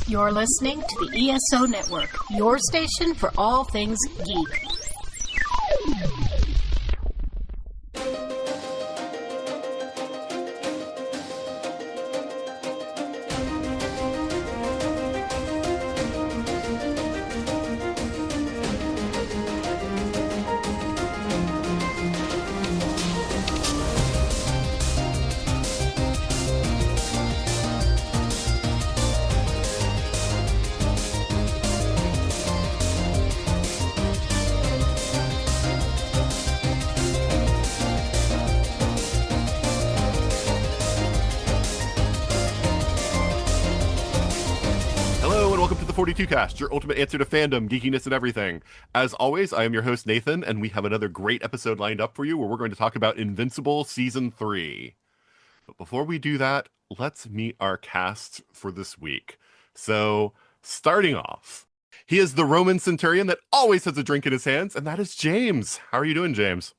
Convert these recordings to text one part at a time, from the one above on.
You're listening to the ESO Network, your station for all things geek. Cast, your ultimate answer to fandom, geekiness, and everything. As always, I am your host, Nathan, and we have another great episode lined up for you where we're going to talk about Invincible Season 3. But before we do that, let's meet our cast for this week. So, starting off, he is the Roman centurion that always has a drink in his hands, and that is James. How are you doing, James?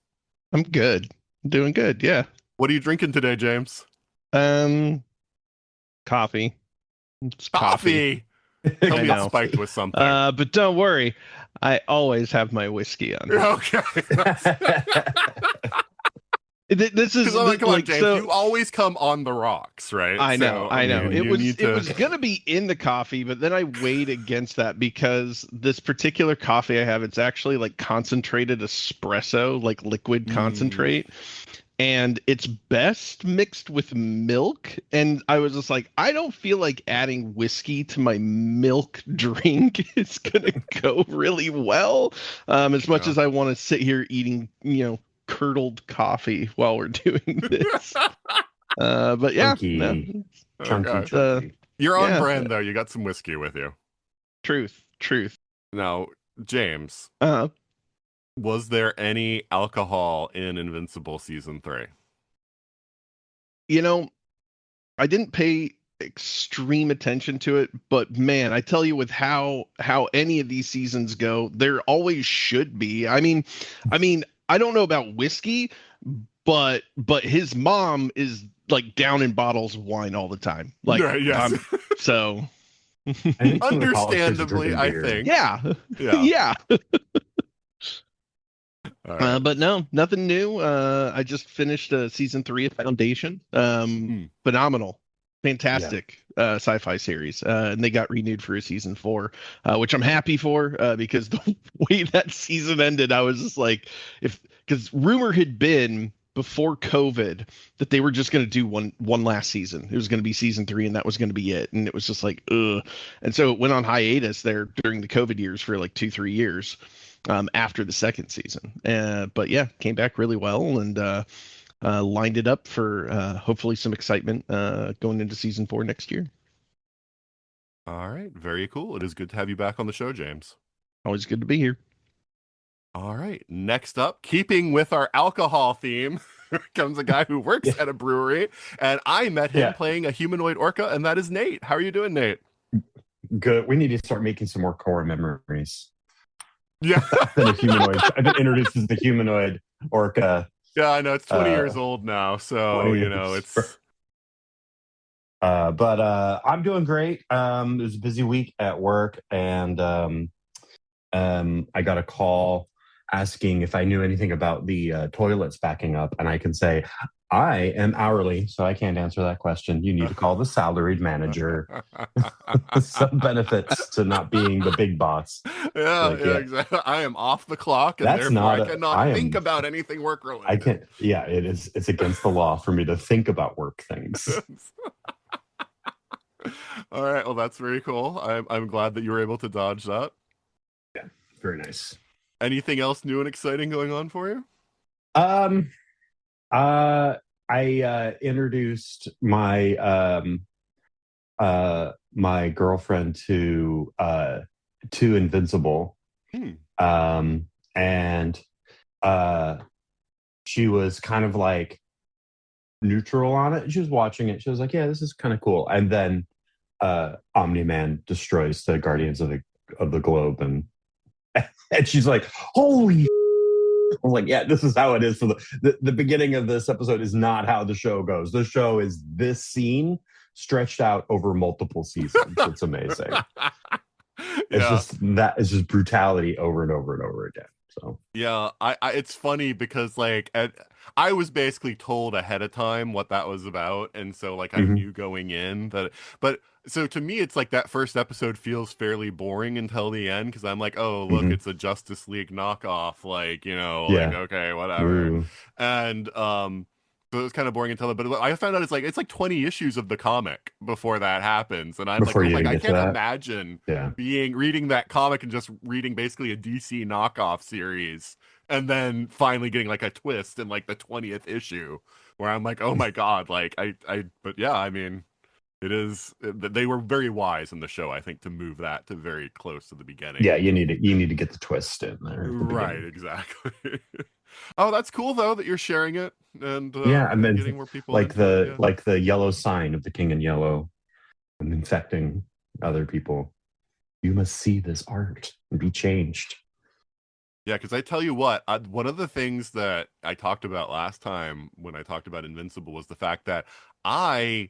I'm good. I'm doing good, yeah. What are you drinking today, James? Coffee. It's coffee. Tell me it's spiked with something. But don't worry, I always have my whiskey on. Okay. This is come on, James. So, you always come on the rocks, right? I know. It was gonna be in the coffee, but then I weighed against that because this particular coffee I have, it's actually like concentrated espresso, like liquid concentrate. And it's best mixed with milk. And I was just like, I don't feel like adding whiskey to my milk drink is going to go really well. As much as I want to sit here eating, curdled coffee while we're doing this. But yeah. Chunky. You're on brand, though. You got some whiskey with you. Truth. Now, James. Was there any alcohol in Invincible Season 3? I didn't pay extreme attention to it, but man, I tell you, with how any of these seasons go, there always should be. I mean, I don't know about whiskey, but his mom is like down in bottles of wine all the time. Like, yes. So understandably, I think. Yeah. Right. But no, nothing new. I just finished season 3 of Foundation. Phenomenal, fantastic sci-fi series, and they got renewed for a season 4, which I'm happy for because the way that season ended, I was just like, because rumor had been before COVID that they were just going to do one last season. It was going to be season 3, and that was going to be it. And it was just like, ugh. And so it went on hiatus there during the COVID years for like 2-3 years. After the second season. But yeah, came back really well and lined it up for hopefully some excitement going into season 4 next year. All right. Very cool. It is good to have you back on the show, James. Always good to be here. All right. Next up, keeping with our alcohol theme, comes a guy who works at a brewery, and I met him playing a humanoid orca, and that is Nate. How are you doing, Nate? Good. We need to start making some more core memories. Yeah. Than a humanoid. I've been introduced as the humanoid orca. Yeah, I know. It's 20 years old now, so, it's... But I'm doing great. It was a busy week at work, and I got a call asking if I knew anything about the toilets backing up, and I can say, I am hourly, so I can't answer that question. You need to call the salaried manager. Some benefits to not being the big boss. Yeah, exactly. I am off the clock, and therefore I cannot think about anything work related. I can't. Yeah, it is. It's against the law for me to think about work things. All right. Well, that's very cool. I'm glad that you were able to dodge that. Yeah, very nice. Anything else new and exciting going on for you? I introduced my my girlfriend to Invincible, and she was kind of like neutral on it. She was watching it. She was like, "Yeah, this is kind of cool." And then Omni-Man destroys the Guardians of the Globe, and she's like, "Holy!" I was like, yeah, this is how it is. So the beginning of this episode is not how the show goes. The show is this scene stretched out over multiple seasons. It's amazing. Yeah. It's just brutality over and over and over again. So Yeah, I it's funny because like I was basically told ahead of time what that was about, and so like I Mhm. knew going in that. But so to me, it's like that first episode feels fairly boring until the end because I'm like, oh look, Mhm. it's a Justice League knockoff, like like Yeah. okay, whatever, Ooh. and So it was kind of boring until, but I found out it's like 20 issues of the comic before that happens, and I'm like, Before oh you my even God, I get to can't that. imagine Yeah. reading that comic and just reading basically a DC knockoff series, and then finally getting like a twist in like the 20th issue, where I'm like, oh my God, like but yeah, I mean, they were very wise in the show, I think, to move that to very close to the beginning. Yeah, you need to get the twist in there at the Right, beginning. exactly. Oh, that's cool though that you're sharing it and Yeah, I mean, getting more people into it. Yeah. like the yellow sign of the King in Yellow and infecting other people. You must see this art and be changed. Yeah, because I tell you what, one of the things that I talked about last time when I talked about Invincible was the fact that I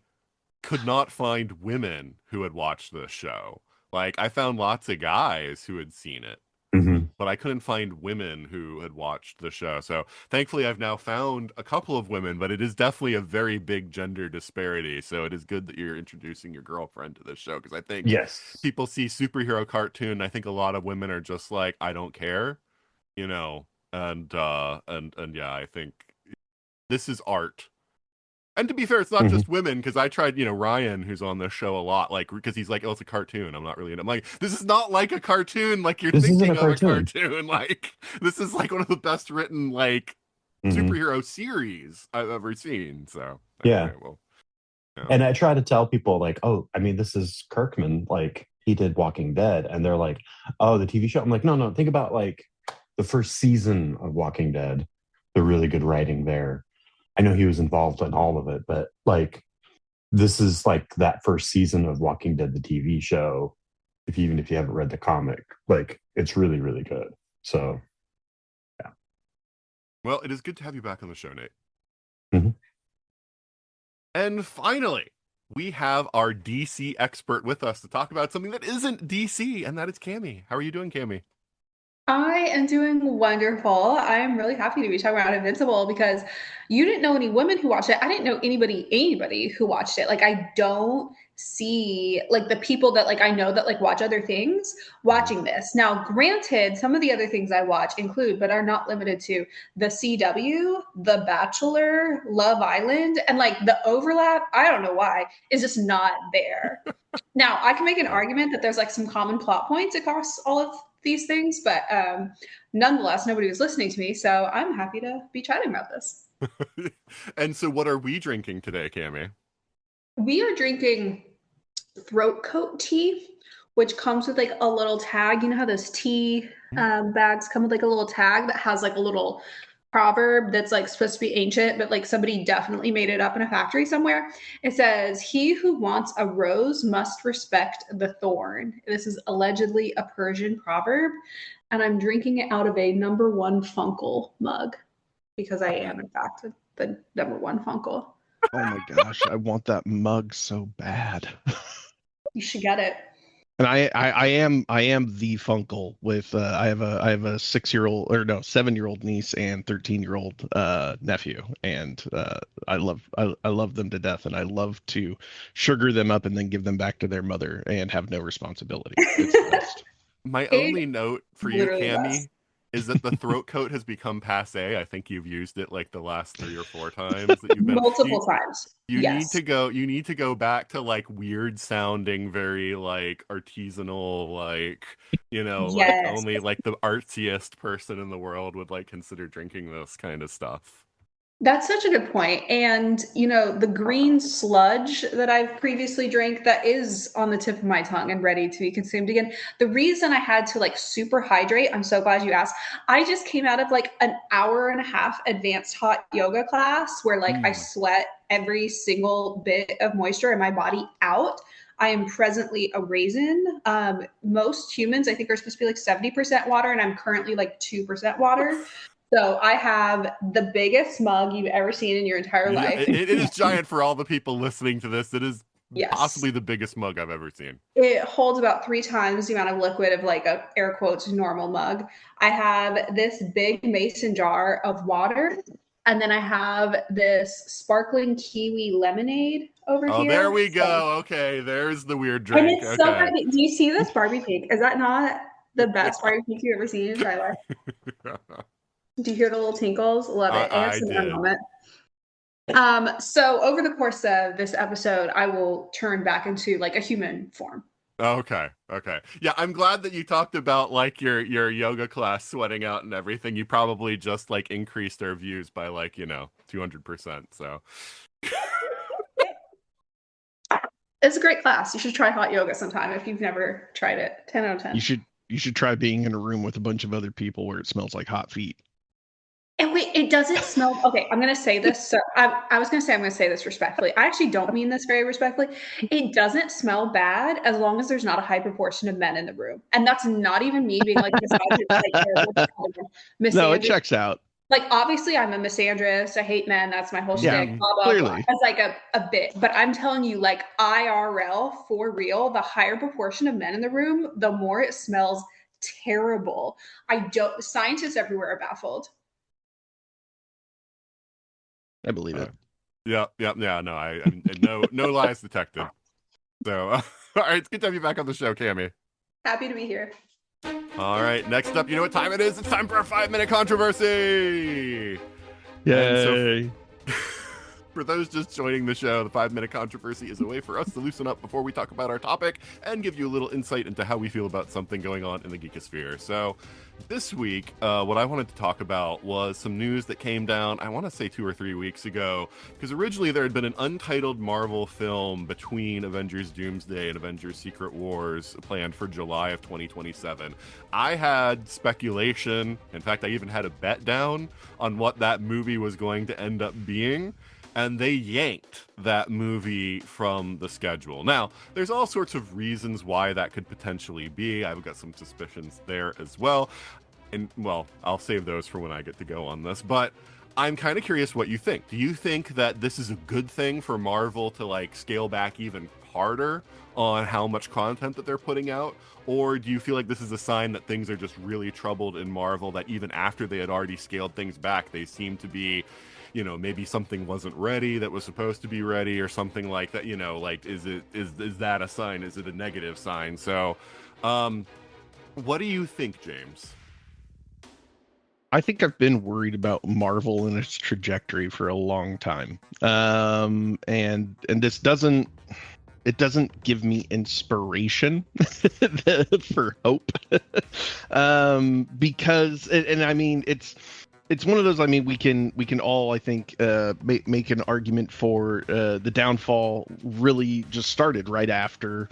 could not find women who had watched this show. Like, I found lots of guys who had seen it, Hmm. but I couldn't find women who had watched the show. So thankfully, I've now found a couple of women, but it is definitely a very big gender disparity. So it is good that you're introducing your girlfriend to this show because I think Yes. people see superhero cartoon. I think a lot of women are just like, I don't care, and yeah, I think this is art. And to be fair, it's not Hmm. just women, because I tried, Ryan, who's on this show a lot, like, because he's like, oh, it's a cartoon. I'm not really, I'm like, this is not like a cartoon, like you're This isn't a thinking of a cartoon. cartoon. Like, this is like one of the best written, like, Hmm. superhero series I've ever seen. So, Yeah. anyway, well, yeah. And I try to tell people, like, oh, I mean, this is Kirkman. Like, he did Walking Dead. And they're like, oh, the TV show. I'm like, no, no, think about like the first season of Walking Dead, the really good writing there. I know he was involved in all of it, but like, this is like that first season of Walking Dead, the TV show. Even if you haven't read the comic, like, it's really, really good. So, yeah. Well, it is good to have you back on the show, Nate. Mm-hmm. And finally, we have our DC expert with us to talk about something that isn't DC, and that is Cammie. How are you doing, Cammie? I am doing wonderful. I am really happy to be talking about Invincible because you didn't know any women who watched it. I didn't know anybody who watched it. Like I don't see like the people that like I know that like watch other things watching this. Now, granted, some of the other things I watch include but are not limited to the CW, The Bachelor, Love Island, and like the overlap, I don't know why, is just not there. Now, I can make an argument that there's like some common plot points across all of these things, but nonetheless, nobody was listening to me, so I'm happy to be chatting about this. And so, what are we drinking today, Cammie? We are drinking throat coat tea, which comes with like a little tag. You know how those tea bags come with like a little tag that has like a little proverb that's like supposed to be ancient, but like somebody definitely made it up in a factory somewhere. It says, "He who wants a rose must respect the thorn." This is allegedly a Persian proverb, and I'm drinking it out of a number one Funkle mug because I am, in fact, the number one Funkle. Oh my gosh, I want that mug so bad. You should get it. And I am the Funkle with I have a 6-year-old or no 7-year-old niece and 13-year-old nephew, and I love them to death, and I love to sugar them up and then give them back to their mother and have no responsibility. It's the best. My It only note for you, literally Cammie, does. is that the throat coat has become passe. I think you've used it like the last 3 or 4 times that you've been. Multiple times. You need Yes. to go. You need to go back to like weird sounding, very like artisanal, like like Yes. only like the artsiest person in the world would like consider drinking this kind of stuff. That's such a good point. And, the green sludge that I've previously drank that is on the tip of my tongue and ready to be consumed again. The reason I had to like super hydrate, I'm so glad you asked. I just came out of like an hour and a half advanced hot yoga class where like I sweat every single bit of moisture in my body out. I am presently a raisin. Most humans, I think, are supposed to be like 70% water, and I'm currently like 2% water. So I have the biggest mug you've ever seen in your entire life. It is giant for all the people listening to this. It is Yes. possibly the biggest mug I've ever seen. It holds about 3 times the amount of liquid of like a air quotes normal mug. I have this big mason jar of water, and then I have this sparkling kiwi lemonade over here. Oh, there we go. Okay, there's the weird And drink. it's Okay. so pretty. Do you see this Barbie pink? Is that not the best Barbie pink you've ever seen in your life? Do you hear the little tinkles? Love it. I ASMR did. moment. So over the course of this episode, I will turn back into like a human form. Okay. Yeah, I'm glad that you talked about like your yoga class sweating out and everything. You probably just like increased our views by like, 200%. So It's a great class. You should try hot yoga sometime if you've never tried it. 10 out of 10. You should try being in a room with a bunch of other people where it smells like hot feet. And wait, it doesn't smell. Okay, I'm going to say this. So I was going to say I'm going to say this respectfully. I actually don't mean this very respectfully. It doesn't smell bad as long as there's not a high proportion of men in the room. And that's not even me being like misandrist. No, it checks out. Like, obviously, I'm a misandrist. I hate men. That's my whole Yeah, shtick. Blah, blah, clearly. blah. As like a bit. But I'm telling you, like IRL, for real, the higher proportion of men in the room, the more it smells terrible. Scientists everywhere are baffled. I believe it. yeah. No, I no lies detected. So, all right, it's good to have you back on the show, Cammie. Happy to be here. All right, next up, you know what time it is? It's time for our 5-minute controversy. Yay! For those just joining the show, the 5-minute controversy is a way for us to loosen up before we talk about our topic and give you a little insight into how we feel about something going on in the geekosphere. So this week, what I wanted to talk about was some news that came down, I want to say 2 or 3 weeks ago, because originally there had been an untitled Marvel film between Avengers Doomsday and Avengers Secret Wars planned for July of 2027. I had speculation, in fact, I even had a bet down on what that movie was going to end up being. And they yanked that movie from the schedule. Now, there's all sorts of reasons why that could potentially be. I've got some suspicions there as well. And, well, I'll save those for when I get to go on this. But I'm kind of curious what you think. Do you think that this is a good thing for Marvel to, like, scale back even harder on how much content that they're putting out? Or do you feel like this is a sign that things are just really troubled in Marvel, that even after they had already scaled things back, they seem to be... maybe something wasn't ready that was supposed to be ready or something like that, like, is that a sign? Is it a negative sign? So, what do you think, James? I think I've been worried about Marvel and its trajectory for a long time. And this doesn't give me inspiration for hope. Because, and I mean, it's one of those. I mean, we can all, I think, make an argument for the downfall really just started right after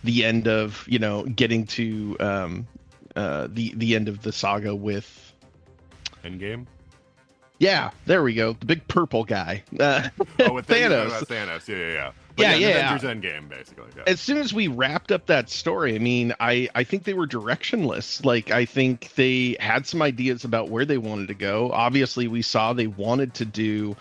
the end of getting to the end of the saga with Endgame. Yeah, there we go. The big purple guy. With Thanos. Thanos. Yeah. Yeah. Avengers Endgame, basically. Yeah. As soon as we wrapped up that story, I mean, I think they were directionless. Like, I think they had some ideas about where they wanted to go. Obviously, we saw they wanted to do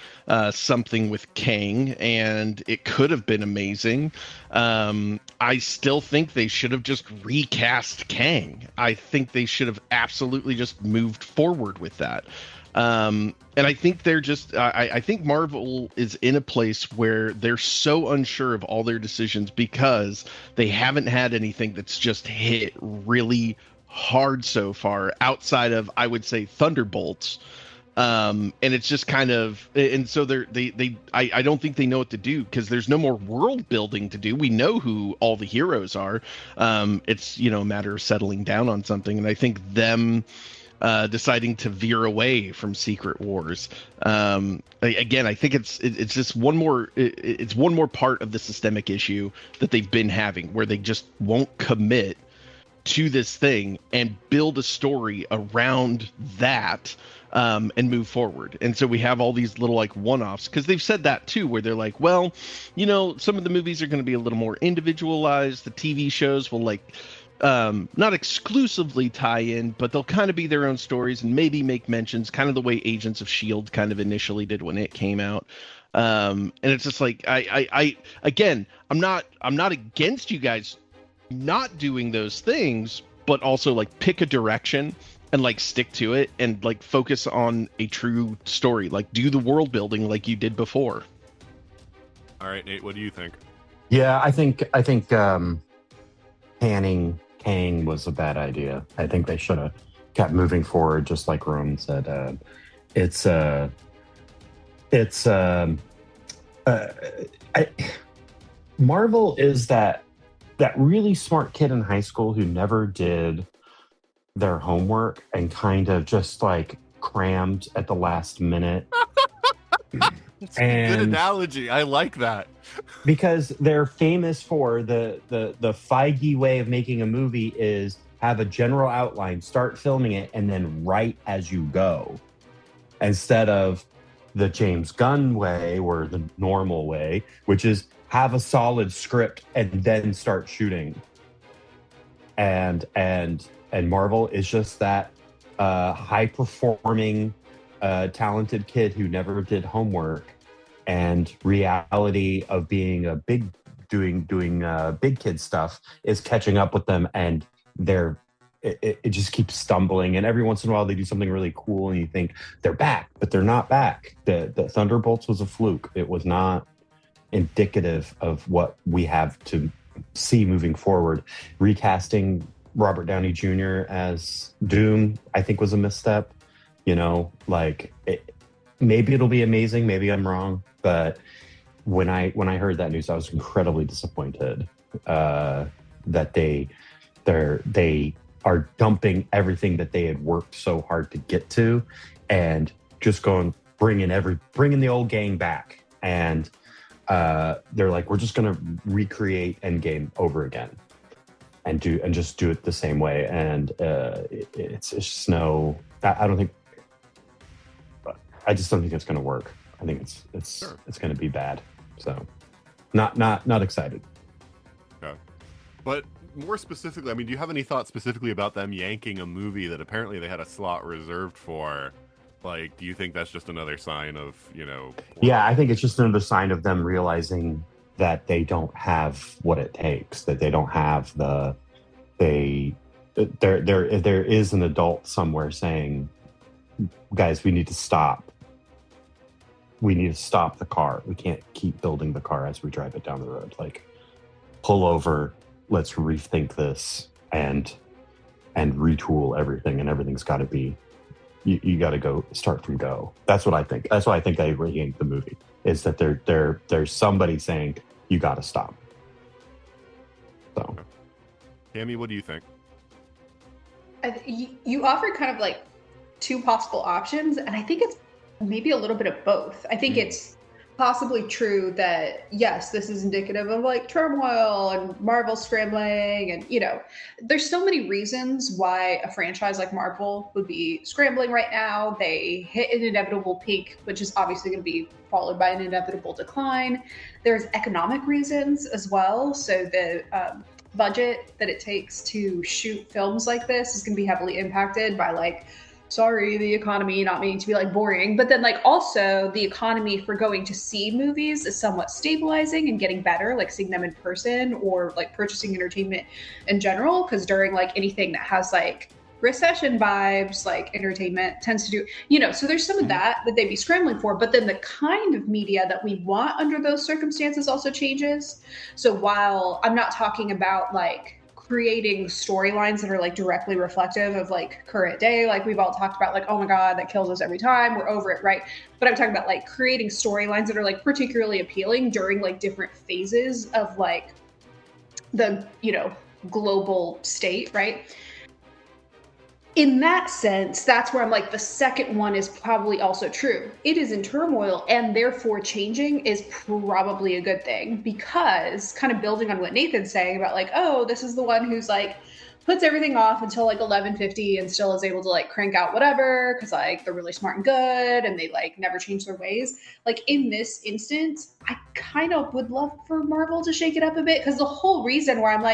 something with Kang, and it could have been amazing. I still think they should have just recast Kang. I think they should have absolutely just moved forward with that. And I think they're just, I think Marvel is in a place where they're so unsure of all their decisions because they haven't had anything that's just hit really hard so far outside of, I would say, Thunderbolts. And it's just kind of, and so I don't think they know what to do because there's no more world building to do. We know who all the heroes are. It's, a matter of settling down on something. And I think them deciding to veer away from Secret Wars. Again, I think it's just one more part of the systemic issue that they've been having, where they just won't commit to this thing and build a story around that and move forward. And so we have all these little like one-offs, because they've said that too, where they're like, well, some of the movies are going to be a little more individualized. The TV shows will not exclusively tie in, but they'll kind of be their own stories and maybe make mentions, kind of the way Agents of S.H.I.E.L.D. kind of initially did when it came out. And it's just like I again, I'm not against you guys not doing those things, but also like pick a direction and like stick to it and like focus on a true story. Like do the world building like you did before. All right, Nate, what do you think? Yeah, I think panning Kang was a bad idea. I think they should have kept moving forward, just like Roman said. Marvel is that really smart kid in high school who never did their homework and kind of just like crammed at the last minute. That's a good analogy. I like that. Because they're famous for the Feige way of making a movie is have a general outline, start filming it, and then write as you go. Instead of the James Gunn way or the normal way, which is have a solid script and then start shooting. And Marvel is just that high performing talented kid who never did homework, and reality of being a doing big kid stuff is catching up with them, and it just keeps stumbling. And every once in a while they do something really cool and you think they're back, but they're not back. The Thunderbolts was a fluke. It was not indicative of what we have to see moving forward. Recasting Robert Downey Jr. as Doom, I think, was a misstep. Maybe it'll be amazing. Maybe I'm wrong, but when I heard that news, I was incredibly disappointed that they are dumping everything that they had worked so hard to get to, and just bringing the old gang back, and they're like, we're just gonna recreate Endgame over again, and just do it the same way, and it's just no. I just don't think it's going to work. I think it's going to be bad. So, not excited. Yeah. But more specifically, I mean, do you have any thoughts specifically about them yanking a movie that apparently they had a slot reserved for? Like, do you think that's just another sign of, Yeah, I think it's just another sign of them realizing that they don't have what it takes, that they don't have there is an adult somewhere saying, guys, we need to stop. We need to stop the car. We can't keep building the car as we drive it down the road. Like, pull over, let's rethink this and retool everything, and everything's got to be, you got to start from go. That's what I think. That's why I think they regained the movie, is that there's somebody saying, you got to stop. So, Cammie, what do you think? You offered kind of like two possible options, and I think it's maybe a little bit of both. I think it's possibly true that, yes, this is indicative of like turmoil and Marvel scrambling, and there's so many reasons why a franchise like Marvel would be scrambling right now. They hit an inevitable peak, which is obviously going to be followed by an inevitable decline. There's economic reasons as well. So the budget that it takes to shoot films like this is going to be heavily impacted by the economy, not meaning to be boring, but then also the economy for going to see movies is somewhat stabilizing and getting better, seeing them in person or purchasing entertainment in general. Because during anything that has recession vibes, entertainment tends to do, so there's some of that they'd be scrambling for, but then the kind of media that we want under those circumstances also changes. So while I'm not talking about creating storylines that are directly reflective of current day, we've all talked about oh my god, that kills us every time, we're over it, right? But I'm talking about creating storylines that are particularly appealing during different phases of the global state, right? In that sense, that's where I'm the second one is probably also true. It is in turmoil, and therefore changing is probably a good thing, because kind of building on what Nathan's saying about oh, this is the one who's puts everything off until 11:50 and still is able to crank out whatever because they're really smart and good and they never change their ways. In this instance, I kind of would love for Marvel to shake it up a bit, because the whole reason where I'm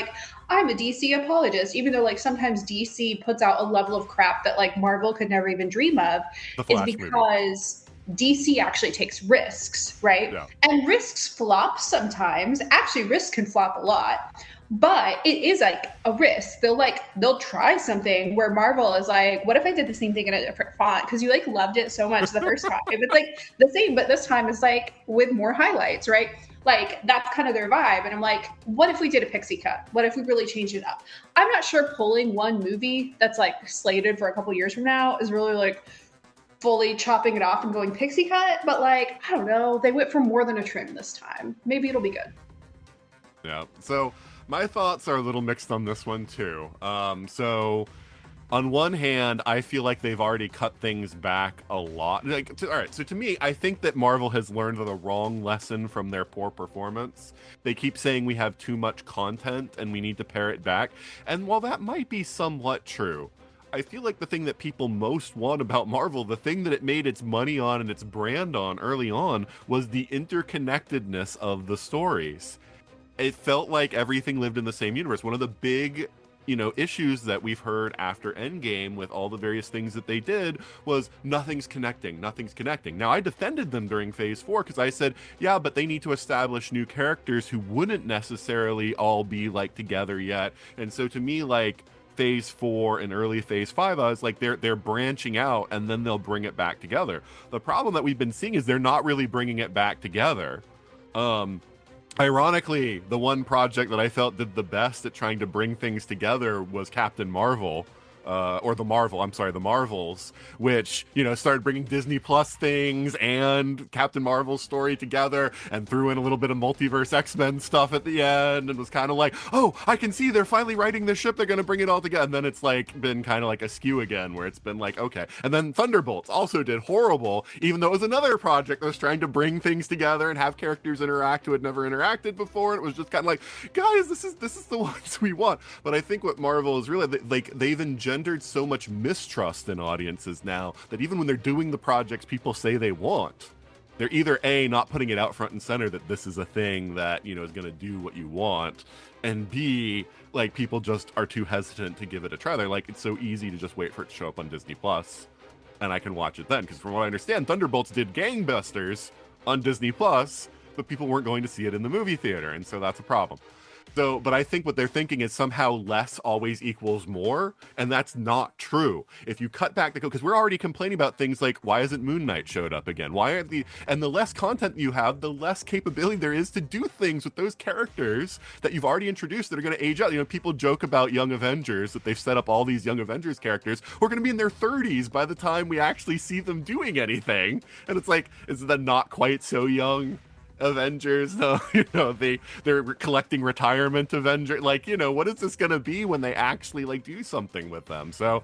a DC apologist, even though sometimes DC puts out a level of crap that Marvel could never even dream of, is because DC actually takes risks, right? Yeah. And risks flop sometimes. Actually, risks can flop a lot, but it is like a risk. They'll try something where Marvel is like, what if I did the same thing in a different font? Because you like loved it so much the first time. It's like the same, but this time it's like with more highlights, right? Like that's kind of their vibe. And I'm like, what if we did a pixie cut? What if we really changed it up? I'm not sure pulling one movie that's like slated for a couple years from now is really like fully chopping it off and going pixie cut, but like, I don't know. They went for more than a trim this time. Maybe it'll be good. Yeah. So my thoughts are a little mixed on this one too. So on one hand, I feel like they've already cut things back a lot. All right, so to me, I think that Marvel has learned the wrong lesson from their poor performance. They keep saying we have too much content and we need to pare it back. And while that might be somewhat true, I feel like the thing that people most want about Marvel, the thing that it made its money on and its brand on early on, was the interconnectedness of the stories. It felt like everything lived in the same universe. One of the big issues that we've heard after Endgame with all the various things that they did was nothing's connecting. Now, I defended them during Phase 4 because I said, yeah, but they need to establish new characters who wouldn't necessarily all be like together yet. And so to me, like Phase 4 and early Phase 5, I was like, they're branching out and then they'll bring it back together. The problem that we've been seeing is they're not really bringing it back together. Ironically, the one project that I felt did the best at trying to bring things together was Captain Marvel, the Marvels, which, started bringing Disney Plus things and Captain Marvel's story together and threw in a little bit of multiverse X-Men stuff at the end and was kind of like, oh, I can see they're finally writing this ship. They're going to bring it all together. And then it's like been kind of like askew again, where it's been like, okay. And then Thunderbolts also did horrible, even though it was another project that was trying to bring things together and have characters interact who had never interacted before. And it was just kind of like, guys, this is the ones we want. But I think what Marvel is really like, they've engendered so much mistrust in audiences now that even when they're doing the projects people say they want, they're either A, not putting it out front and center that this is a thing that is going to do what you want, and B, like people just are too hesitant to give it a try. They're like, it's so easy to just wait for it to show up on Disney Plus and I can watch it then, because from what I understand, Thunderbolts did gangbusters on Disney Plus, but people weren't going to see it in the movie theater, and so that's a problem. So, but I think what they're thinking is somehow less always equals more, and that's not true. If you cut back because we're already complaining about things like, why hasn't Moon Knight showed up again? And the less content you have, the less capability there is to do things with those characters that you've already introduced that are going to age out. People joke about Young Avengers, that they've set up all these Young Avengers characters who are going to be in their 30s by the time we actually see them doing anything. And it's like, is that not quite so young? Avengers, though, they're collecting retirement Avengers. Like, what is this going to be when they actually like do something with them? So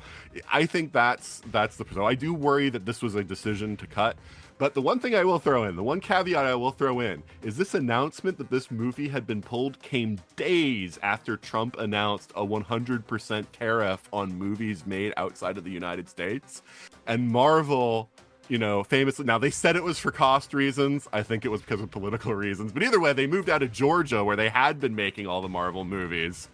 I think that's so I do worry that this was a decision to cut. But the one thing I will throw in, the one caveat I will throw in, is this announcement that this movie had been pulled came days after Trump announced a 100% tariff on movies made outside of the United States. And Marvel, famously, now they said it was for cost reasons. I think it was because of political reasons. But either way, they moved out of Georgia, where they had been making all the Marvel movies,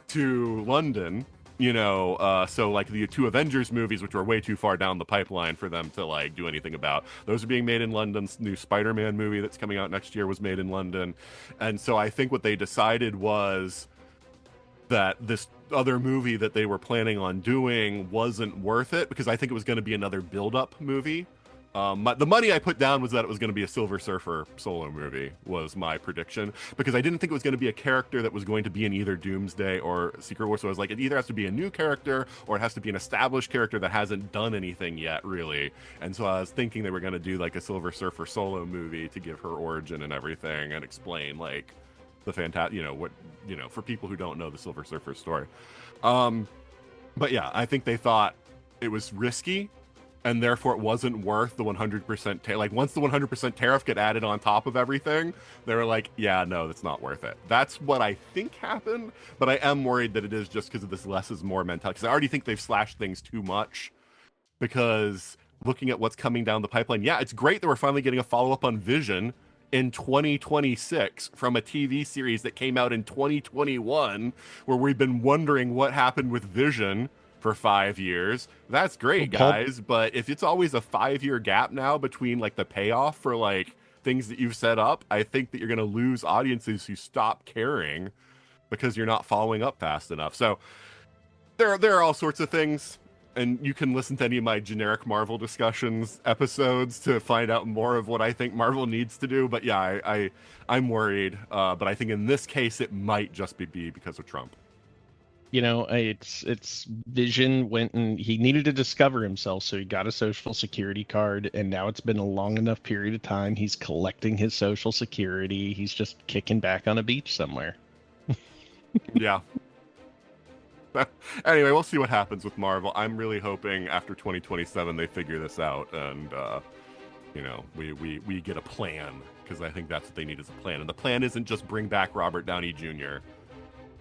to London. So like the two Avengers movies, which were way too far down the pipeline for them to like do anything about, those are being made in London. New Spider-Man movie that's coming out next year was made in London. And so I think what they decided was that this other movie that they were planning on doing wasn't worth it, because I think it was going to be another build-up movie. The money I put down was that it was going to be a Silver Surfer solo movie, was my prediction, because I didn't think it was going to be a character that was going to be in either Doomsday or Secret War. So I was like, it either has to be a new character or it has to be an established character that hasn't done anything yet, really. And so I was thinking they were going to do like a Silver Surfer solo movie to give her origin and everything and explain like the for people who don't know the Silver Surfer story. But yeah, I think they thought it was risky, and therefore it wasn't worth the 100% like once the 100% tariff get added on top of everything, they were like, yeah, no, that's not worth it. That's what I think happened, but I am worried that it is just because of this less is more mentality, because I already think they've slashed things too much. Because looking at what's coming down the pipeline, yeah, it's great that we're finally getting a follow-up on Vision in 2026 from a TV series that came out in 2021, where we've been wondering what happened with Vision for 5 years. That's great, Well, guys. But if it's always a 5-year gap now between like the payoff for like things that you've set up, I think that you're going to lose audiences who stop caring because you're not following up fast enough. So there are all sorts of things, and you can listen to any of my generic Marvel discussions episodes to find out more of what I think Marvel needs to do. But yeah, I'm worried. But I think in this case, it might just be because of Trump. You know, it's Vision went and he needed to discover himself, so he got a social security card, and now it's been a long enough period of time. He's collecting his social security. He's just kicking back on a beach somewhere. Yeah. Anyway, we'll see what happens with Marvel. I'm really hoping after 2027 they figure this out, and we get a plan, because I think that's what they need, is a plan. And the plan isn't just bring back Robert Downey Jr.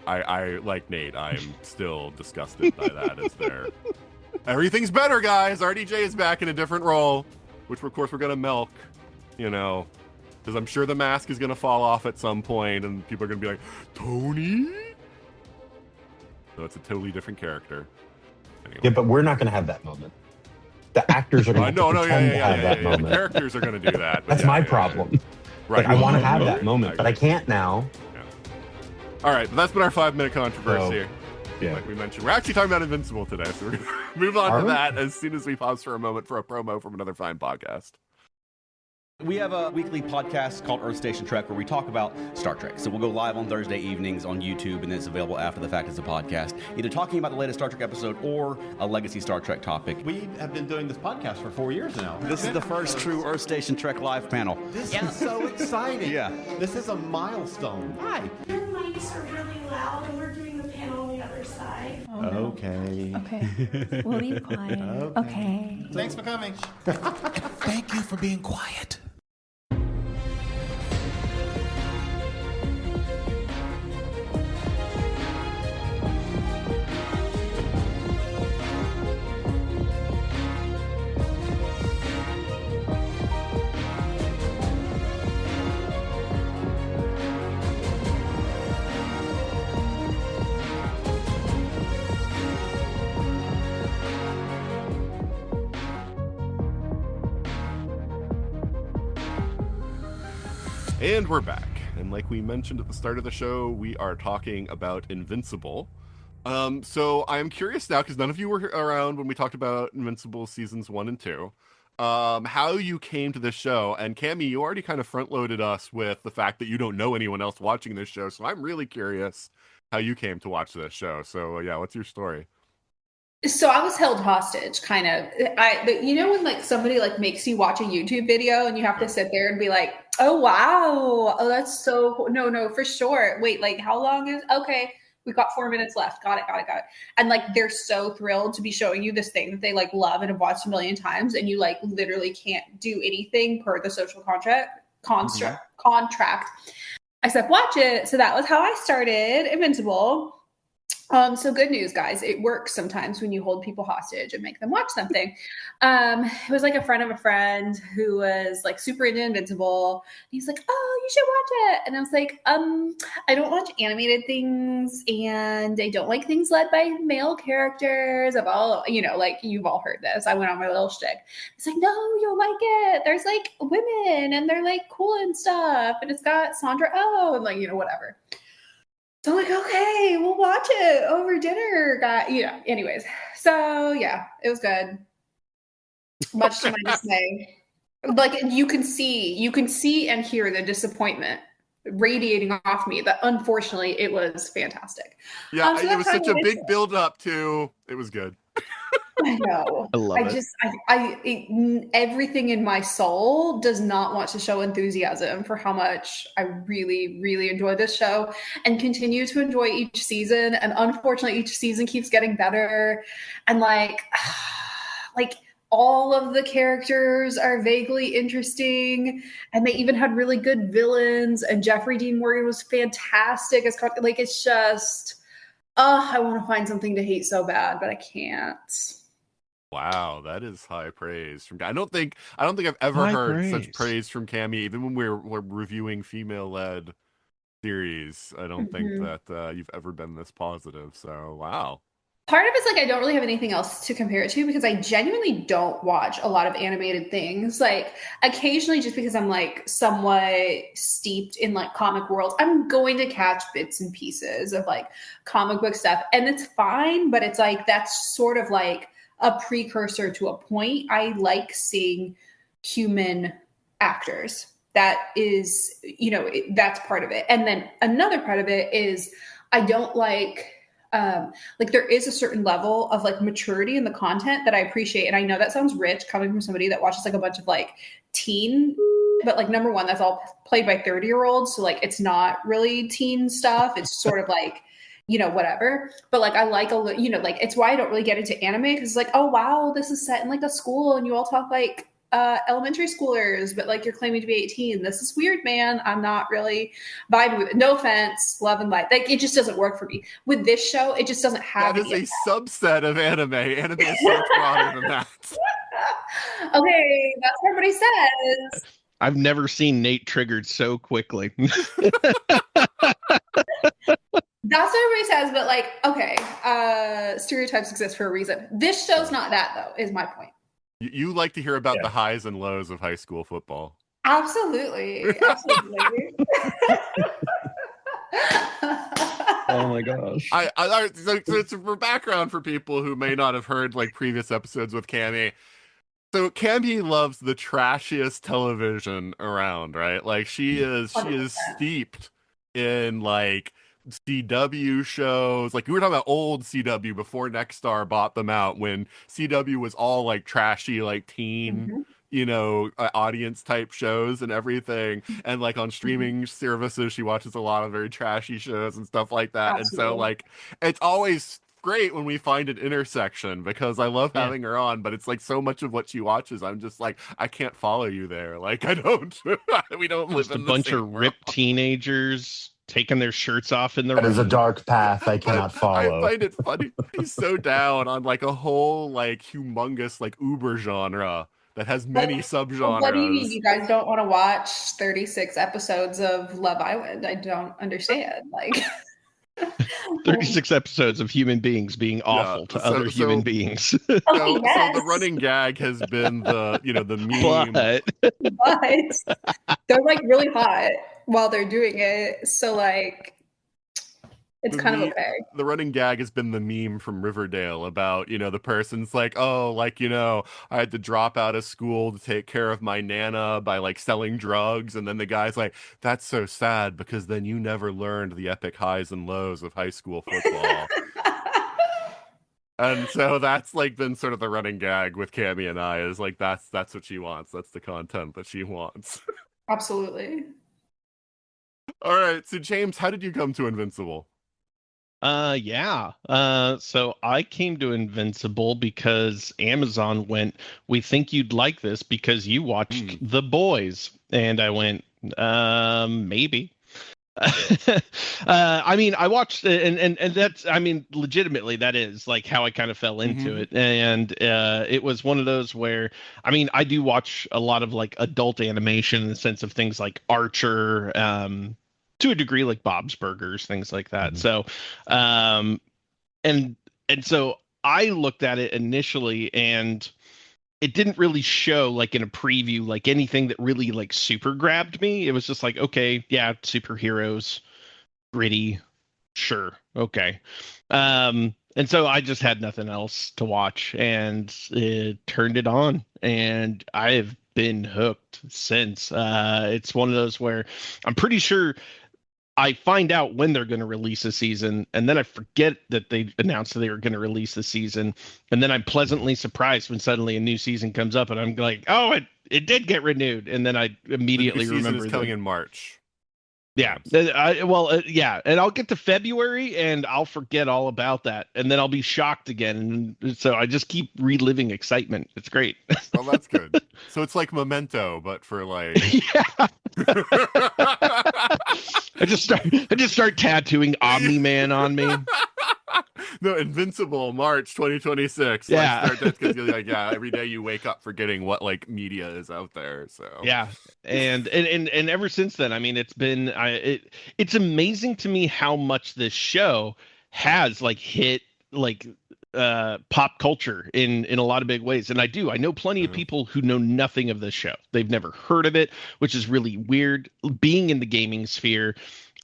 I like Nate. I'm still disgusted by that. Everything's better, guys. RDJ is back in a different role, which of course we're gonna milk, because I'm sure the mask is gonna fall off at some point, and people are gonna be like, Tony. So it's a totally different character. Anyway. Yeah, but we're not going to have that moment. The actors are going to have that moment. The characters are going to do that. That's my problem. Right. Like, I want to have that moment, but I can't now. Yeah. All right, but that's been our 5-minute controversy. Yeah. Like we mentioned, we're actually talking about Invincible today, so we're going to move on to that as soon as we pause for a moment for a promo from another fine podcast. We have a weekly podcast called Earth Station Trek where we talk about Star Trek. So we'll go live on Thursday evenings on YouTube, and then it's available after the fact as a podcast, either talking about the latest Star Trek episode or a legacy Star Trek topic. We have been doing this podcast for 4 years now. This is the first true Earth Station Trek live panel. This is so exciting. Yeah. This is a milestone. Hi. Your mics are really loud, and we're doing the panel on the other side. Oh, no. Okay. Okay. We'll be quiet. Okay. Thanks for coming. Thank you for being quiet. And we're back. And like we mentioned at the start of the show, we are talking about Invincible. So I'm curious now, because none of you were around when we talked about Invincible seasons 1 and 2, how you came to this show. And Cammie, you already kind of front-loaded us with the fact that you don't know anyone else watching this show. So I'm really curious how you came to watch this show. So yeah, what's your story? So I was held hostage, kind of. When like somebody like makes you watch a YouTube video and you have to sit there and be like, "Oh wow, oh that's so cool. No, for sure. Wait, like how long is? Okay, we got 4 minutes left. Got it. And like they're so thrilled to be showing you this thing that they like love and have watched a million times, and you like literally can't do anything per the social contract except watch it. So that was how I started Invincible. So good news, guys. It works sometimes when you hold people hostage and make them watch something. It was like a friend of a friend who was like super into Invincible. He's like, "Oh, you should watch it." And I was like, I don't watch animated things, and I don't like things led by male characters. Of all, like you've all heard this. I went on my little shtick. It's like, "No, you'll like it. There's like women, and they're like cool and stuff, and it's got Sandra Oh, and like whatever." So I'm like, okay, we'll watch it over dinner, guy. Anyways. So yeah, it was good. Much to my dismay. Like you can see and hear the disappointment radiating off me, that unfortunately it was fantastic. Yeah, it was such a big build up to it was good. I know. I love it. Everything in my soul does not want to show enthusiasm for how much I really, really enjoy this show and continue to enjoy each season. And unfortunately, each season keeps getting better. And like all of the characters are vaguely interesting, and they even had really good villains. And Jeffrey Dean Morgan was fantastic as like it's just. I want to find something to hate so bad, but I can't. Wow, that is high praise from. I don't think I've ever heard such praise from Cammie. Even when we're reviewing female-led series, I don't think that you've ever been this positive. So wow. Part of it's like I don't really have anything else to compare it to because I genuinely don't watch a lot of animated things. Like occasionally, just because I'm like somewhat steeped in like comic world, I'm going to catch bits and pieces of like comic book stuff, and it's fine. But it's like that's sort of like a precursor to a point. I like seeing human actors. That is, that's part of it. And then another part of it is I don't like there is a certain level of like maturity in the content that I appreciate. And I know that sounds rich coming from somebody that watches like a bunch of like teen, but like number one, that's all played by 30-year-olds. So like it's not really teen stuff. It's sort of like, whatever. But like I like like it's why I don't really get into anime because it's like, oh wow, this is set in like a school and you all talk like elementary schoolers, but like you're claiming to be 18. This is weird, man. I'm not really vibing with it. No offense, love and light. Like it just doesn't work for me. With this show, it just doesn't have That is a subset of anime. Anime is so much broader than that. Okay, that's what everybody says. I've never seen Nate triggered so quickly. That's what everybody says, but like, okay, stereotypes exist for a reason. This show's not that though, is my point. You like to hear about the highs and lows of high school football. Absolutely. Absolutely. Oh my gosh. So for background for people who may not have heard like previous episodes with Cammie. So Cammie loves the trashiest television around, right? Like she is 100%. steeped in like CW shows. Like we were talking about old CW before Nexstar bought them out when CW was all like trashy, like teen, audience type shows and everything. And like on streaming services, she watches a lot of very trashy shows and stuff like that. Absolutely. And so like it's always great when we find an intersection because I love having her on, but it's like so much of what she watches, I'm just like, I can't follow you there. Like I don't, we don't live Just in a bunch the of same ripped teenagers taking their shirts off in the That room. is a dark path I cannot follow. I find it funny. He's so down on like a whole like humongous like uber genre that has many subgenres. What do you mean? You guys don't want to watch 36 episodes of Love Island? I don't understand. Like 36 episodes of human beings being awful to other human beings. So the running gag has been the the meme. But they're like really hot while they're doing it. So like it's kind of okay. The running gag has been the meme from Riverdale about, the person's like, oh, like, I had to drop out of school to take care of my Nana by like selling drugs. And then the guy's like, that's so sad because then you never learned the epic highs and lows of high school football. And so that's like been sort of the running gag with Cammie and I is like, that's what she wants. That's the content that she wants. Absolutely. All right. So James, how did you come to Invincible? So I came to Invincible because Amazon went, we think you'd like this because you watched The Boys. And I went, maybe. I mean, I watched and that's, I mean, legitimately that is like how I kind of fell into it. And it was one of those where, I mean, I do watch a lot of like adult animation in the sense of things like Archer, to a degree, like Bob's Burgers, things like that. So, and so I looked at it initially, and it didn't really show like in a preview like anything that really like super grabbed me. It was just like, okay, yeah, superheroes, gritty, sure, okay. And so I just had nothing else to watch, and turned it on, and I've been hooked since. It's one of those where I'm pretty sure I find out when they're going to release a season, and then I forget that they announced that they were going to release the season, and then I'm pleasantly surprised when suddenly a new season comes up, and I'm like, oh, it did get renewed, and then I immediately remember it's coming in March. Yeah, and I'll get to February, and I'll forget all about that, and then I'll be shocked again, and so I just keep reliving excitement. It's great. Well, that's good. So it's like Memento, but for like yeah. I just start tattooing Omni-Man on me. No, Invincible, March 2026. Yeah, because you're like, every day you wake up forgetting what like media is out there. So yeah, and ever since then, I mean, it's been it's amazing to me how much this show has like hit like pop culture in a lot of big ways. And I know plenty of people who know nothing of this show. They've never heard of it, which is really weird. Being in the gaming sphere,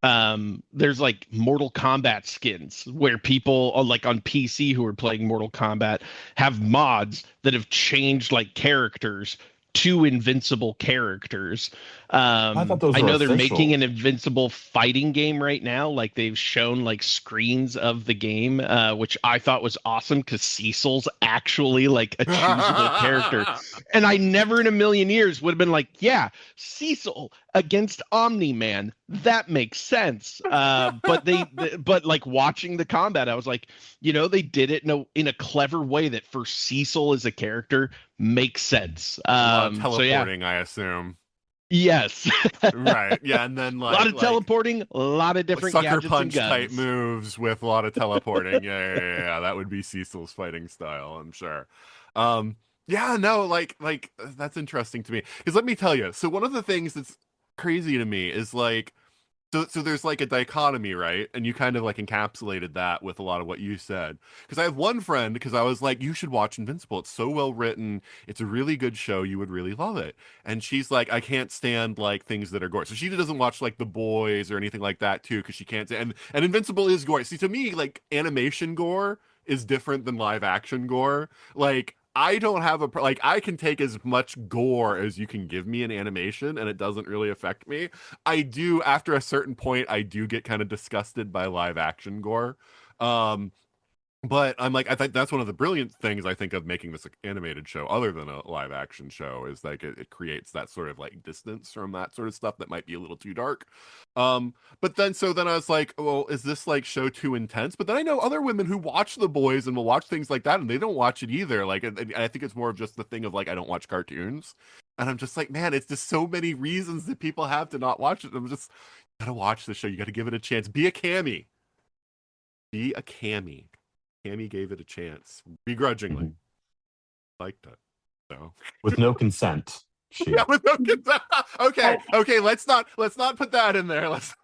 there's like Mortal Kombat skins where people like on PC who are playing Mortal Kombat have mods that have changed like characters to invincible characters. I thought those I were know they're official. making an invincible fighting game right now. Like they've shown like screens of the game, which I thought was awesome because Cecil's actually like a choosable character. And I never in a million years would have been like, yeah, Cecil against Omni-Man. That makes sense. But like watching the combat, I was like, they did it in a clever way that for Cecil as a character makes sense. A lot of So teleporting, yeah. I assume. Yes. Right. Yeah, and then A lot of teleporting, a lot of different sucker gadgets punch and type guns. moves with a lot of teleporting. Yeah. That would be Cecil's fighting style, I'm sure. Yeah, no, like that's interesting to me. Because let me tell you, so one of the things that's crazy to me is like, so there's like a dichotomy, right? And you kind of like encapsulated that with a lot of what you said. Because I have one friend, because I was like, you should watch Invincible. It's so well written. It's a really good show. You would really love it. And she's like, I can't stand like things that are gore. So she doesn't watch like The Boys or anything like that too, because she can't stand. And Invincible is gore. See, to me, like animation gore is different than live action gore. Like I don't have like I can take as much gore as you can give me in animation and it doesn't really affect me. I do after a certain point I do get kind of disgusted by live action gore. Um but I'm like, I think that's one of the brilliant things I think of making this animated show, other than a live action show, is like it creates that sort of like distance from that sort of stuff that might be a little too dark. But then I was like, well, is this like show too intense? But then I know other women who watch The Boys and will watch things like that, and they don't watch it either. Like, and I think it's more of just the thing of like, I don't watch cartoons, and I'm just like, man, it's just so many reasons that people have to not watch it. I'm just, you gotta watch the show. You gotta give it a chance. Be a Cammie. Be a Cammie. Cammie gave it a chance begrudgingly. Liked it. So with no consent. Yeah, with no consent. Okay. Let's not put that in there. Let's.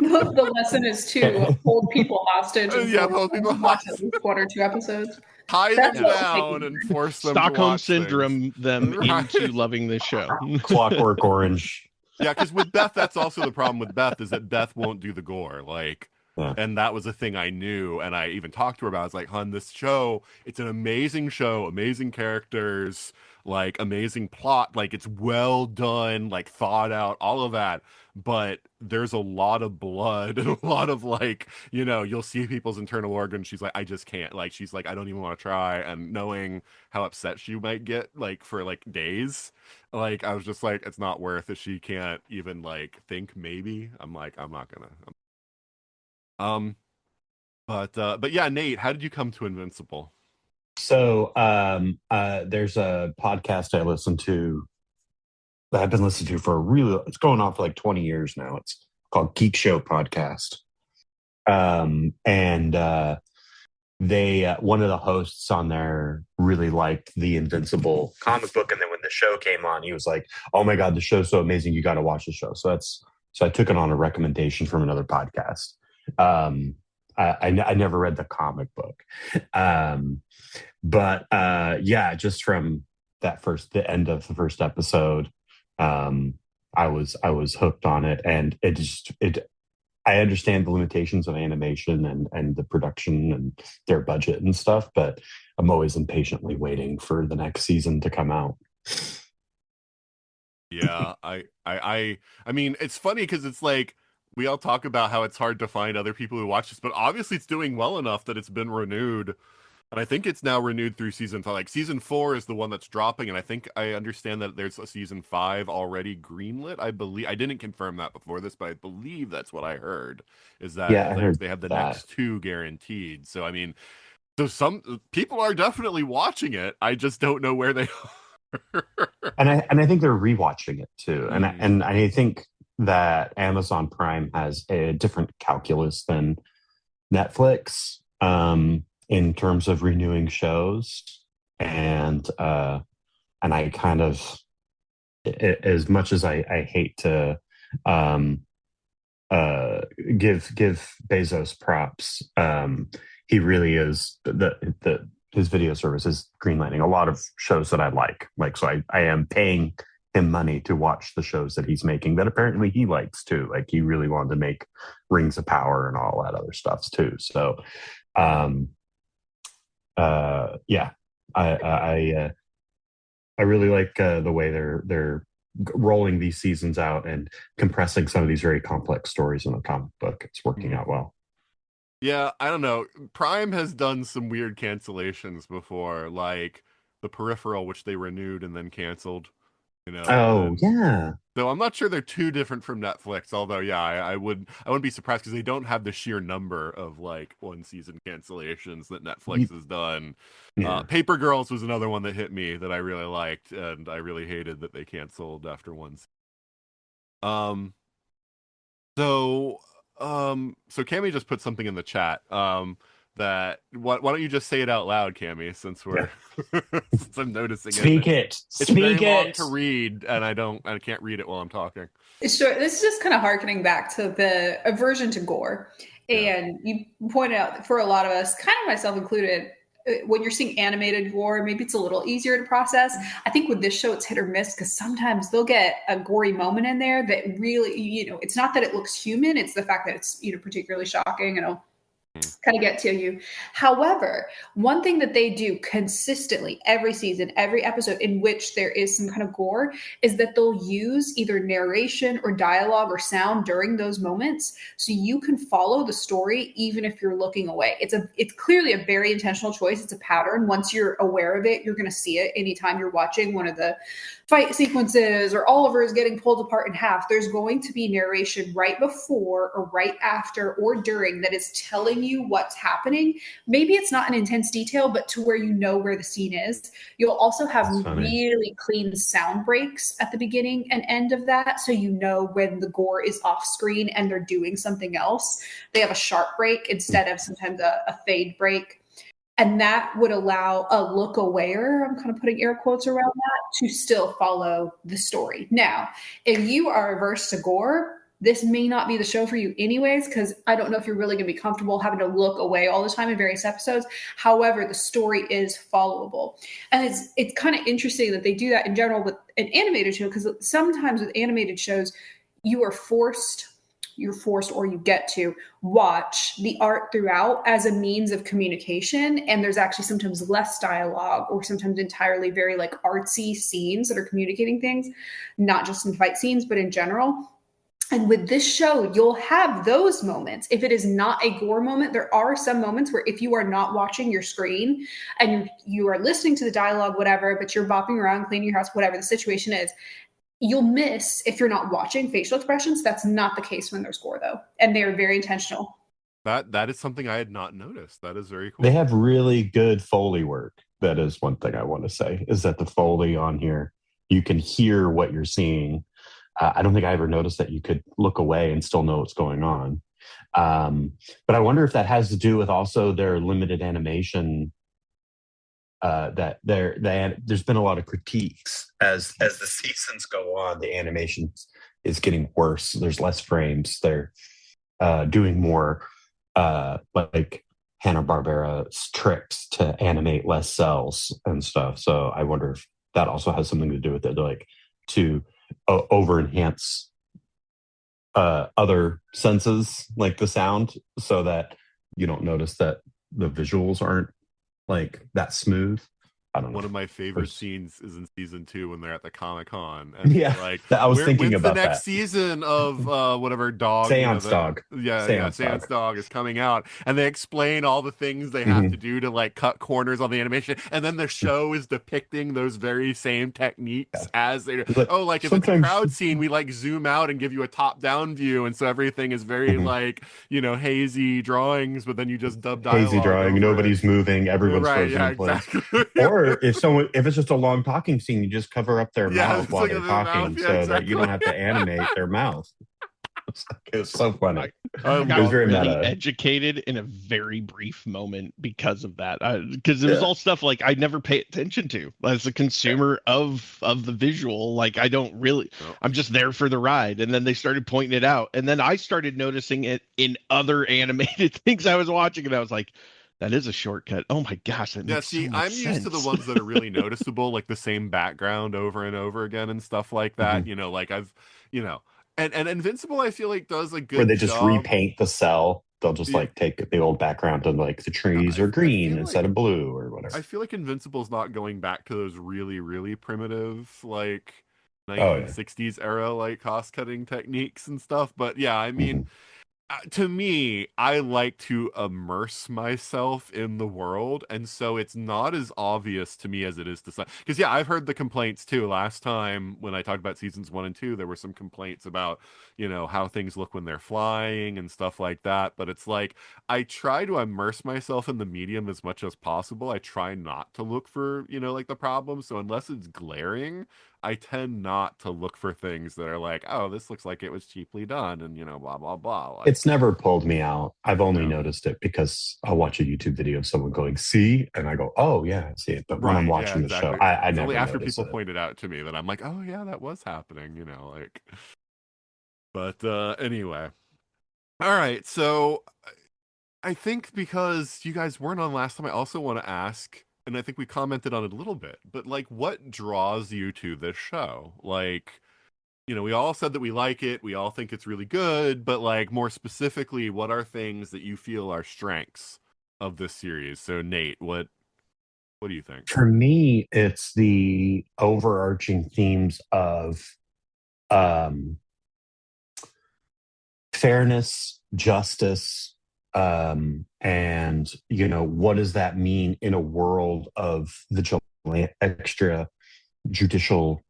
The lesson is to hold people hostage. And hold people watch hostage. at least 1 or 2 episodes. Tie them down and force them to Stockholm watch syndrome things. them into loving this show. Clockwork Orange. Yeah, because with Beth, that's also the problem with Beth is that Beth won't do the gore. Like, yeah. And that was a thing I knew, and I even talked to her about. I was like, "Hun, this show, it's an amazing show, amazing characters, like amazing plot, like it's well done, like thought out, all of that. But there's a lot of blood and a lot of like, you'll see people's internal organs. She's like, I just can't. Like, she's like, I don't even want to try. And knowing how upset she might get, like for like days, like I was just like, it's not worth it. She can't even like think. Maybe I'm like, I'm not gonna. But yeah, Nate, how did you come to Invincible? So there's a podcast I listen to that I've been listening to for it's going on for like 20 years now. It's called Geek Show Podcast. And they one of the hosts on there really liked the Invincible comic book, and then when the show came on, he was like, "Oh my god, the show's so amazing! You got to watch the show." So I took it on a recommendation from another podcast. I never read the comic book, but yeah, just from the end of the first episode, I was hooked on it, and I understand the limitations of animation and the production and their budget and stuff, but I'm always impatiently waiting for the next season to come out. Yeah, I mean, it's funny because it's like we all talk about how it's hard to find other people who watch this, but obviously it's doing well enough that it's been renewed. And I think it's now renewed through season 5. Like season 4 is the one that's dropping, and I understand that there's a season 5 already greenlit. I believe I didn't confirm that before this, but I believe that's what I heard. Is that they have the next 2 guaranteed? So I mean, so some people are definitely watching it. I just don't know where they are. and I think they're rewatching it too, and I think that Amazon Prime has a different calculus than Netflix. In terms of renewing shows, and I kind of, as much as I hate to give Bezos props. He really is his video service is greenlighting a lot of shows that I like. So I am paying him money to watch the shows that he's making that apparently he likes too. Like he really wanted to make Rings of Power and all that other stuff too. So, yeah, I really like the way they're rolling these seasons out and compressing some of these very complex stories in a comic book. It's working out well. Yeah, I don't know. Prime has done some weird cancellations before, like The Peripheral, which they renewed and then canceled. Oh, yeah. So I'm not sure they're too different from Netflix, although yeah, I wouldn't be surprised because they don't have the sheer number of like one season cancellations that Netflix has done. Yeah. Paper Girls was another one that hit me that I really liked, and I really hated that they canceled after one season. So Cammie just put something in the chat. That why don't you just say it out loud, Cammie? Since we're since I'm noticing it. It's very long to read, and I can't read it while I'm talking. Sure. This is just kind of harkening back to the aversion to gore. And you pointed out that for a lot of us, kind of myself included, when you're seeing animated gore, maybe it's a little easier to process. I think with this show, it's hit or miss because sometimes they'll get a gory moment in there that really, it's not that it looks human. It's the fact that it's, particularly shocking and kind of get to you. However, one thing that they do consistently every season, every episode in which there is some kind of gore is that they'll use either narration or dialogue or sound during those moments so you can follow the story even if you're looking away. It's clearly a very intentional choice. It's a pattern. Once you're aware of it, you're going to see it anytime you're watching one of the fight sequences or Oliver is getting pulled apart in half. There's going to be narration right before or right after or during that is telling you what's happening. Maybe it's not in intense detail, but to where you know where the scene is. You'll also have really clean sound breaks at the beginning and end of that, so you know when the gore is off screen and they're doing something else. They have a sharp break instead of sometimes a fade break. And that would allow a look awayer, I'm kind of putting air quotes around that, to still follow the story. Now, if you are averse to gore, this may not be the show for you anyways, because I don't know if you're really going to be comfortable having to look away all the time in various episodes. However, the story is followable. And it's kind of interesting that they do that in general with an animated show, because sometimes with animated shows, you're forced or you get to watch the art throughout as a means of communication. And there's actually sometimes less dialogue or sometimes entirely very like artsy scenes that are communicating things, not just in fight scenes, but in general. And with this show, you'll have those moments. If it is not a gore moment, there are some moments where if you are not watching your screen and you are listening to the dialogue, whatever, but you're bopping around, cleaning your house, whatever the situation is, you'll miss if you're not watching facial expressions. That's not the case when there's gore, though. And they are very intentional. That is something I had not noticed. That is very cool. They have really good Foley work. That is one thing I want to say, is that the Foley on here, you can hear what you're seeing. I don't think I ever noticed that you could look away and still know what's going on. But I wonder if that has to do with also their limited animation. That there's been a lot of critiques as the seasons go on. The animation is getting worse. There's less frames. They're doing more like Hanna-Barbera tricks to animate less cells and stuff. So I wonder if that also has something to do with it, like to over enhance other senses like the sound, so that you don't notice that the visuals aren't like that smooth. I don't know. One of my favorite scenes is in season 2 when they're at the Comic-Con. And like I was thinking about the next season of whatever dog. Seance Dog. Seance Dog is coming out. And they explain all the things they have to do to like cut corners on the animation. And then the show is depicting those very same techniques as they do. Like if it's a crowd scene, we like zoom out and give you a top-down view. And so everything is very like, hazy drawings, but then you just dub dialogue. Hazy drawing, nobody's moving, everyone's frozen in place. Exactly. Or if it's just a long talking scene, you just cover up their mouth while they're talking, that you don't have to animate their mouth. It was so funny. I It got was very really meta. educated in a very brief moment because of that. Because it was all stuff like I never pay attention to as a consumer of the visual. Like I don't really, I'm just there for the ride. And then they started pointing it out, and then I started noticing it in other animated things I was watching, and I was like, that is a shortcut. Oh my gosh, that Yeah, makes see, so much I'm used to the sense. ones that are really noticeable, like the same background over and over again and stuff like that. Mhm. Like you know, and Invincible, I feel like does a Where good they just job. repaint the cell. They'll just Yeah, like take the old background and like the trees are I green feel instead like of blue or whatever. Invincible's not going back to those really, really primitive, like Oh yeah. 1960s era, like cost cutting techniques and stuff. But yeah, I mean, Mhm. to me, I like to immerse myself in the world, and so it's not as obvious to me as it is to some. Because yeah, I've heard the complaints too. Last time when I talked about seasons 1 and 2, there were some complaints about how things look when they're flying and stuff like that. But it's like I try to immerse myself in the medium as much as possible. I try not to look for like the problem. So unless it's glaring, I tend not to look for things that are like, oh, this looks like it was cheaply done, and blah blah blah. Like, It's never pulled me out. I've only yeah, noticed it because I'll watch a YouTube video of someone going, see, and I go, oh yeah, I see it. But when I'm right, yeah, watching the show, exactly. I It's only never after notice people it. point it out to me that I'm like, oh yeah, that was happening. Like. But anyway, all right. So I think because you guys weren't on last time, I also want to ask, and I think we commented on it a little bit, but like, what draws you to this show? Like, we all said that we like it. We all think it's really good, but like more specifically, what are things that you feel are strengths of this series? So Nate, what do you think? For me, it's the overarching themes of um, fairness, justice, and what does that mean in a world of extra judicial,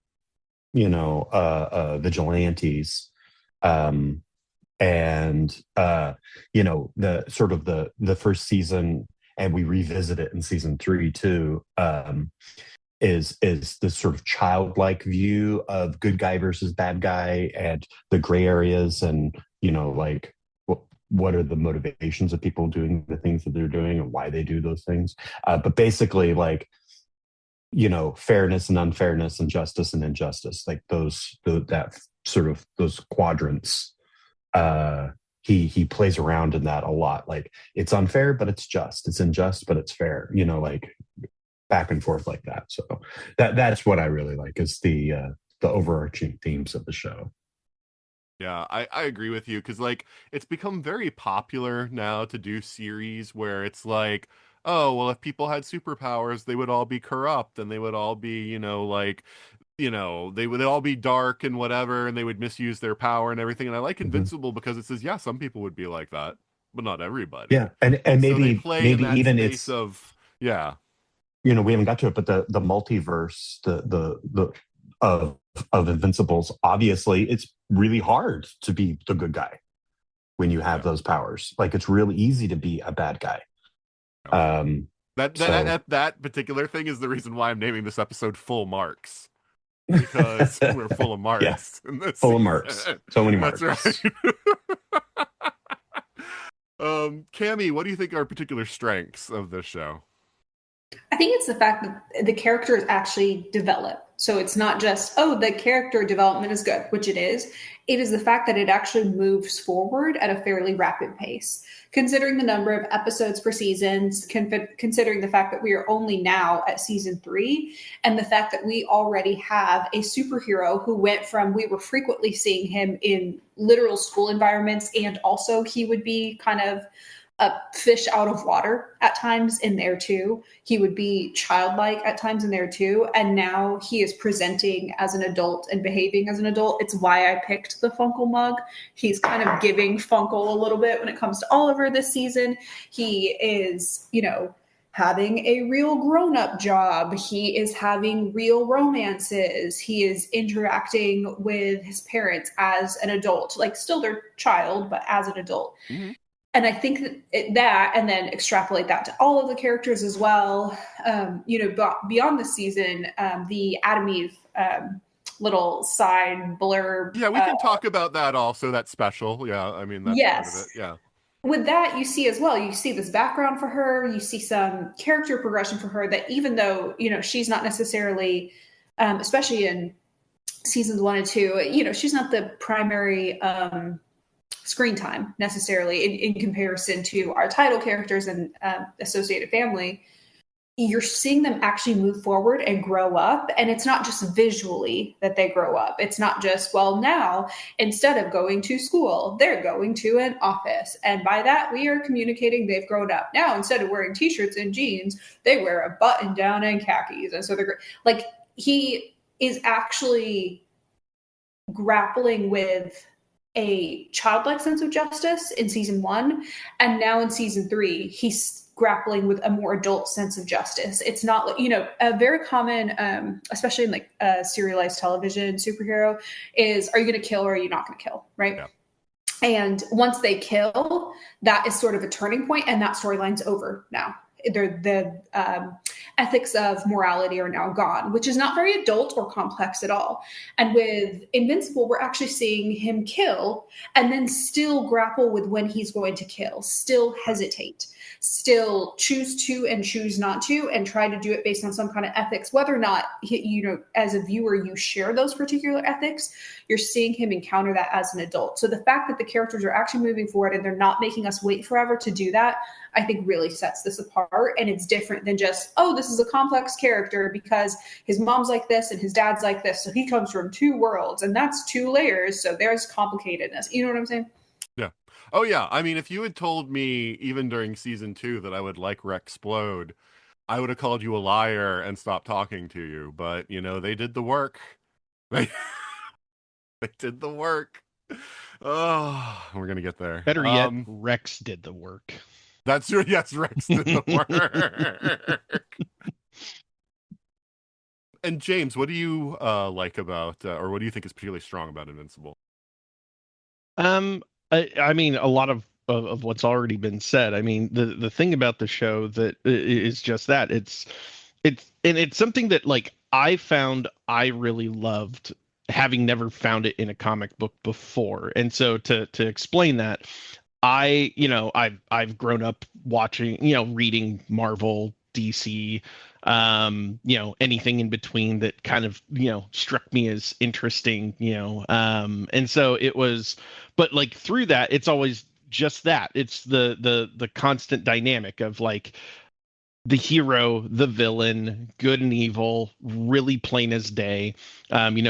vigilantes, and the sort of the first season, and we revisit it in season 3 too. Is this sort of childlike view of good guy versus bad guy and the gray areas, and like what are the motivations of people doing the things that they're doing and why they do those things. But basically, like fairness and unfairness and justice and injustice, like that sort of those quadrants. He plays around in that a lot. Like it's unfair, but it's just. It's unjust, but it's fair. Like back and forth like that. So that's what I really like, is the overarching themes of the show. Yeah, I agree with you because like it's become very popular now to do series where it's like, oh, well, if people had superpowers, they would all be corrupt and they would all be, like, they would all be dark and whatever, and they would misuse their power and everything. And I like Mhm. Invincible because it says, yeah, some people would be like that, but not everybody. Yeah, and And so they maybe play in maybe that even space it's, of, yeah, we haven't got to it, but the multiverse, the of Invincibles, obviously it's really hard to be the good guy when you have yeah. those powers. Like it's really easy to be a bad guy. That, So that particular thing is the reason why I'm naming this episode Full Marks. Because we're full of yeah, marks in this full of season. marks. So many That's marks. right. Cammie, what do you think are particular strengths of this show? I think it's the fact that the characters actually develop. So it's not just, oh, the character development is good, which it is. It is the fact that it actually moves forward at a fairly rapid pace. Considering the number of episodes per season, considering the fact that we are only now at season 3, and the fact that we already have a superhero who went from, we were frequently seeing him in literal school environments, and also he would be kind of a fish out of water at times in there too. He would be childlike at times in there too. And now he is presenting as an adult and behaving as an adult. It's why I picked the Funkle mug. He's kind of giving Funkle a little bit when it comes to Oliver this season. He is, having a real grown-up job. He is having real romances. He is interacting with his parents as an adult, like still their child, but as an adult. Mm-hmm. And I think that, and then extrapolate that to all of the characters as well. Beyond the season, the Adam Eve little side blurb. Yeah, we can talk about that also. That's special. Yeah, I mean, that's part of it. Yeah. With that, you see as well, you see this background for her, you see some character progression for her that even though, she's not necessarily, especially in seasons 1 and 2, she's not the primary screen time necessarily in comparison to our title characters and associated family. You're seeing them actually move forward and grow up. And it's not just visually that they grow up. It's not just, well, now instead of going to school, they're going to an office. And by that, we are communicating they've grown up. Now, instead of wearing t-shirts and jeans, they wear a button down and khakis. And so they're like, he is actually grappling with a childlike sense of justice in season 1. And now in season 3, he's grappling with a more adult sense of justice. It's not, a very common, especially in like serialized television superhero is, are you going to kill or are you not going to kill? Right. Yeah. And once they kill, that is sort of a turning point, and that storyline's over now. The ethics of morality are now gone, which is not very adult or complex at all. And with Invincible, we're actually seeing him kill and then still grapple with when he's going to kill, still hesitate, still choose to and choose not to, and try to do it based on some kind of ethics. Whether or not, as a viewer, you share those particular ethics, you're seeing him encounter that as an adult. So the fact that the characters are actually moving forward and they're not making us wait forever to do that, I think really sets this apart. And it's different than just, oh, this is a complex character because his mom's like this and his dad's like this. So he comes from 2 worlds and that's 2 layers. So there's complicatedness. You know what I'm saying? Yeah. Oh, yeah. I mean, if you had told me even during season 2 that I would like Rexplode, I would have called you a liar and stopped talking to you. But, they did the work. They did the work. Oh, we're going to get there. Better yet, Rex did the work. That's true. Yes, Rex did the work. And James, what do you like about, or what do you think is particularly strong about Invincible? I mean, a lot of what's already been said. I mean, the thing about the show that is just that it's something that like I found I really loved, having never found it in a comic book before. And so to explain that, I've grown up watching, reading Marvel, DC, anything in between that kind of, struck me as interesting, and so it was, but like through that, it's always just that. It's the constant dynamic of like the hero, the villain, good and evil, really plain as day.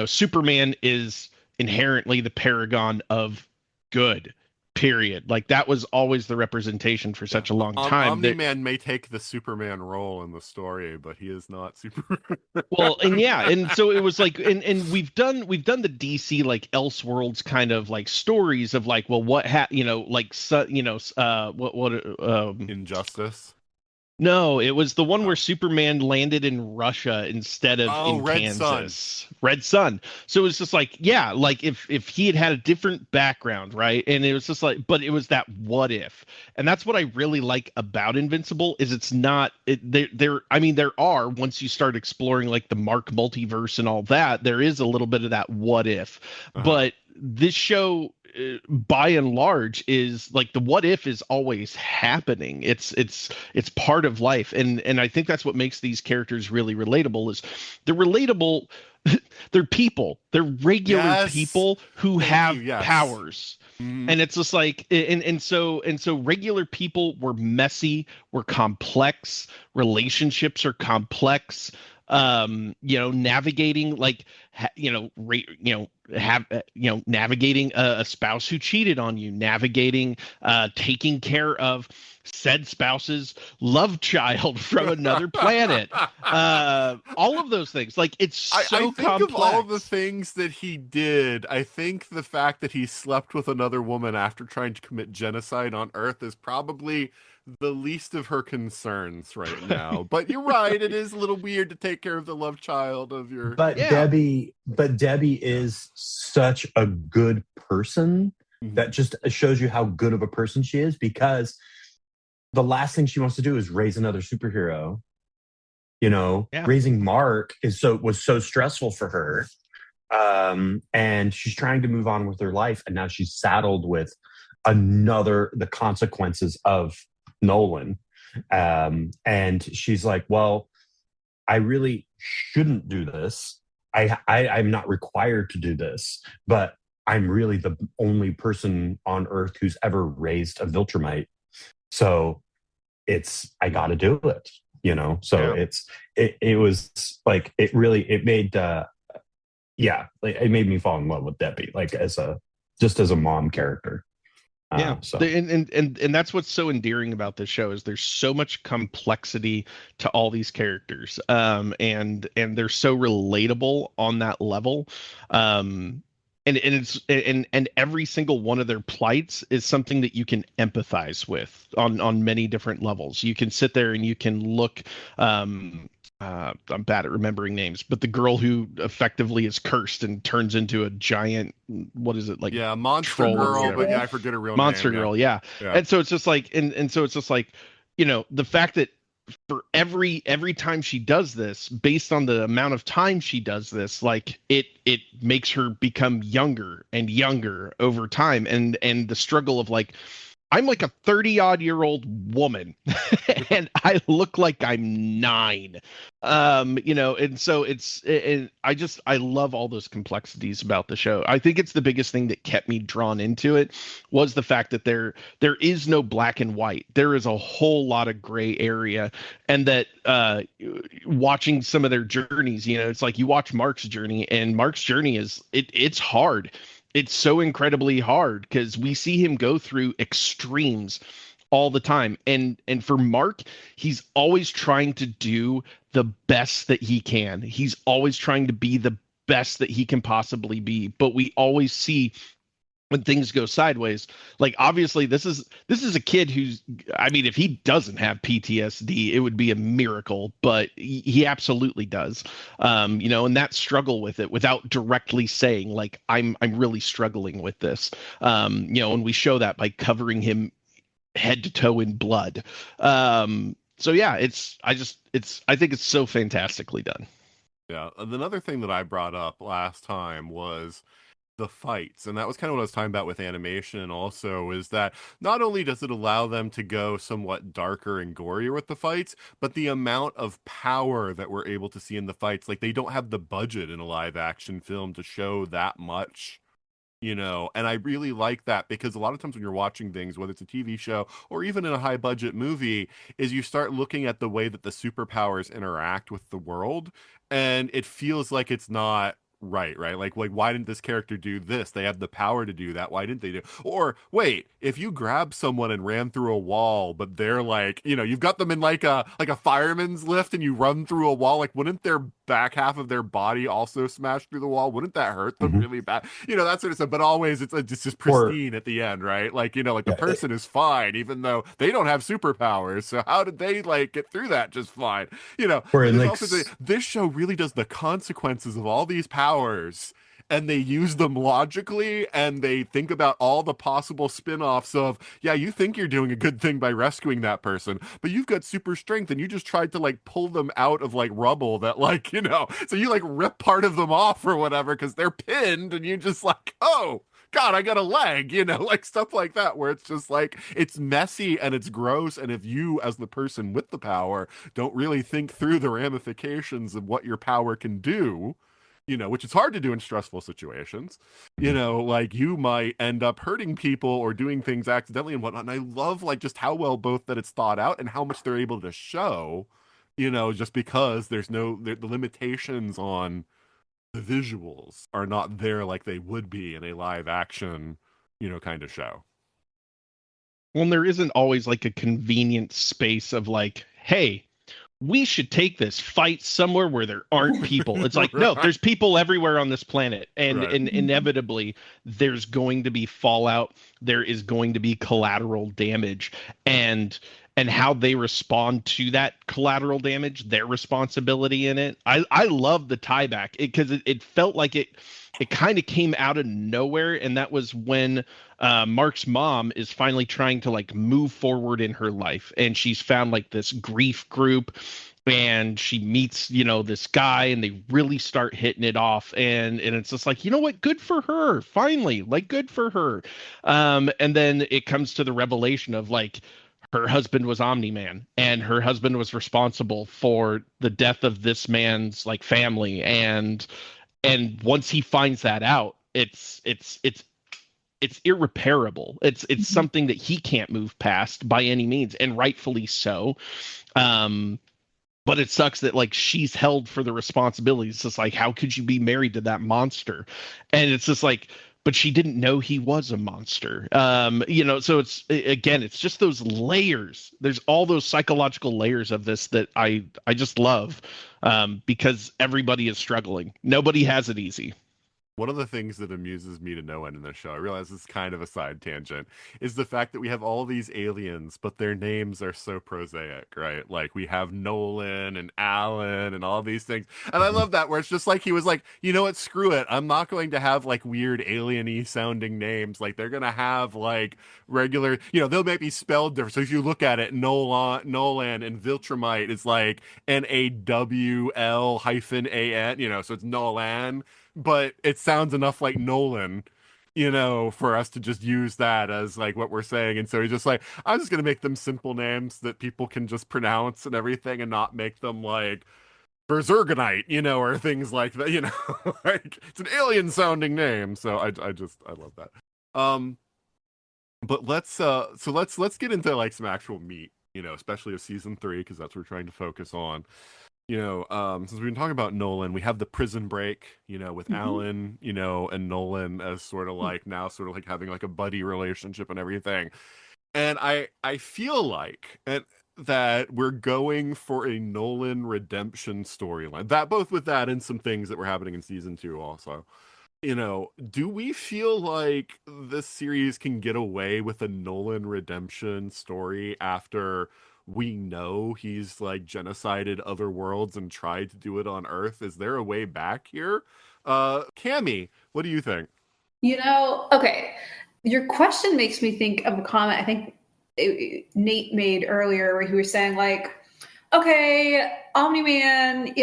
Superman is inherently the paragon of good. Period. Like that was always the representation for such a long time. Omni-Man may take the Superman role in the story, but he is not Superman. Well, and so it was like, and we've done the DC like Elseworlds kind of like stories of like, well, what Injustice. No, it was the one where Superman landed in Russia instead of in Kansas. Red Sun. So it was just like, yeah, like if he had a different background, right? And it was just like, but it was that what if. And that's what I really like about Invincible is it's not there are, once you start exploring like the Mark multiverse and all that, there is a little bit of that what if. But this show by and large is like the what if is always happening. It's part of life, and I think that's what makes these characters really relatable. Is they're relatable. They're people. They're regular people who have powers. Mm-hmm. And it's just like and so regular people were messy, were complex, relationships are complex. Navigating like navigating a spouse who cheated on you, navigating taking care of said spouse's love child from another planet, all of those things. Like it's so I think complex. Of all the things that he did, I think the fact that he slept with another woman after trying to commit genocide on Earth is probably the least of her concerns right now. But you're right, it is a little weird to take care of the love child of your Debbie is such a good person. That just shows you how good of a person she is, because the last thing she wants to do is raise another superhero. Raising Mark was so stressful for her. And she's trying to move on with her life, and now she's saddled with the consequences of Nolan. And she's like, well, I really shouldn't do this. I'm not required to do this, but I'm really the only person on Earth who's ever raised a Viltrumite. So I got to do it, So it was like it made it made me fall in love with Debbie, like as a mom character. So and that's what's so endearing about this show is there's so much complexity to all these characters, and they're so relatable on that level, and every single one of their plights is something that you can empathize with on many different levels. You can sit there and you can look. I'm bad at remembering names, but the girl who effectively is cursed and turns into a giant, what is it, like? Yeah, monster troll girl, but I forget her real monster name. Girl, yeah. And so it's just like, and so it's just like, the fact that for every time she does this, based on the amount of time she does this, like it makes her become younger and younger over time, and the struggle of like, I'm like a 30-odd-year-old woman and I look like I'm 9. And so I love all those complexities about the show. I think it's the biggest thing that kept me drawn into it was the fact that there is no black and white. There is a whole lot of gray area, and that watching some of their journeys, it's like you watch Mark's journey, and Mark's journey it's hard. It's so incredibly hard because we see him go through extremes all the time. And for Mark, he's always trying to do the best that he can. He's always trying to be the best that he can possibly be. But we always see when things go sideways, like obviously this is a kid who's, I mean, if he doesn't have PTSD, it would be a miracle, but he absolutely does. And that struggle with it without directly saying like, I'm really struggling with this. And we show that by covering him head to toe in blood. So yeah, I think it's so fantastically done. Yeah. Another thing that I brought up last time was the fights, and that was kind of what I was talking about with animation also, is that not only does it allow them to go somewhat darker and gorier with the fights, but the amount of power that we're able to see in the fights, like they don't have the budget in a live action film to show that much, and I really like that, because a lot of times when you're watching things, whether it's a TV show or even in a high budget movie, is you start looking at the way that the superpowers interact with the world, and it feels like it's not right? Like why didn't this character do this? They have the power to do that. Why didn't they do? Or wait, if you grab someone and ran through a wall, but they're like, you've got them in like a fireman's lift, and you run through a wall, like wouldn't their back half of their body also smash through the wall? Wouldn't that hurt them really bad? That sort of stuff. But always it's just pristine at the end, right? Like the person is fine, even though they don't have superpowers. So how did they like get through that just fine? This show really does the consequences of all these powers, and they use them logically, and they think about all the possible spin-offs of, yeah, you think you're doing a good thing by rescuing that person, but you've got super strength and you just tried to like pull them out of like rubble that like, so you like rip part of them off or whatever because they're pinned, and you just like, oh God, I got a leg, like stuff like that, where it's just like, it's messy and it's gross. And if you, as the person with the power, don't really think through the ramifications of what your power can do, which is hard to do in stressful situations, like you might end up hurting people or doing things accidentally and whatnot. And I love like just how well both that it's thought out and how much they're able to show, just because there's the limitations on the visuals are not there like they would be in a live action, kind of show. Well, there isn't always like a convenient space of like, hey, we should take this fight somewhere where there aren't people. It's like, no, there's people everywhere on this planet. And inevitably there's going to be fallout. There is going to be collateral damage, and how they respond to that collateral damage, their responsibility in it. I love the tie back because it felt like it kind of came out of nowhere. And that was when Mark's mom is finally trying to like move forward in her life, and she's found like this grief group and she meets, this guy, and they really start hitting it off, and it's just like, you know what, good for her, finally, like, good for her. And then it comes to the revelation of, like, her husband was Omni-Man, and her husband was responsible for the death of this man's, like, family, and once he finds that out, it's irreparable. It's something that he can't move past by any means, and rightfully so. But it sucks that, like, she's held for the responsibility. It's just like, how could you be married to that monster? And it's just like, but she didn't know he was a monster. So it's just those layers. There's all those psychological layers of this that I just love, because everybody is struggling. Nobody has it easy. One of the things that amuses me to no end in this show, I realize it's kind of a side tangent, is the fact that we have all these aliens, but their names are so prosaic, right? Like, we have Nolan and Alan and all these things. And I love that, where it's just like, he was like, you know what, screw it. I'm not going to have, like, weird alien-y sounding names. Like, they're going to have, like, regular, they'll maybe spelled different. So if you look at it, Nolan and Viltrumite is like NAWL-AN, so it's Nolan. But it sounds enough like Nolan, for us to just use that as, like, what we're saying. And so he's just like, I'm just going to make them simple names that people can just pronounce and everything, and not make them like Bersergonite, or things like that, like, it's an alien sounding name. So I love that. But let's get into, like, some actual meat, especially of season 3, because that's what we're trying to focus on. Since we've been talking about Nolan, we have the prison break, with Alan, and Nolan as sort of like having, like, a buddy relationship and everything. And I feel like that we're going for a Nolan redemption storyline. That, both with that and some things that were happening in season 2 also. Do we feel like this series can get away with a Nolan redemption story after we know he's, like, genocided other worlds and tried to do it on Earth? Is there a way back here? Cammie, what do you think? Okay, your question makes me think of a comment I think Nate made earlier, where he was saying, like, okay, Omni-Man,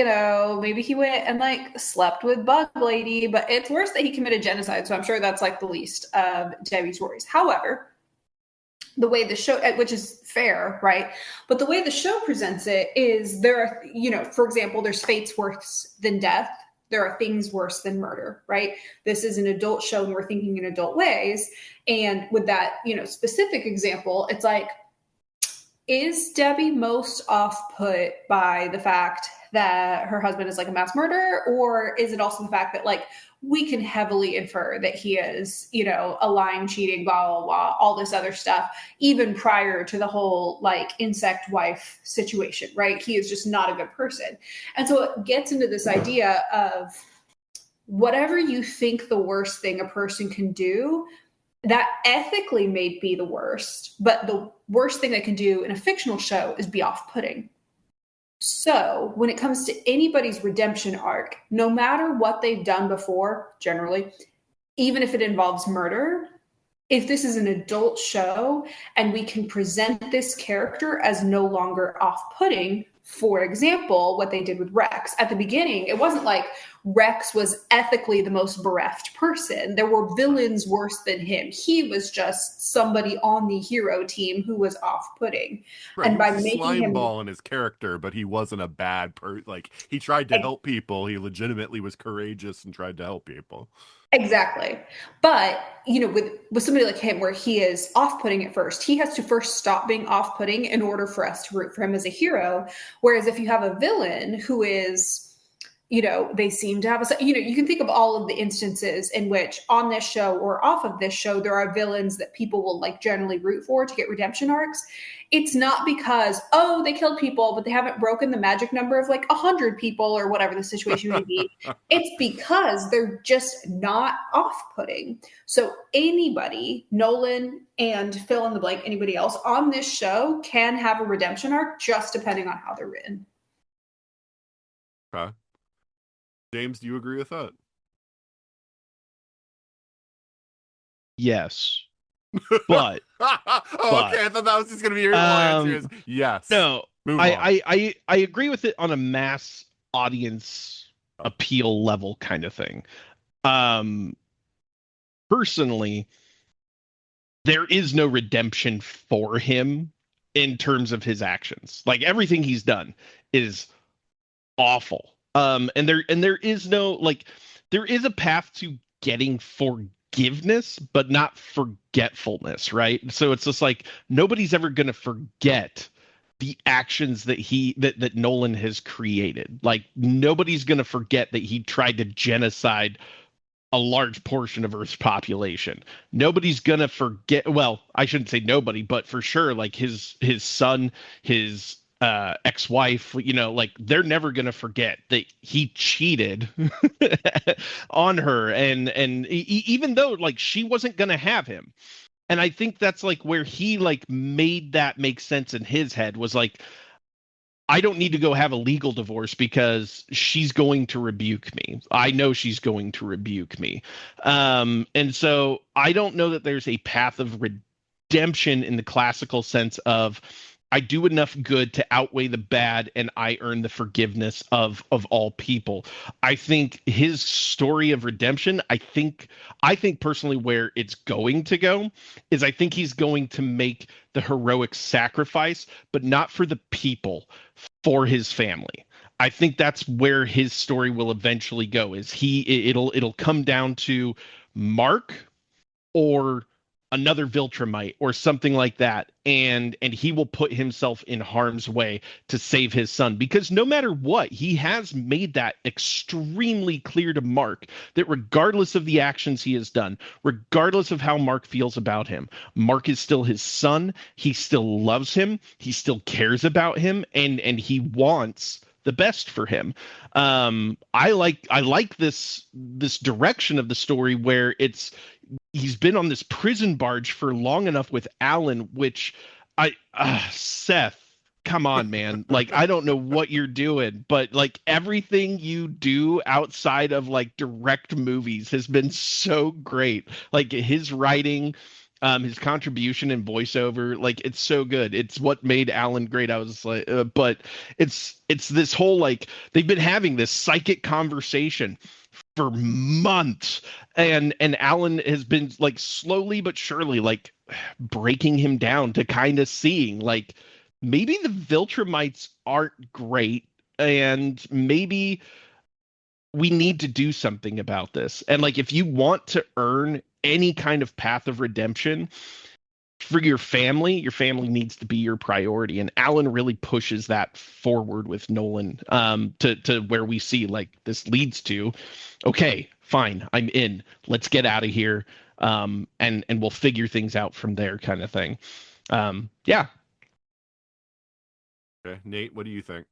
maybe he went and, like, slept with Bug Lady, but it's worse that he committed genocide. So I'm sure that's, like, the least of Debbie's worries. However, the way the show, which is fair, right? But the way the show presents it is, there are, for example, there's fates worse than death. There are things worse than murder, right? This is an adult show and we're thinking in adult ways. And with that, specific example, it's like, is Debbie most off put by the fact that her husband is, like, a mass murderer? Or is it also the fact that, like, we can heavily infer that he is, a lying, cheating, blah, blah, blah, all this other stuff, even prior to the whole, like, insect wife situation, right? He is just not a good person. And so it gets into this idea of, whatever you think the worst thing a person can do, that ethically may be the worst, but the worst thing they can do in a fictional show is be off-putting. So when it comes to anybody's redemption arc, no matter what they've done before, generally, even if it involves murder, if this is an adult show and we can present this character as no longer off-putting, for example, what they did with Rex. At the beginning, it wasn't like Rex was ethically the most bereft person. There were villains worse than him. He was just somebody on the hero team who was off-putting. Right, and he by was a making slime him ball in his character, but he wasn't a bad like, he tried to help people. He legitimately was courageous and tried to help people. Exactly. But, with somebody like him, where he is off-putting at first, he has to first stop being off-putting in order for us to root for him as a hero. Whereas if you have a villain who is, they seem to have you can think of all of the instances in which, on this show or off of this show, there are villains that people will, like, generally root for to get redemption arcs. It's not because, they killed people, but they haven't broken the magic number of, like, 100 people or whatever the situation may be. It's because they're just not off-putting. So anybody, Nolan and fill in the blank, anybody else on this show can have a redemption arc, just depending on how they're written. Okay. James, do you agree with that? Yes. But okay, I thought that was just gonna be your answer. Is yes. No, Move on. I agree with it on a mass audience appeal level kind of thing. Personally, there is no redemption for him in terms of his actions. Like everything he's done is awful. And there is no like there is a path to getting forgiveness, but not forgetfulness, right? So it's just like nobody's ever going to forget the actions that Nolan has created. Like nobody's going to forget that he tried to genocide a large portion of Earth's population. Nobody's going to forget, well, I shouldn't say nobody, but for sure like his son, his ex-wife, like they're never going to forget that he cheated on her and even though like she wasn't going to have him. And I think that's like where he like made that make sense in his head was like, I don't need to go have a legal divorce because she's going to rebuke me. I know she's going to rebuke me. And so I don't know that there's a path of redemption in the classical sense of I do enough good to outweigh the bad and I earn the forgiveness of all people. I think his story of redemption, I think personally where it's going to go is I think he's going to make the heroic sacrifice, but not for the people, for his family. I think that's where his story will eventually go is it'll come down to Mark or another Viltrumite or something like that, and he will put himself in harm's way to save his son, because no matter what, he has made that extremely clear to Mark that regardless of the actions he has done, regardless of how Mark feels about him, Mark is still his son. He still loves him. He still cares about him, and he wants the best for him. I like this direction of the story where he's been on this prison barge for long enough with Alan, which Seth, come on, man. Like, I don't know what you're doing, but like everything you do outside of like direct movies has been so great. Like his writing, his contribution in voiceover, like it's so good. It's what made Alan great. I was like, but it's this whole, like, they've been having this psychic conversation for months, and Alan has been like slowly but surely like breaking him down to kind of seeing like maybe the Viltrumites aren't great and maybe we need to do something about this. And like if you want to earn any kind of path of redemption for your family needs to be your priority. And Alan really pushes that forward with Nolan, to where we see like this leads to, okay, fine, I'm in. Let's get out of here. And we'll figure things out from there, kind of thing. Yeah. Okay, Nate, what do you think?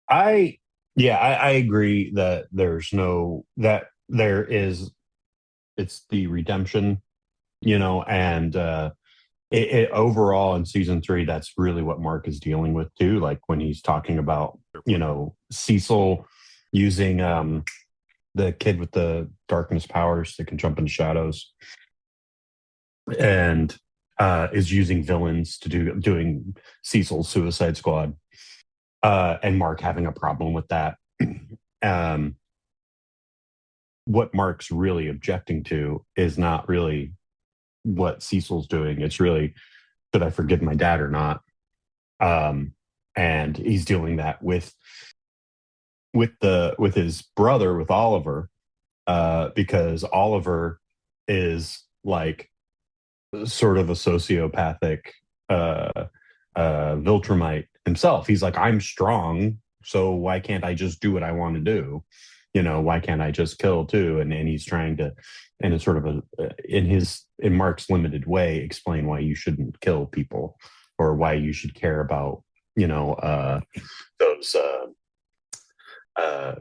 I agree that it's the redemption, and it overall in season 3, that's really what Mark is dealing with too. Like when he's talking about, Cecil using the kid with the darkness powers that can jump into shadows and is using villains to doing Cecil's Suicide Squad. And Mark having a problem with that. What Mark's really objecting to is not really what Cecil's doing. It's really, should I forgive my dad or not? And he's doing that with his brother, with Oliver, because Oliver is like sort of a sociopathic Viltrumite himself. He's like, I'm strong, so why can't I just do what I want to do? Why can't I just kill too? And he's trying to, in a sort of in Mark's limited way, explain why you shouldn't kill people or why you should care about, those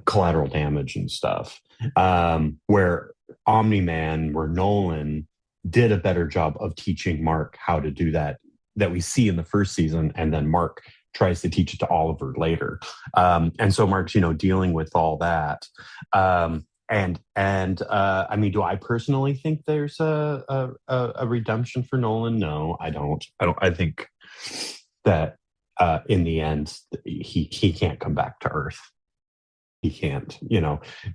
collateral damage and stuff. Where Omni-Man, where Nolan did a better job of teaching Mark how to do that we see in the first season, and then Mark tries to teach it to Oliver later. And so Mark's, dealing with all that. I mean, do I personally think there's a redemption for Nolan? No, I don't. I think that in the end he can't come back to Earth. He can't.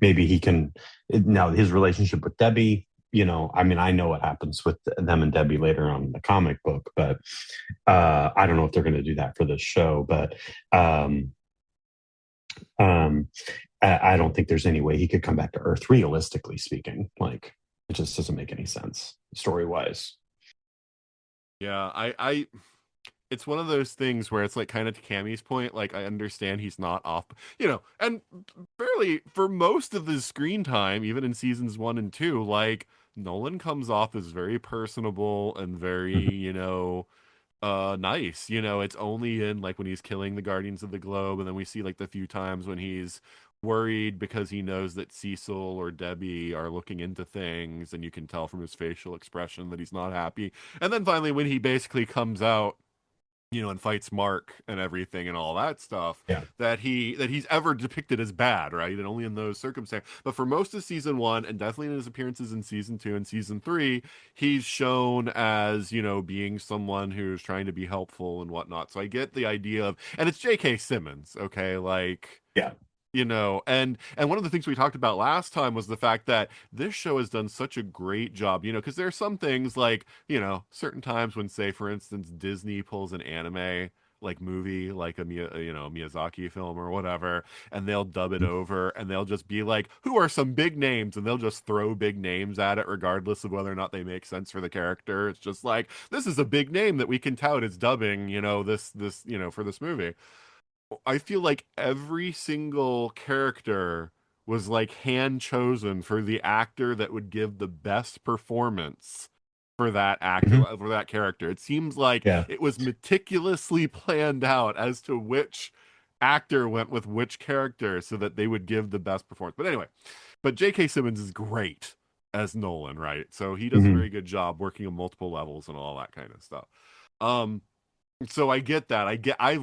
Maybe he can. Now his relationship with Debbie. I mean, I know what happens with them and Debbie later on in the comic book, but I don't know if they're going to do that for this show. But I don't think there's any way he could come back to Earth, realistically speaking. Like, it just doesn't make any sense story wise. Yeah, I it's one of those things where it's like kind of to Cammie's point, like I understand he's not off, and fairly for most of his screen time, even in seasons 1 and 2, like Nolan comes off as very personable and very, nice. It's only in like when he's killing the Guardians of the Globe, and then we see like the few times when he's worried because he knows that Cecil or Debbie are looking into things, and you can tell from his facial expression that he's not happy. And then finally when he basically comes out, and fights Mark and everything and all that stuff, Yeah. that he's ever depicted as bad, right? And only in those circumstances. But for most of season 1, and definitely in his appearances in season 2 and season 3, he's shown as, being someone who's trying to be helpful and whatnot. So I get the idea of, and it's J.K. Simmons, okay? Like, yeah. And one of the things we talked about last time was the fact that this show has done such a great job, because there are some things like, certain times when, say, for instance, Disney pulls an anime like movie, like a Miyazaki film or whatever, and they'll dub it over, and they'll just be like, who are some big names, and they'll just throw big names at it regardless of whether or not they make sense for the character. It's just like, this is a big name that we can tout as dubbing, this for this movie. I feel like every single character was like hand chosen for the actor that would give the best performance for that actor, for that character. It seems like it was meticulously planned out as to which actor went with which character so that they would give the best performance. But anyway, J.K. Simmons is great as Nolan, right? So he does a very good job working on multiple levels and all that kind of stuff. So I get that. I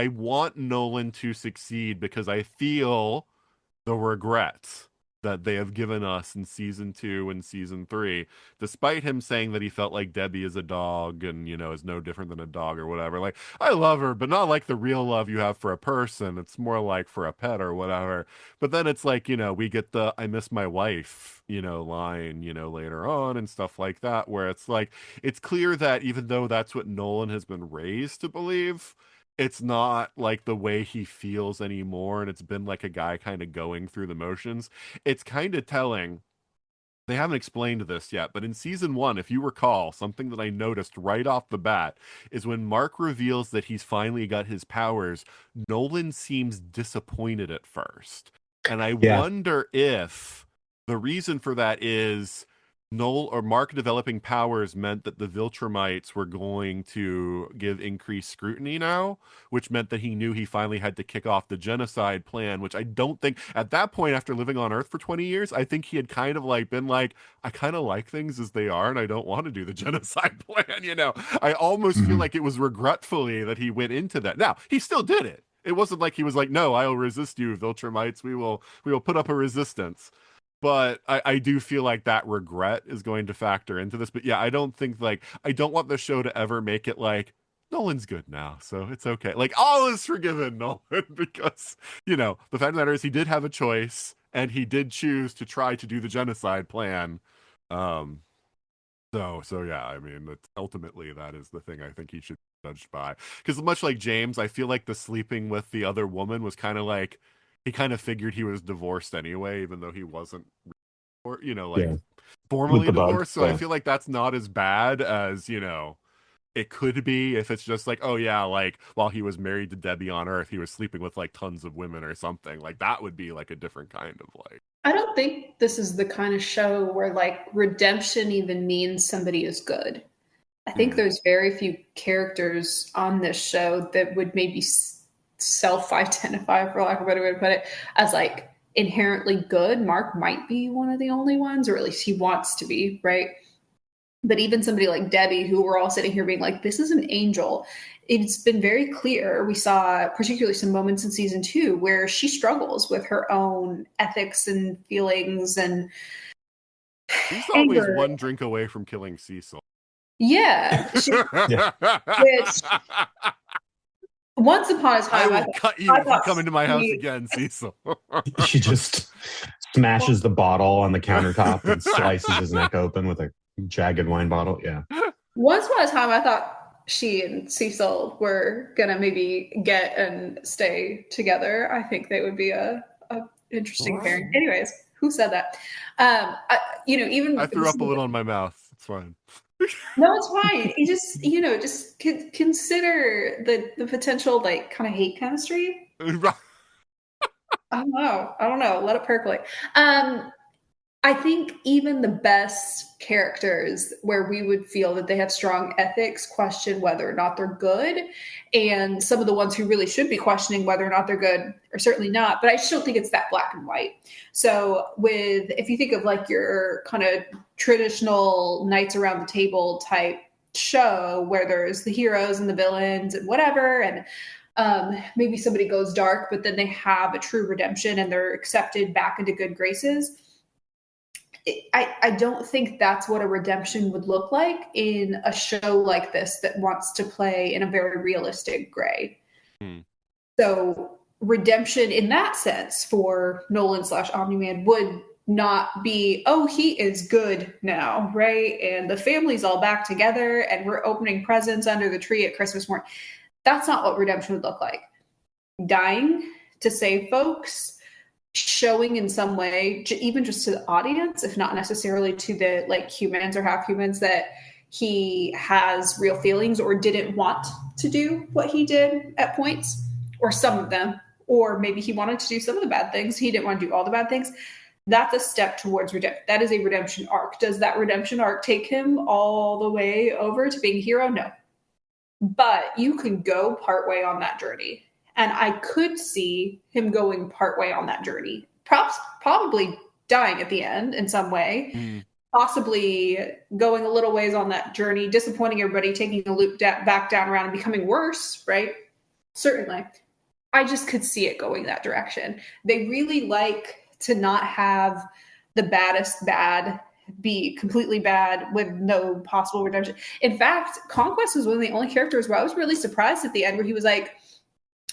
want Nolan to succeed because I feel the regrets that they have given us in season 2 and season 3, despite him saying that he felt like Debbie is a dog and, is no different than a dog or whatever. Like, I love her, but not like the real love you have for a person. It's more like for a pet or whatever. But then it's like, we get the I miss my wife, line, later on and stuff like that, where it's like, it's clear that even though that's what Nolan has been raised to believe, it's not like the way he feels anymore, and it's been like a guy kind of going through the motions. It's kind of telling. They haven't explained this yet, but in season 1, if you recall, something that I noticed right off the bat is when Mark reveals that he's finally got his powers, Nolan seems disappointed at first. And I wonder if the reason for that is Mark developing powers meant that the Viltrumites were going to give increased scrutiny now, which meant that he knew he finally had to kick off the genocide plan, which I don't think at that point, after living on Earth for 20 years, I think he had kind of like been like, I kind of like things as they are and I don't want to do the genocide plan. I almost feel like it was regretfully that he went into that. Now, he still did it. It wasn't like he was like, no, I'll resist you, Viltrumites. We will put up a resistance. But I do feel like that regret is going to factor into this. But yeah, I don't want the show to ever make it like, Nolan's good now, so it's okay. Like, all is forgiven, Nolan, because, the fact of the matter is he did have a choice, and he did choose to try to do the genocide plan. So yeah, I mean, ultimately that is the thing I think he should be judged by. Because much like James, I feel like the sleeping with the other woman was kind of like, he kind of figured he was divorced anyway, even though he wasn't, formally divorced. So I feel like that's not as bad as, it could be if it's just like, oh yeah, like while he was married to Debbie on Earth, he was sleeping with like tons of women or something. Like that would be like a different kind of like. I don't think this is the kind of show where like redemption even means somebody is good. I think there's very few characters on this show that would maybe self-identify, for lack of a better way to put it, as like inherently good. Mark might be one of the only ones, or at least he wants to be, right? But even somebody like Debbie, who we're all sitting here being like, this is an angel, it's been very clear. We saw particularly some moments in season 2 where she struggles with her own ethics and feelings and He's always anger. one drink away from killing Cecil. Yeah. Yeah. Which once upon a I time, will cut you if you come into my house she- again, Cecil. She just smashes the bottle on the countertop and slices his neck open with a jagged wine bottle. Yeah. Once upon a time, I thought she and Cecil were gonna maybe get and stay together. I think they would be a interesting pairing. Anyways, who said that? Even I threw up a little in my mouth. It's fine. No, it's fine. You just consider the potential like kind of hate chemistry. I don't know. Let it percolate. I think even the best characters where we would feel that they have strong ethics question whether or not they're good. And some of the ones who really should be questioning whether or not they're good are certainly not. But I just don't think it's that black and white. So if you think of like your kind of traditional knights around the table type show where there's the heroes and the villains and whatever, and maybe somebody goes dark, but then they have a true redemption and they're accepted back into good graces. I don't think that's what a redemption would look like in a show like this that wants to play in a very realistic gray. So redemption in that sense for Nolan / Omni-Man would not be, oh, he is good now, right? And the family's all back together and we're opening presents under the tree at Christmas morning. That's not what redemption would look like. Dying to save folks, showing in some way, even just to the audience, if not necessarily to the like humans or half humans, that he has real feelings or didn't want to do what he did at points, or some of them, or maybe he wanted to do some of the bad things. He didn't want to do all the bad things. That's a step towards redemption. That is a redemption arc. Does that redemption arc take him all the way over to being a hero? No. But you can go partway on that journey. And I could see him going partway on that journey, probably dying at the end in some way, possibly going a little ways on that journey, disappointing everybody, taking a loop back down around and becoming worse, right? Certainly. I just could see it going that direction. They really like to not have the baddest bad be completely bad with no possible redemption. In fact, Conquest was one of the only characters where I was really surprised at the end where he was like,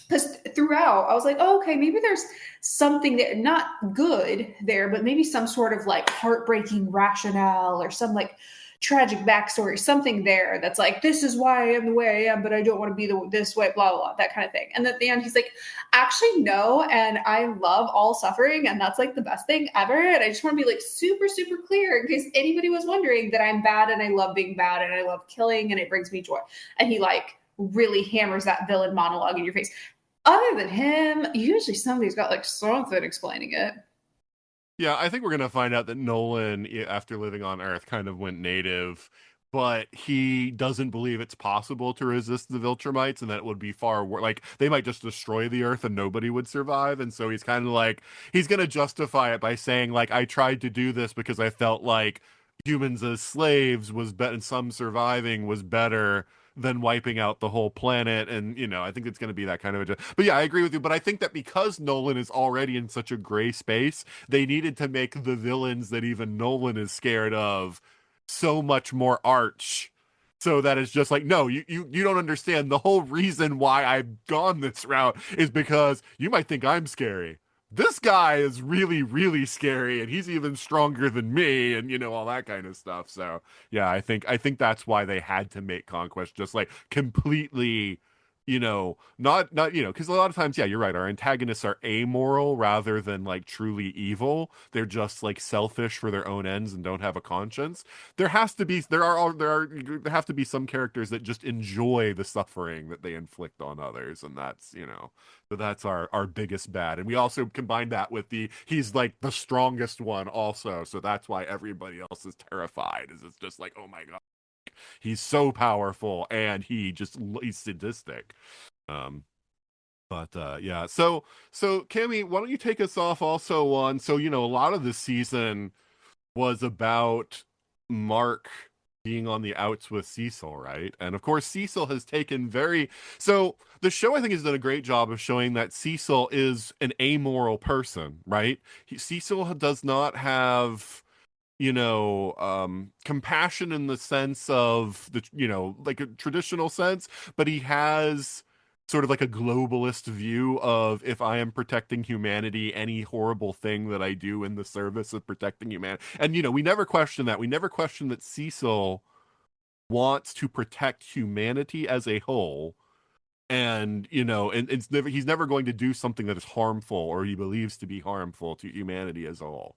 because throughout I was like, oh, okay, maybe there's something that not good there, but maybe some sort of like heartbreaking rationale or some like tragic backstory, something there that's like, this is why I am the way I am, but I don't want to be this way, blah, blah, blah, that kind of thing. And at the end, he's like, actually, no. And I love all suffering. And that's like the best thing ever. And I just want to be like super, super clear in case anybody was wondering that I'm bad and I love being bad and I love killing and it brings me joy. And he like really hammers that villain monologue in your face. Other than him, usually somebody's got like something explaining it. Yeah, I think we're going to find out that Nolan, after living on Earth, kind of went native, but he doesn't believe it's possible to resist the Viltrumites and that it would be far worse. Like, they might just destroy the Earth and nobody would survive. And so he's kind of like, he's going to justify it by saying, like, I tried to do this because I felt like humans as slaves was better, and some surviving was better than wiping out the whole planet. And I think it's going to be that kind of but yeah, I agree with you. But I think that because Nolan is already in such a gray space, they needed to make the villains that even Nolan is scared of so much more arch, so that it's just like, no, you don't understand. The whole reason why I've gone this route is because you might think I'm scary. This guy is really, really scary, and he's even stronger than me, and all that kind of stuff. So yeah, I think that's why they had to make Conquest just like completely, not because a lot of times, yeah, you're right. Our antagonists are amoral rather than like truly evil. They're just like selfish for their own ends and don't have a conscience. There have to be some characters that just enjoy the suffering that they inflict on others, and that's so that's our biggest bad. And we also combine that with he's like the strongest one also, so that's why everybody else is terrified. It's just like, oh my god, he's so powerful and he's sadistic. Yeah. So Cammie, why don't you take us off also on, a lot of this season was about Mark being on the outs with Cecil, right? And of course, Cecil has taken so the show I think has done a great job of showing that Cecil is an amoral person, right? Cecil does not have compassion in the sense of like a traditional sense, but he has sort of like a globalist view of, if I am protecting humanity, any horrible thing that I do in the service of protecting humanity. And, we never question that. We never question that Cecil wants to protect humanity as a whole. And, and he's never going to do something that is harmful or he believes to be harmful to humanity as a whole.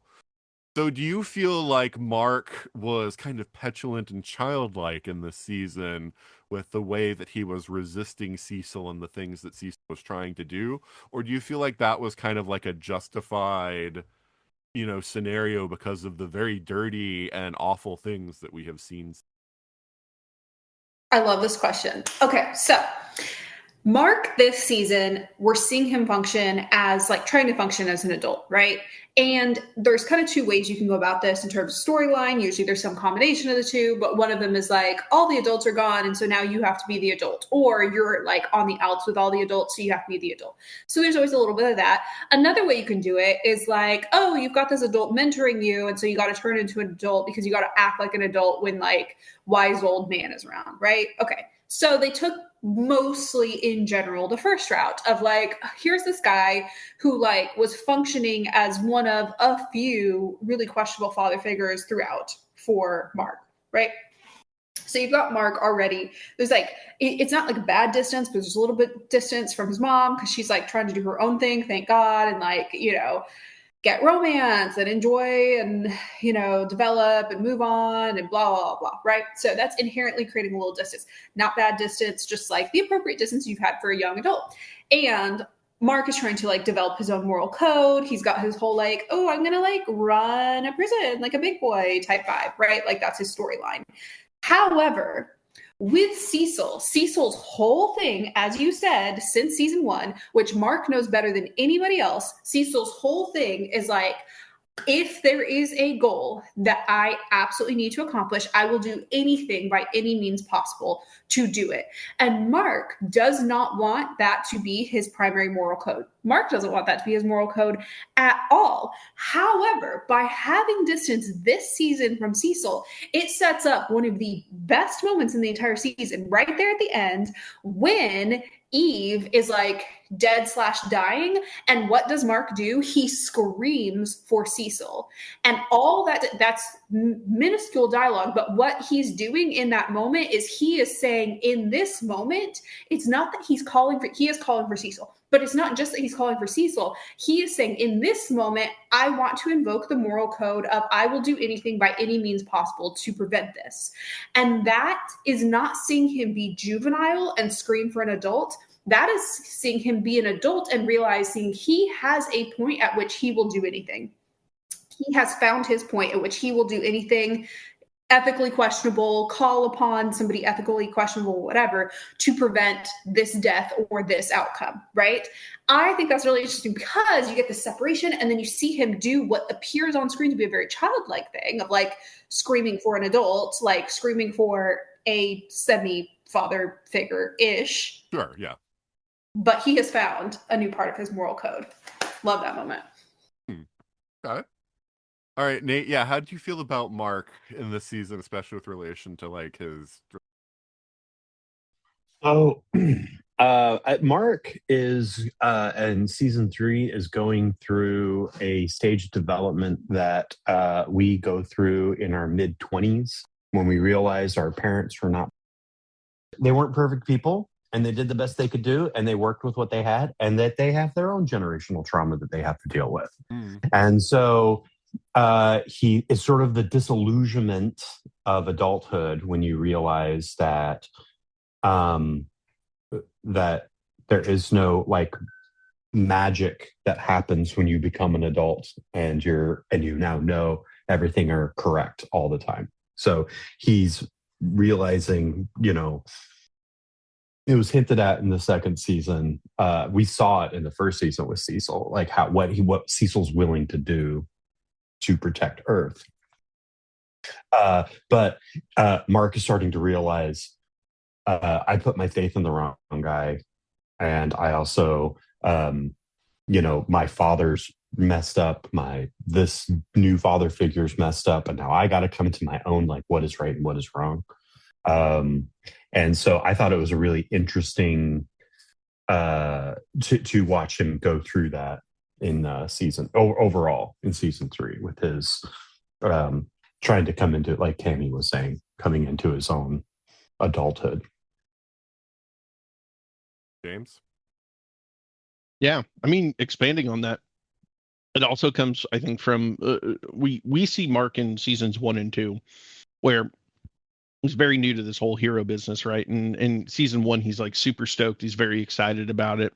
So do you feel like Mark was kind of petulant and childlike in this season with the way that he was resisting Cecil and the things that Cecil was trying to do? Or do you feel like that was kind of like a justified, scenario because of the very dirty and awful things that we have seen? I love this question. Okay, so Mark this season, we're seeing him function as like trying to function as an adult, right? And there's kind of two ways you can go about this in terms of storyline. Usually there's some combination of the two, but one of them is like all the adults are gone. And so now you have to be the adult, or you're like on the outs with all the adults. So you have to be the adult. So there's always a little bit of that. Another way you can do it is like, oh, you've got this adult mentoring you. And so you got to turn into an adult because you got to act like an adult when like wise old man is around, right? Okay. So they took mostly in general the first route of like, here's this guy who like was functioning as one of a few really questionable father figures throughout for Mark, right? So you've got Mark already. There's like, it's not like a bad distance, but there's a little bit distance from his mom because she's like trying to do her own thing, thank God, and like, get romance and enjoy and, develop and move on and blah, blah, blah, right? So that's inherently creating a little distance. Not bad distance, just like the appropriate distance you've had for a young adult. And Mark is trying to like develop his own moral code. He's got his whole like, oh, I'm going to like run a prison like a big boy type vibe, right? Like that's his storyline. However, with Cecil's whole thing, as you said, since season 1, which Mark knows better than anybody else, Cecil's whole thing is like, if there is a goal that I absolutely need to accomplish, I will do anything by any means possible to do it. And Mark does not want that to be his primary moral code. Mark doesn't want that to be his moral code at all. However, by having distance this season from Cecil, it sets up one of the best moments in the entire season right there at the end when Eve is like dead/dying. And what does Mark do? He screams for Cecil. And all that's minuscule dialogue. But what he's doing in that moment is he is saying in this moment, it's not that he is calling for Cecil. But it's not just that he's calling for Cecil. He is saying, in this moment, I want to invoke the moral code of I will do anything by any means possible to prevent this. And that is not seeing him be juvenile and scream for an adult. That is seeing him be an adult and realizing he has a point at which he will do anything. He has found his point at which he will do anything ethically questionable, call upon somebody ethically questionable, whatever, to prevent this death or this outcome, right? I think that's really interesting because you get the separation and then you see him do what appears on screen to be a very childlike thing of like screaming for an adult, like screaming for a semi-father figure-ish. Sure, yeah. But he has found a new part of his moral code. Love that moment. Got it. All right, Nate. Yeah, how did you feel about Mark in this season, especially with relation to like his? So, Mark is in season 3 is going through a stage of development that we go through in our mid-20s when we realize our parents they weren't perfect people. And they did the best they could do, and they worked with what they had, and that they have their own generational trauma that they have to deal with. And so he is sort of the disillusionment of adulthood when you realize that that there is no like magic that happens when you become an adult and you now know everything are correct all the time. So he's realizing, it was hinted at in the second season. We saw it in the first season with Cecil, like what Cecil's willing to do to protect Earth. But Mark is starting to realize I put my faith in the wrong guy, and I also, my father's messed up. This new father figure's messed up, and now I got to come to my own, like what is right and what is wrong. And so I thought it was a really interesting to watch him go through that in overall in season 3 with his trying to come into, like Cammie was saying, coming into his own adulthood. James? Yeah, I mean, expanding on that, it also comes, I think, from we see Mark in seasons 1 and 2, where he's very new to this whole hero business, right? And in season 1, he's like super stoked. He's very excited about it.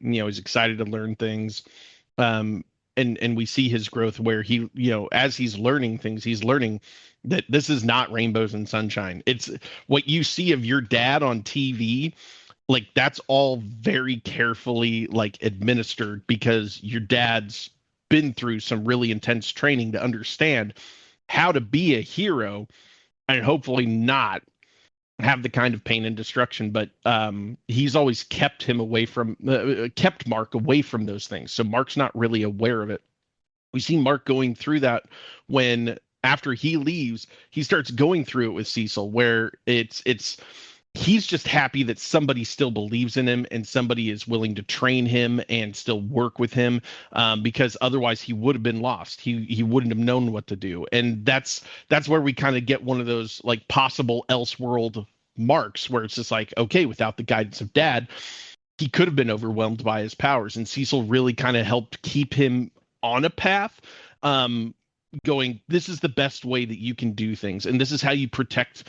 He's excited to learn things. And we see his growth where he, as he's learning things, he's learning that this is not rainbows and sunshine. It's what you see of your dad on TV. Like that's all very carefully like administered because your dad's been through some really intense training to understand how to be a hero and hopefully not have the kind of pain and destruction. But he's always kept Mark away from those things. So Mark's not really aware of it. We see Mark going through that when after he leaves, he starts going through it with Cecil, where he's just happy that somebody still believes in him and somebody is willing to train him and still work with him, because otherwise he would have been lost. He wouldn't have known what to do. And that's where we kind of get one of those like possible Elseworld Marks where it's just like, okay, without the guidance of dad, he could have been overwhelmed by his powers. And Cecil really kind of helped keep him on a path, going, this is the best way that you can do things. And this is how you protect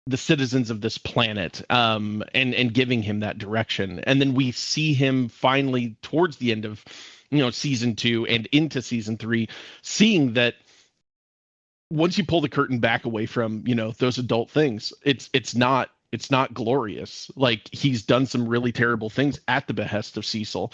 the citizens of this planet, and giving him that direction. And then we see him finally towards the end of season 2 and into season 3, seeing that once you pull the curtain back away from those adult things, it's not glorious. Like he's done some really terrible things at the behest of Cecil,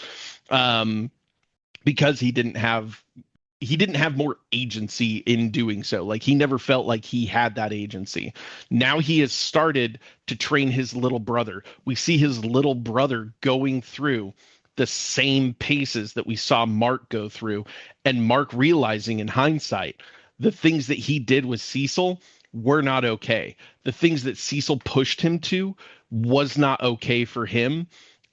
because he didn't have more agency in doing so. Like he never felt like he had that agency. Now he has started to train his little brother. We see his little brother going through the same paces that we saw Mark go through, and Mark realizing in hindsight the things that he did with Cecil were not okay. The things that Cecil pushed him to was not okay for him.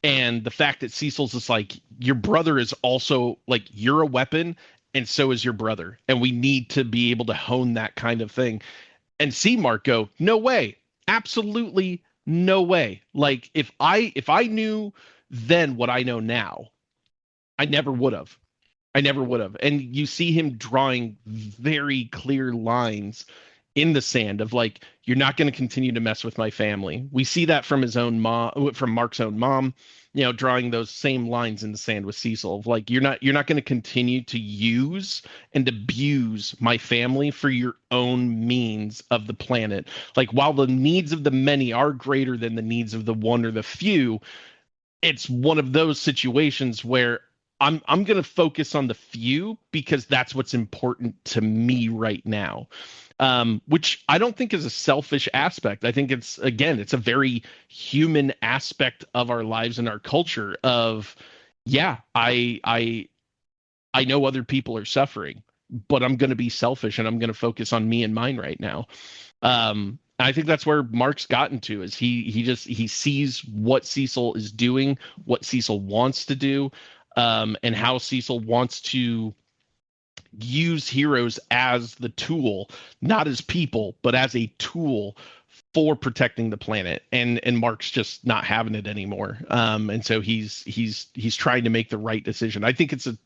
And the fact that Cecil's just like, your brother is also like, you're a weapon and so is your brother. And we need to be able to hone that kind of thing. And see Mark go, no way. Absolutely no way. Like if I knew then what I know now, I never would have. And you see him drawing very clear lines in the sand of like, you're not going to continue to mess with my family. We see that from his own mom, from Mark's own mom, drawing those same lines in the sand with Cecil of like, you're not going to continue to use and abuse my family for your own means of the planet. Like while the needs of the many are greater than the needs of the one or the few, it's one of those situations where I'm going to focus on the few because that's what's important to me right now. Which I don't think is a selfish aspect. I think it's a very human aspect of our lives and our culture of, yeah, I know other people are suffering, but I'm going to be selfish and I'm going to focus on me and mine right now. I think that's where Mark's gotten to is he sees what Cecil is doing, what Cecil wants to do, and how Cecil wants to use heroes as the tool, not as people, but as a tool for protecting the planet. And Mark's just not having it anymore. And so he's trying to make the right decision. I think it's an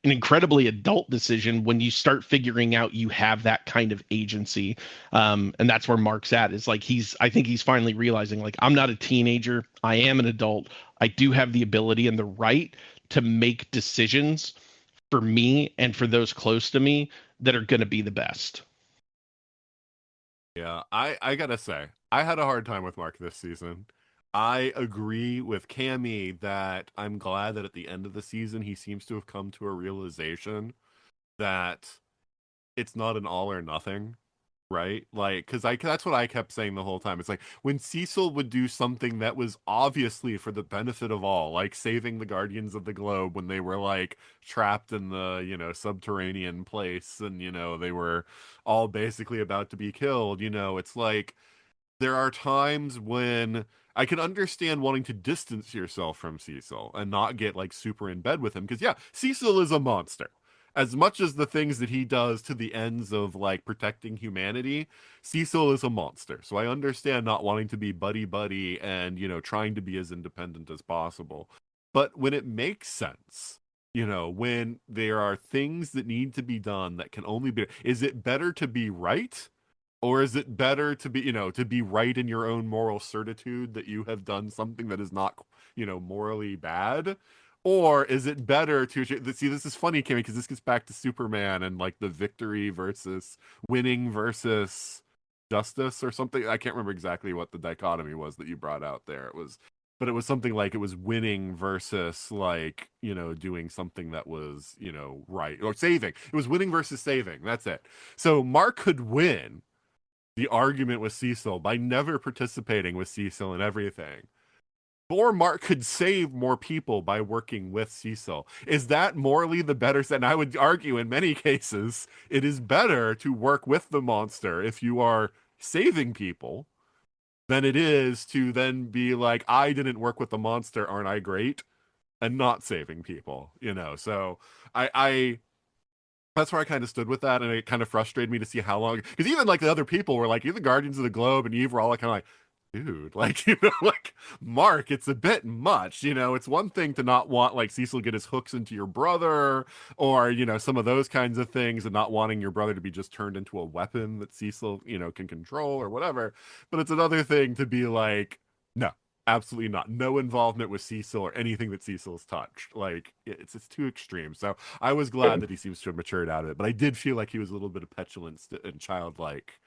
incredibly adult decision when you start figuring out you have that kind of agency. And that's where Mark's at, is like I think he's finally realizing, like, I'm not a teenager. I am an adult. I do have the ability and the right to make decisions for me and for those close to me that are going to be the best. Yeah, I gotta say, I had a hard time with Mark this season. I agree with Cammie that I'm glad that at the end of the season, he seems to have come to a realization that it's not an all or nothing. right? Like, because that's what I kept saying the whole time. It's like when Cecil would do something that was obviously for the benefit of all, like saving the Guardians of the Globe when they were like trapped in the, subterranean place and, they were all basically about to be killed, it's like there are times when I can understand wanting to distance yourself from Cecil and not get like super in bed with him. Because, yeah, Cecil is a monster. As much as the things that he does to the ends of like protecting humanity, Cecil is a monster. So I understand not wanting to be buddy buddy and, trying to be as independent as possible. But when it makes sense, when there are things that need to be done that can only be, is it better to be right? Or is it better to be, to be right in your own moral certitude that you have done something that is not, morally bad? Or is it better to see? This is funny, Cammie, because this gets back to Superman and like the victory versus winning versus justice or something. I can't remember exactly what the dichotomy was that you brought out there. But it was something like it was winning versus like, doing something that was, right, or saving. It was winning versus saving. That's it. So Mark could win the argument with Cecil by never participating with Cecil and everything. Or Mark could save more people by working with Cecil. Is that morally the better set? And I would argue in many cases, it is better to work with the monster if you are saving people than it is to then be like, I didn't work with the monster, aren't I great? And not saving people, So I that's where I kind of stood with that, and it kind of frustrated me to see how long. Because even like the other people were like, "You're the Guardians of the Globe," and Eve were all like, kind of like, "Dude, like like Mark, it's a bit much." It's one thing to not want like Cecil get his hooks into your brother, or some of those kinds of things, and not wanting your brother to be just turned into a weapon that Cecil can control or whatever. But it's another thing to be like, no. Absolutely not. No involvement with Cecil or anything that Cecil's touched. Like it's too extreme. So I was glad that he seems to have matured out of it, but I did feel like he was a little bit of petulance and childlike,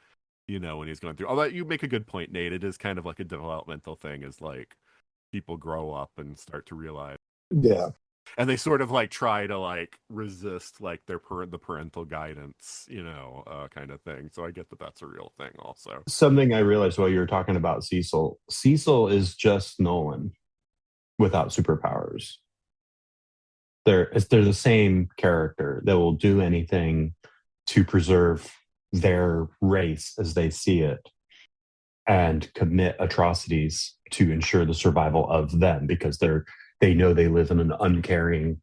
when he's going through. Although you make a good point, Nate. It is kind of like a developmental thing, is like people grow up and start to realize. Yeah. And they sort of like try to like resist like the parental guidance, kind of thing. So I get that that's a real thing also. Something I realized while you were talking about Cecil. Cecil is just Nolan without superpowers. They're the same character that will do anything to preserve their race as they see it and commit atrocities to ensure the survival of them, because they know they live in an uncaring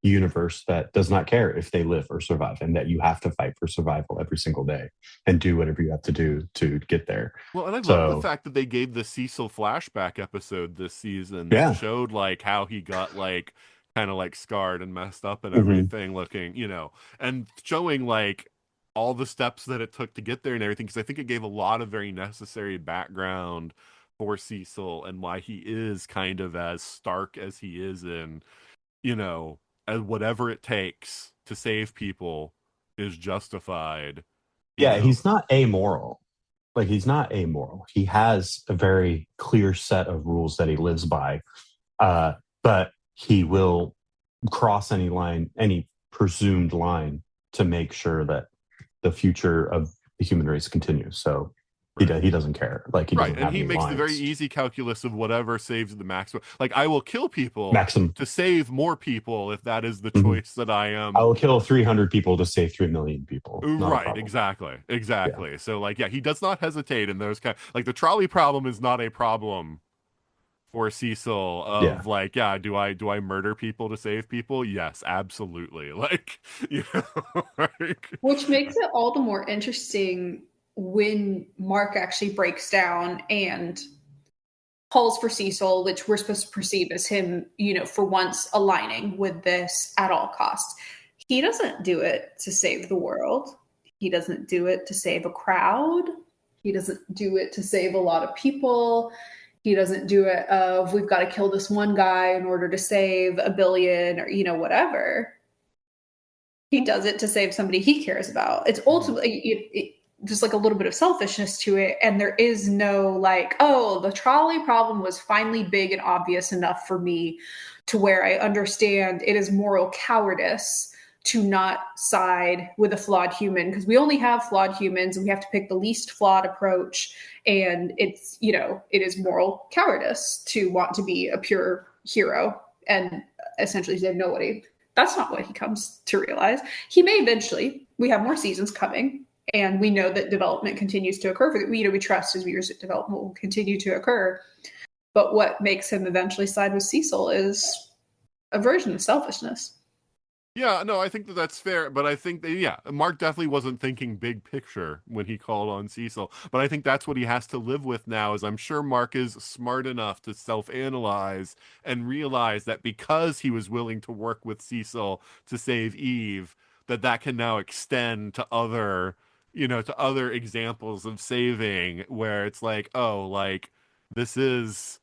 universe that does not care if they live or survive, and that you have to fight for survival every single day and do whatever you have to do to get there. Well, and I love the fact that they gave the Cecil flashback episode this season that showed like how he got like kind of like scarred and messed up and everything, looking, and showing like all the steps that it took to get there and everything, because I think it gave a lot of very necessary background for Cecil and why he is kind of as stark as he is in, as whatever it takes to save people is justified. He's not amoral. Like, he's not amoral. He has a very clear set of rules that he lives by, but he will cross any presumed line to make sure that the future of the human race continues. So he doesn't care. Like, he doesn't have and he any makes lines. the very easy calculus of whatever saves the maximum. Like, I will kill people Maximum. to save more people if that is the choice that I am. I will kill 300 people to save 3 million people. Right, exactly. Yeah. So like, he does not hesitate in those kind. Like, the trolley problem is not a problem for Cecil of like, do I murder people to save people? Yes, absolutely. Like, like, which makes it all the more interesting when Mark actually breaks down and calls for Cecil, which we're supposed to perceive as him, for once aligning with this at all costs. He doesn't do it to save the world. He doesn't do it to save a crowd. He doesn't do it to save a lot of people. He doesn't do it of, we've got to kill this one guy in order to save a billion or, whatever. He does it to save somebody he cares about. It's ultimately just like a little bit of selfishness to it. And there is no like, oh, the trolley problem was finally big and obvious enough for me to where I understand it is moral cowardice to not side with a flawed human, because we only have flawed humans and we have to pick the least flawed approach. And it's, it is moral cowardice to want to be a pure hero and essentially save nobody. That's not what he comes to realize. He may eventually. We have more seasons coming, and we know that development continues to occur. We trust as viewers that development will continue to occur. But what makes him eventually side with Cecil is a version of selfishness. Yeah, no, I think that's fair, but I think that, Mark definitely wasn't thinking big picture when he called on Cecil, but I think that's what he has to live with now, is I'm sure Mark is smart enough to self-analyze and realize that because he was willing to work with Cecil to save Eve, that can now extend to other, to other examples of saving, where it's like, oh, like, this is,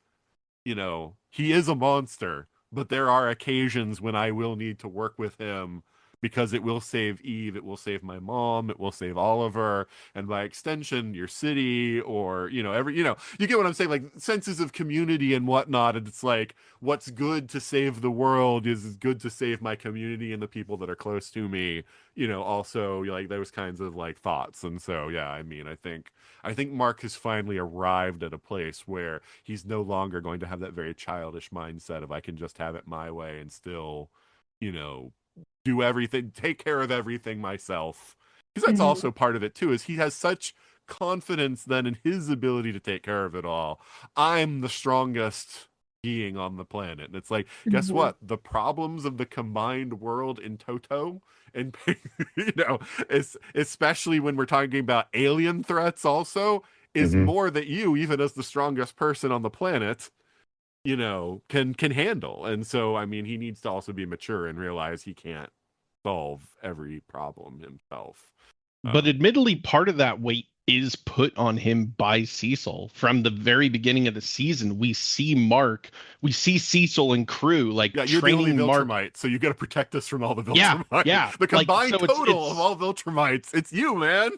he is a monster, but there are occasions when I will need to work with him because it will save Eve, it will save my mom, it will save Oliver, and by extension, your city, or, you get what I'm saying, like senses of community and whatnot. And it's like, what's good to save the world is good to save my community and the people that are close to me, also like those kinds of like thoughts. And so, I think Mark has finally arrived at a place where he's no longer going to have that very childish mindset of I can just have it my way and still, do everything, take care of everything myself. Because that's also part of it too, is he has such confidence then in his ability to take care of it all. I'm the strongest being on the planet. And it's like, guess what? The problems of the combined world in toto, and especially when we're talking about alien threats also, is more that you, even as the strongest person on the planet, can handle. And so, I mean, he needs to also be mature and realize he can't solve every problem himself. But admittedly, part of that weight is put on him by Cecil. From the very beginning of the season, we see Cecil and crew you're the only training Mark. Viltrumite, so you got to protect us from all the Viltrumites. Yeah. The combined total of all Viltrumites, it's you, man.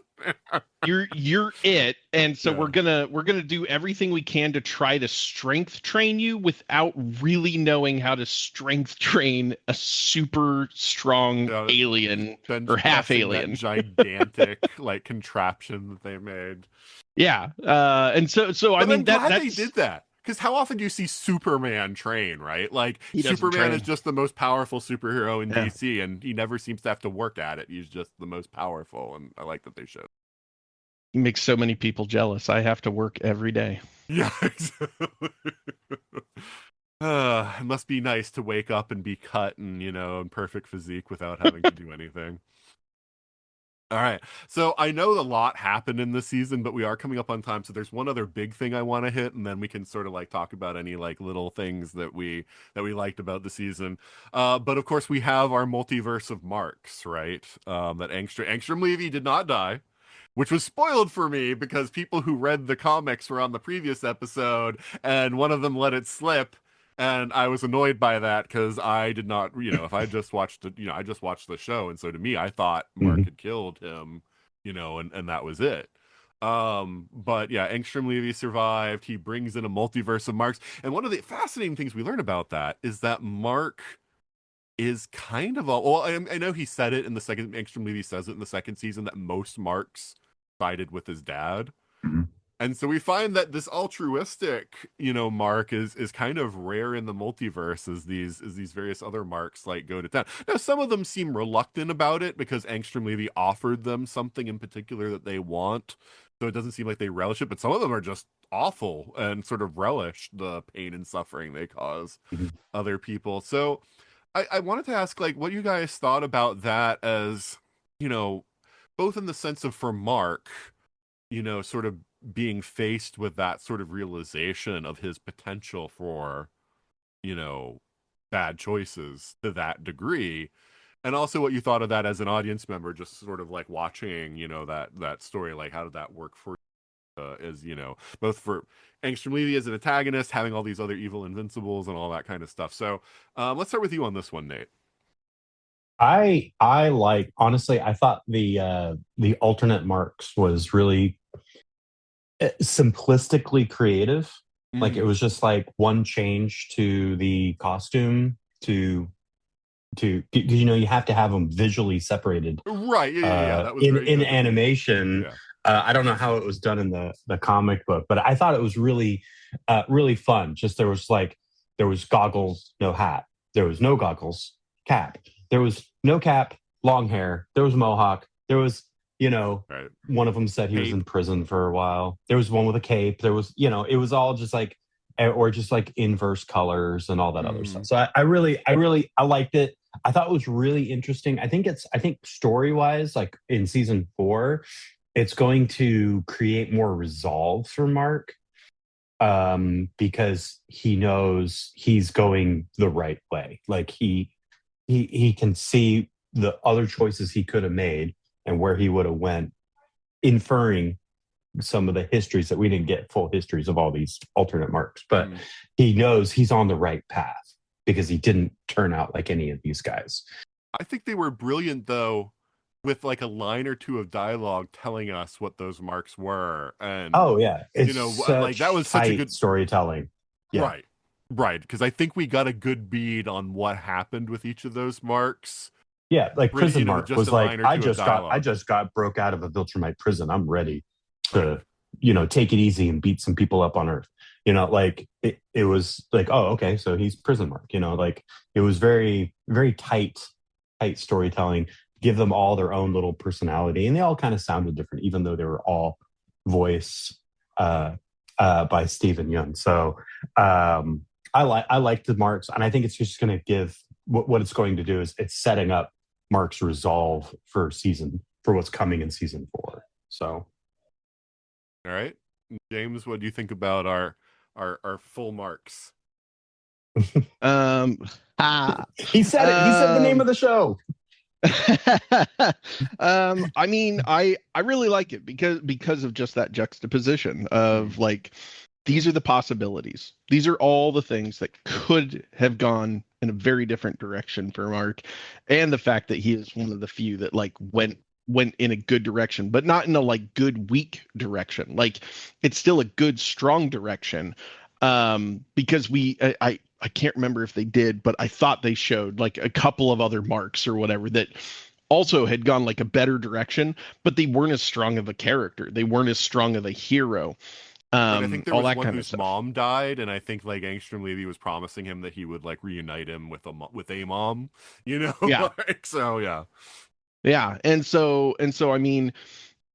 You're it, and so we're gonna do everything we can to try to strength train you without really knowing how to strength train a super strong alien or half alien, gigantic like contraption that they made. Yeah, and so but I mean they did that. Because how often do you see Superman train, right? Like, Superman is just the most powerful superhero in DC, and he never seems to have to work at it. He's just the most powerful, and I like that they showed. He makes so many people jealous. I have to work every day. Yeah, exactly. It must be nice to wake up and be cut and, in perfect physique without having to do anything. All right. So I know a lot happened in this season, but we are coming up on time. So there's one other big thing I want to hit, and then we can sort of like talk about any like little things that we liked about the season. But of course we have our multiverse of Marks, right? That Angstrom Levy did not die, which was spoiled for me because people who read the comics were on the previous episode, and one of them let it slip. And I was annoyed by that because I did not, if I just watched it, I just watched the show. And so to me, I thought Mark had killed him, and that was it. But yeah, Angstrom Levy survived. He brings in a multiverse of Marks. And one of the fascinating things we learn about that is that Mark is kind of I know he said it in the second, Angstrom Levy says it in the second season, that most Marks sided with his dad. And so we find that this altruistic, Mark is kind of rare in the multiverse as these various other Marks like go to town. Now, some of them seem reluctant about it because Angstrom Levy offered them something in particular that they want. So it doesn't seem like they relish it, but some of them are just awful and sort of relish the pain and suffering they cause other people. So I wanted to ask, like, what you guys thought about that as, both in the sense of for Mark, sort of being faced with that sort of realization of his potential for, bad choices to that degree. And also what you thought of that as an audience member, just sort of like watching, that story, like how did that work for as, both for Angstrom Levy as an antagonist, having all these other evil invincibles and all that kind of stuff. So let's start with you on this one, Nate. I like, honestly, I thought the alternate Marks was really simplistically creative. Like it was just like one change to the costume to because you have to have them visually separated Right. Yeah. That was in very good. animation. Yeah. I don't know how it was done in the comic book, but I thought it was really really fun. Just there was goggles, no hat. There was no goggles, cap. There was no cap, long hair. There was mohawk. There was, Right. one of them said he was Cape. in prison for a while. There was one with a cape. There was, it was all just like, or just like inverse colors and all that other stuff. So I really liked it. I thought it was really interesting. I think story wise, like in season 4, it's going to create more resolve for Mark, because he knows he's going the right way. Like he can see the other choices he could have made and where he would have went, inferring some of the histories that we didn't get full histories of all these alternate Marks, but he knows he's on the right path because he didn't turn out like any of these guys. I think they were brilliant though, with like a line or two of dialogue telling us what those marks were. And it's like that was such a good storytelling. Yeah. Right. Because I think we got a good bead on what happened with each of those marks. Yeah, like prison Mark just was a like, line or I two of just got broke out of a Viltrumite prison. I'm ready to, take it easy and beat some people up on Earth. Like it was like, oh, okay, so he's prison Mark. Like it was very, very tight storytelling. Give them all their own little personality, and they all kind of sounded different, even though they were all voiced by Stephen Young. So I like the Marks, and I think it's just going to give what it's going to do is it's setting up Mark's resolve for what's coming in season 4. So, all right, James, what do you think about our full Marks? He said it. He said the name of the show. I mean, I really like it because of just that juxtaposition of like, these are the possibilities. These are all the things that could have gone in a very different direction for Mark, and the fact that he is one of the few that like went in a good direction, but not in a like good weak direction. Like it's still a good strong direction. Because I can't remember if they did, but I thought they showed like a couple of other Marks or whatever that also had gone like a better direction, but they weren't as strong of a character. They weren't as strong of a hero. I think there all was that one kind of whose stuff. mom died, and I think like Angstrom Levy was promising him that he would like reunite him with a mom, Yeah. Like, so yeah, and so I mean,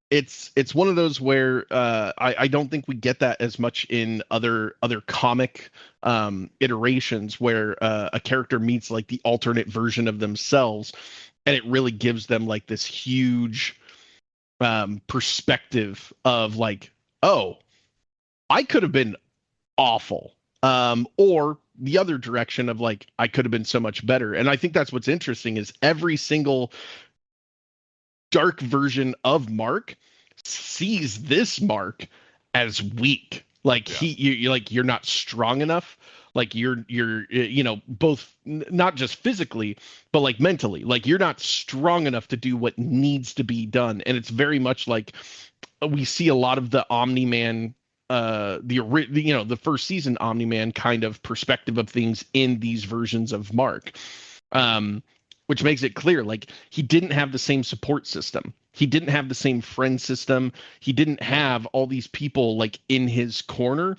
it's one of those where I don't think we get that as much in other comic iterations where a character meets like the alternate version of themselves, and it really gives them like this huge perspective of like, oh, I could have been awful, or the other direction of like, I could have been so much better. And I think that's what's interesting is every single dark version of Mark sees this Mark as weak. Like you're not strong enough. Like you're both not just physically, but like mentally, like you're not strong enough to do what needs to be done. And it's very much like we see a lot of the Omni-Man, the first season Omni-Man kind of perspective of things in these versions of Mark. Which makes it clear, like, he didn't have the same support system. He didn't have the same friend system. He didn't have all these people, like, in his corner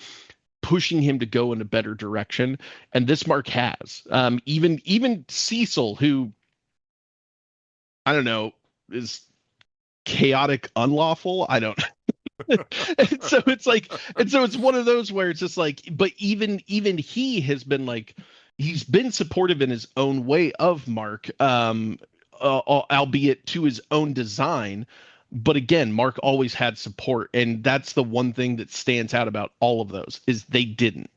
pushing him to go in a better direction. And this Mark has. Even Cecil, who, I don't know, is chaotic unlawful. I don't and so it's one of those where it's just like, but even he has been like, he's been supportive in his own way of Mark, albeit to his own design. But again, Mark always had support, and that's the one thing that stands out about all of those is they didn't,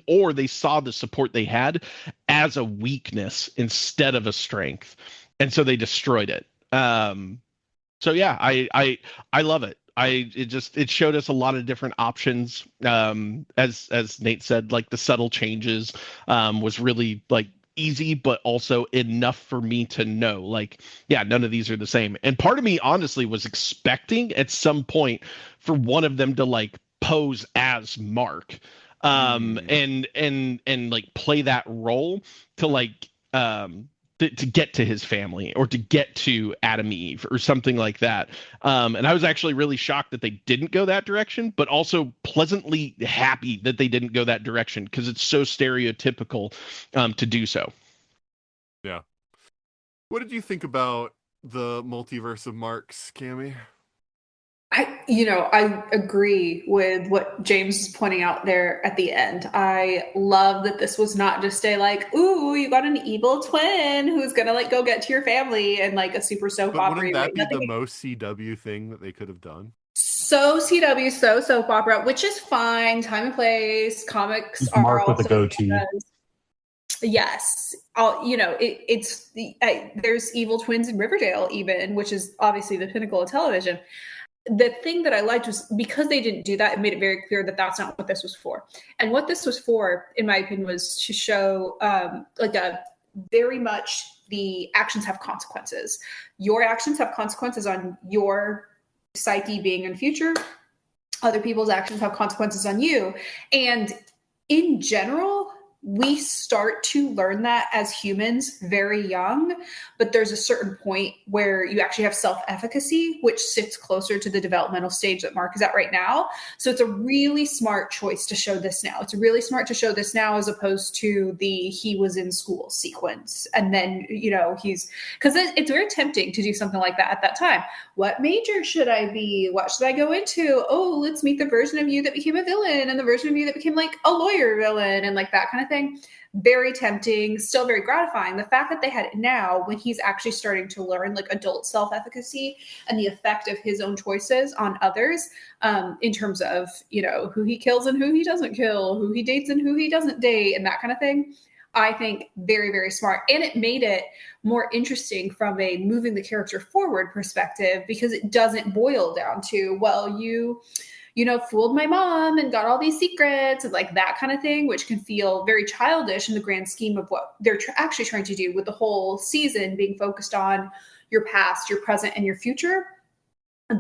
or they saw the support they had as a weakness instead of a strength, and so they destroyed it. So yeah, I love it. It showed us a lot of different options. As Nate said, like the subtle changes was really like easy, but also enough for me to know, like, yeah, none of these are the same. And part of me honestly was expecting at some point for one of them to like pose as Mark, and like play that role to like to get to his family or to get to Adam Eve or something like that. And I was actually really shocked that they didn't go that direction, but also pleasantly happy that they didn't go that direction because it's so stereotypical to do so. Yeah. What did you think about the multiverse of Marks, Cammie? I agree with what James is pointing out there at the end. I love that this was not just a like, ooh, you got an evil twin who's gonna like go get to your family and like a super soap But opera. wouldn't that be the most CW thing that they could have done? So CW, so soap opera, which is fine. Time and place. Comics It's are Mark with also a goatee. yes. There's evil twins in Riverdale, even, which is obviously the pinnacle of television. The thing that I liked was because they didn't do that, it made it very clear that that's not what this was for. And what this was for, in my opinion, was to show very much the actions have consequences. Your actions have consequences on your psyche being in the future. Other people's actions have consequences on you. And in general, we start to learn that as humans very young, but there's a certain point where you actually have self-efficacy, which sits closer to the developmental stage that Mark is at right now. So it's a really smart choice to show this now. It's really smart to show this now as opposed to the he was in school sequence. And then, because it's very tempting to do something like that at that time. What major should I be? What should I go into? Oh, let's meet the version of you that became a villain and the version of you that became like a lawyer villain and like that kind of thing. Very tempting, still very gratifying. The fact that they had it now when he's actually starting to learn like adult self-efficacy and the effect of his own choices on others, in terms of, who he kills and who he doesn't kill, who he dates and who he doesn't date, and that kind of thing. I think very, very smart. And it made it more interesting from a moving the character forward perspective because it doesn't boil down to, well, you fooled my mom and got all these secrets and like that kind of thing, which can feel very childish in the grand scheme of what they're actually trying to do with the whole season being focused on your past, your present, and your future.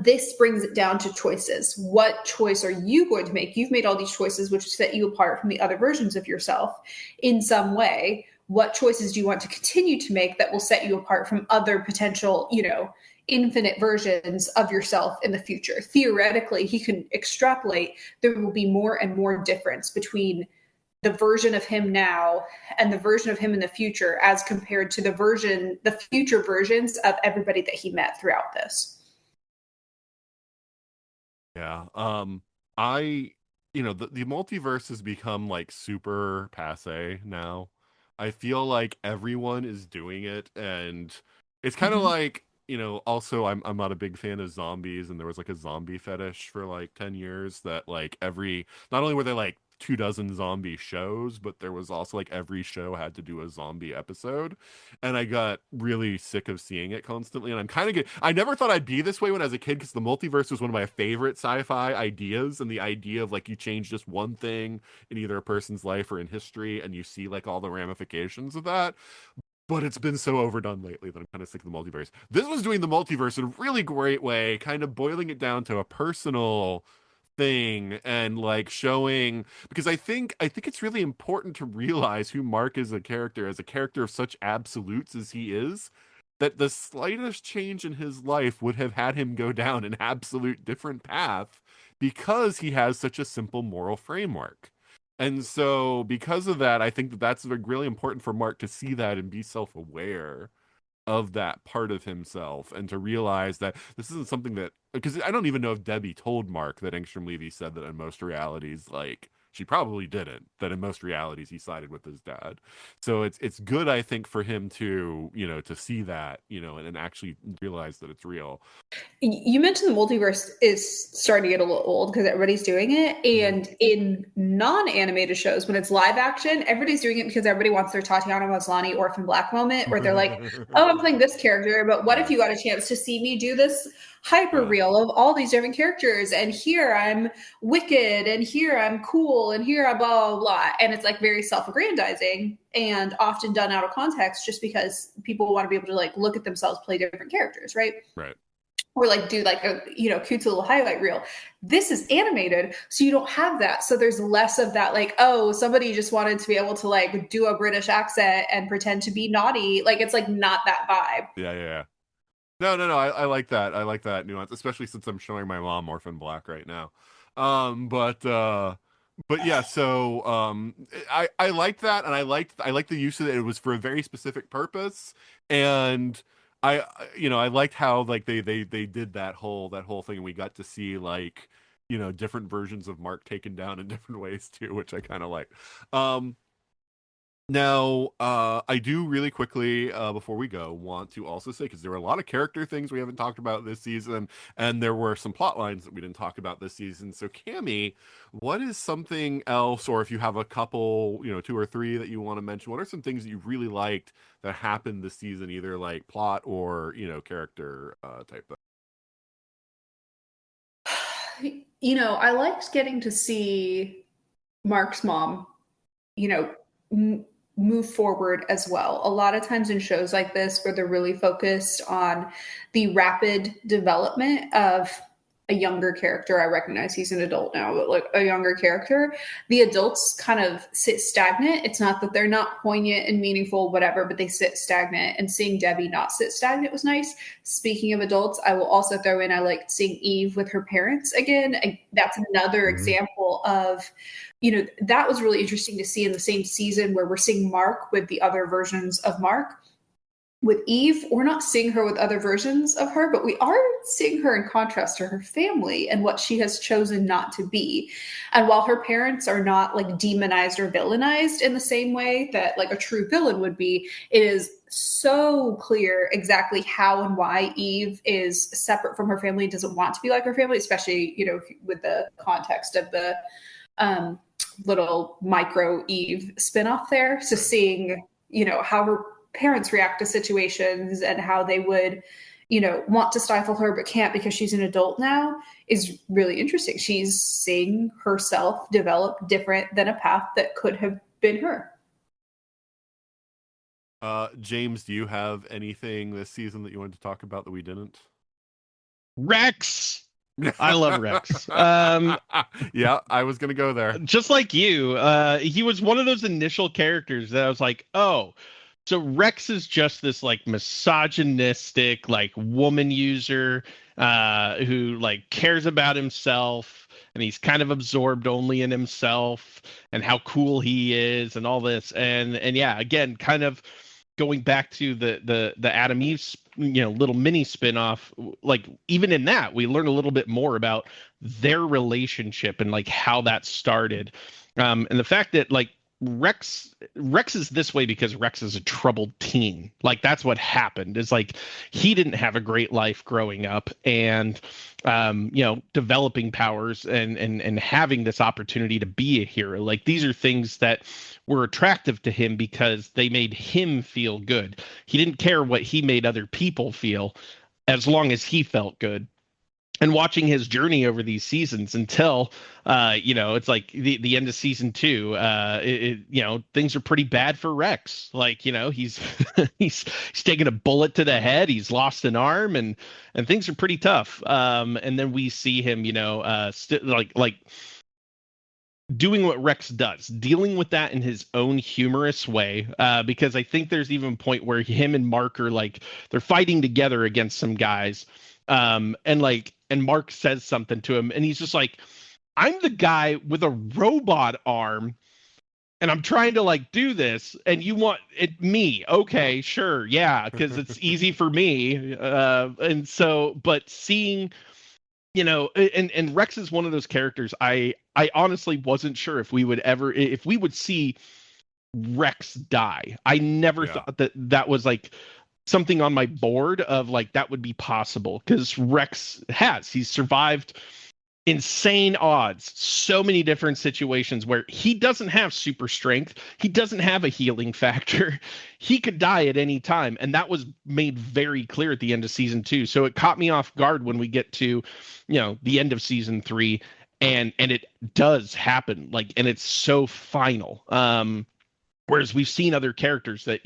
This brings it down to choices. What choice are you going to make? You've made all these choices, which set you apart from the other versions of yourself in some way. What choices do you want to continue to make that will set you apart from other potential, infinite versions of yourself in the future? Theoretically, he can extrapolate. There will be more and more difference between the version of him now and the version of him in the future as compared to the future versions of everybody that he met throughout this. Yeah. The multiverse has become like super passe now. I feel like everyone is doing it, and it's kind of like, also I'm not a big fan of zombies, and there was like a zombie fetish for like 10 years that like not only were there like 24 zombie shows, but there was also like every show had to do a zombie episode, and I got really sick of seeing it constantly. And I'm kind of good. I never thought I'd be this way when I was a kid because the multiverse was one of my favorite sci-fi ideas, and the idea of like you change just one thing in either a person's life or in history, and you see like all the ramifications of that. But it's been so overdone lately that I'm kind of sick of the multiverse. This was doing the multiverse in a really great way, kind of boiling it down to a personal thing and like showing, because I think it's really important to realize who Mark is as a character of such absolutes as he is, that the slightest change in his life would have had him go down an absolute different path because he has such a simple moral framework. And so because of that, I think that's really important for Mark to see that and be self-aware of that part of himself, and to realize that this isn't something that, because I don't even know if Debbie told Mark that Engstrom Levy said that in most realities, like she probably didn't, that in most realities he sided with his dad. So it's good, I think, for him to to see that, and actually realize that it's real. You mentioned the multiverse is starting to get a little old because everybody's doing it. And in non-animated shows, when it's live action, everybody's doing it because everybody wants their Tatiana Maslany Orphan Black moment where they're like, oh, I'm playing this character, but what if you got a chance to see me do this hyper reel of all these different characters? And here I'm wicked, and here I'm cool, and here I'm blah, blah, blah. And it's like very self-aggrandizing and often done out of context just because people want to be able to like look at themselves play different characters, right? Right. or like do like a cute little highlight reel. This is animated, so you don't have that. So there's less of that, like, oh, somebody just wanted to be able to like do a British accent and pretend to be naughty. Like, it's like not that vibe. Yeah. No. I like that. I like that nuance, especially since I'm showing my mom Orphan Black right now. But yeah, so I liked that, and I liked the use of it. It was for a very specific purpose, and I liked how like they did that whole thing, and we got to see like different versions of Mark taken down in different ways too, which I kind of like. Now, I do really quickly, before we go, want to also say, because there were a lot of character things we haven't talked about this season, and there were some plot lines that we didn't talk about this season. So, Cammie, what is something else, or if you have a couple, 2 or 3 that you want to mention, what are some things that you really liked that happened this season, either like plot or, character type thing? I liked getting to see Mark's mom, move forward as well. A lot of times in shows like this where they're really focused on the rapid development of a younger character, I recognize he's an adult now, but like a younger character, the adults kind of sit stagnant. It's not that they're not poignant and meaningful, whatever, but they sit stagnant, and seeing Debbie not sit stagnant was nice. Speaking of adults, I will also throw in, I liked seeing Eve with her parents again. That's another example of, that was really interesting to see in the same season where we're seeing Mark with the other versions of Mark. With Eve, we're not seeing her with other versions of her, but we are seeing her in contrast to her family and what she has chosen not to be. And while her parents are not like demonized or villainized in the same way that like a true villain would be, it is so clear exactly how and why Eve is separate from her family, doesn't want to be like her family, especially, with the context of the little micro Eve spinoff there. So seeing, how her parents react to situations and how they would, want to stifle her but can't because she's an adult now is really interesting. She's seeing herself develop different than a path that could have been her. James, do you have anything this season that you wanted to talk about that we didn't? Rex. I love Rex. Yeah, I was gonna go there. Just like you, he was one of those initial characters that I was like, oh, so Rex is just this like misogynistic, like woman user, who like cares about himself, and he's kind of absorbed only in himself and how cool he is and all this. And yeah, again, kind of going back to the Adam Eve, little mini spinoff, like even in that, we learn a little bit more about their relationship and like how that started. And the fact that like Rex is this way because Rex is a troubled teen. Like that's what happened. Is like he didn't have a great life growing up, and developing powers and having this opportunity to be a hero. Like these are things that were attractive to him because they made him feel good. He didn't care what he made other people feel as long as he felt good. And watching his journey over these seasons until, it's like the end of season 2, things are pretty bad for Rex. Like, he's he's taken a bullet to the head. He's lost an arm, and things are pretty tough. And then we see him, like doing what Rex does, dealing with that in his own humorous way. Because I think there's even a point where him and Mark are like they're fighting together against some guys. And Mark says something to him, and he's just like, I'm the guy with a robot arm, and I'm trying to like do this, and you want it me. Okay, sure. Yeah. Cause it's easy for me. And so, but seeing, and Rex is one of those characters. I honestly wasn't sure if we would see Rex die. I never thought that was like something on my board of like that would be possible, because he's survived insane odds, so many different situations where he doesn't have super strength, he doesn't have a healing factor, he could die at any time, and that was made very clear at the end of season 2. So it caught me off guard when we get to the end of season 3, and it does happen, like, and it's so final. Whereas we've seen other characters that,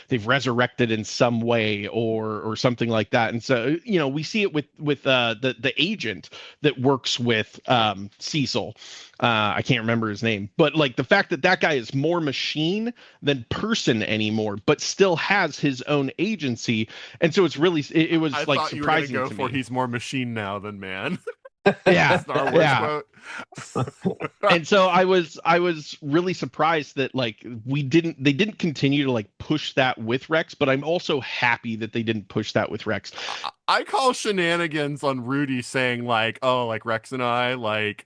they've resurrected in some way or something like that. And so, we see it with the agent that works with Cecil. I can't remember his name, but like the fact that guy is more machine than person anymore, but still has his own agency. And so it was I like thought you were gonna surprising go to for me. he's more machine now than man. Yeah, Star Wars yeah. quote. And so I was really surprised that like they didn't continue to like push that with Rex, but I'm also happy that they didn't push that with Rex. I call shenanigans on Rudy saying like, oh, like Rex and I, like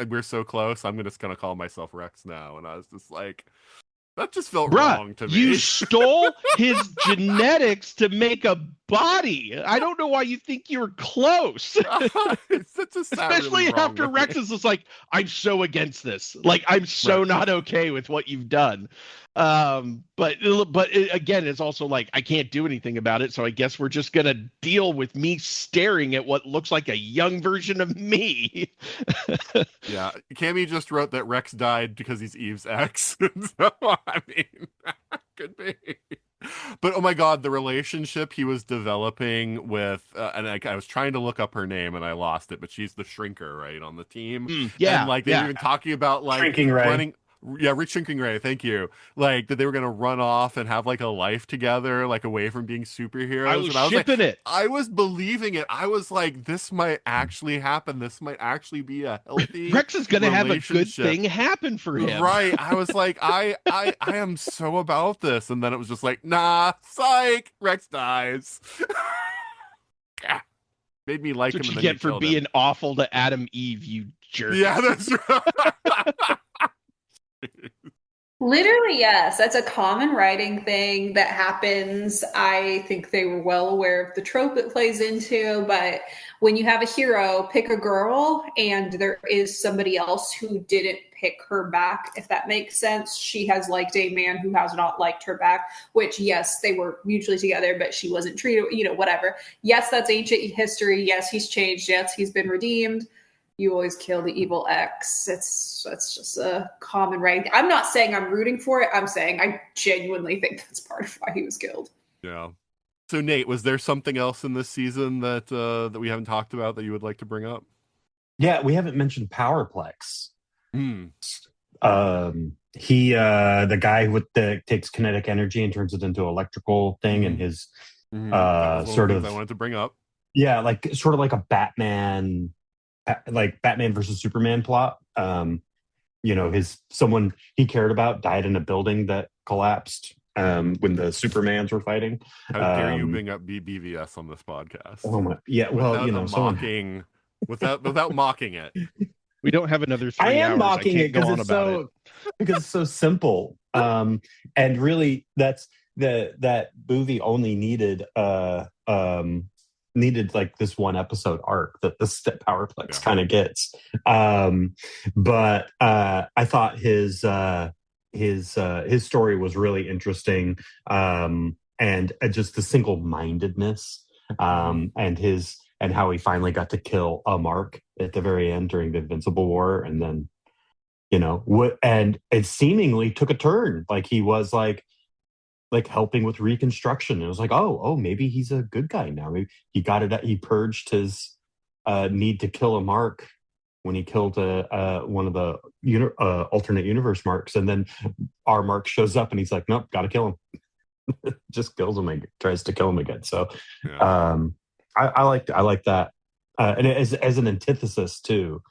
we're so close. I'm just gonna call myself Rex now, and I was just like, that just felt Bruh, wrong to me. you stole his genetics to make a body. I don't know why you think you're close. It's just Especially really after Rex is just like, I'm so against this. Like, I'm so not okay with what you've done. But again, it's also like, I can't do anything about it. So I guess we're just going to deal with me staring at what looks like a young version of me. Yeah. Cammie just wrote that Rex died because he's Eve's ex. So, I mean, could be. But oh my God, the relationship he was developing with, and I was trying to look up her name and I lost it, but she's the shrinker, right, on the team. Yeah. And like they were even talking about like Shrinking Ray. running. Yeah, Rich Shrinking Ray, thank you. Like that they were gonna run off and have like a life together, like away from being superheroes. I was and I was shipping like, it. I was believing it. I was like, this might actually happen. This might actually be a healthy Rex is gonna have a good relationship. thing happen for him. Right. I was like, I am so about this. And then it was just like, nah, psych, Rex dies. Made me like That's him. what And you then get for killed being him. awful to Adam Eve, you jerk. Yeah, that's right. Literally, yes. That's a common writing thing that happens. I think they were well aware of the trope it plays into, but when you have a hero pick a girl and there is somebody else who didn't pick her back, if that makes sense, she has liked a man who has not liked her back, which, yes, they were mutually together, but she wasn't treated, whatever. Yes, that's ancient history. Yes, he's changed. Yes, he's been redeemed. You always kill the evil ex. That's just a common right. I'm not saying I'm rooting for it. I'm saying I genuinely think that's part of why he was killed. Yeah. So Nate, was there something else in this season that that we haven't talked about that you would like to bring up? Yeah, we haven't mentioned Powerplex. Hmm. He the guy with the takes kinetic energy and turns it into an electrical thing, and his sort of I wanted to bring up. Yeah, like sort of like a Batman, like Batman versus Superman plot. Someone he cared about died in a building that collapsed when the Supermans were fighting. How dare you bring up BVS on this podcast? Oh my, yeah. Well, without mocking it. We don't have another 3 I am hours. mocking it because it's because it's so simple. And really, that's that movie only needed like this one episode arc that the Powerplex kind of gets. But I thought his story was really interesting, and just the single-mindedness, and how he finally got to kill a Mark at the very end during the Invincible War, and then and it seemingly took a turn. Like he was like helping with reconstruction. It was like, oh, maybe he's a good guy now. Maybe he got it. He purged his need to kill a Mark when he killed one of the alternate universe Marks, and then our Mark shows up and he's like, nope, got to kill him. Just kills him and tries to kill him again. So, I like that, and as an antithesis to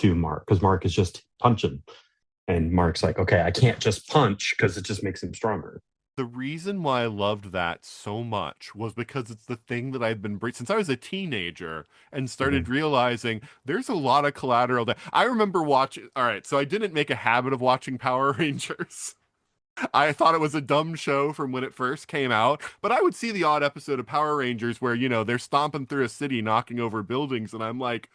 Mark, because Mark is just punching, and Mark's like, okay, I can't just punch because it just makes him stronger. The reason why I loved that so much was because it's the thing that I've been since I was a teenager and started realizing there's a lot of collateral that I remember watching. All right, so I didn't make a habit of watching Power Rangers. I thought it was a dumb show from when it first came out, but I would see the odd episode of Power Rangers where, they're stomping through a city, knocking over buildings, and I'm like,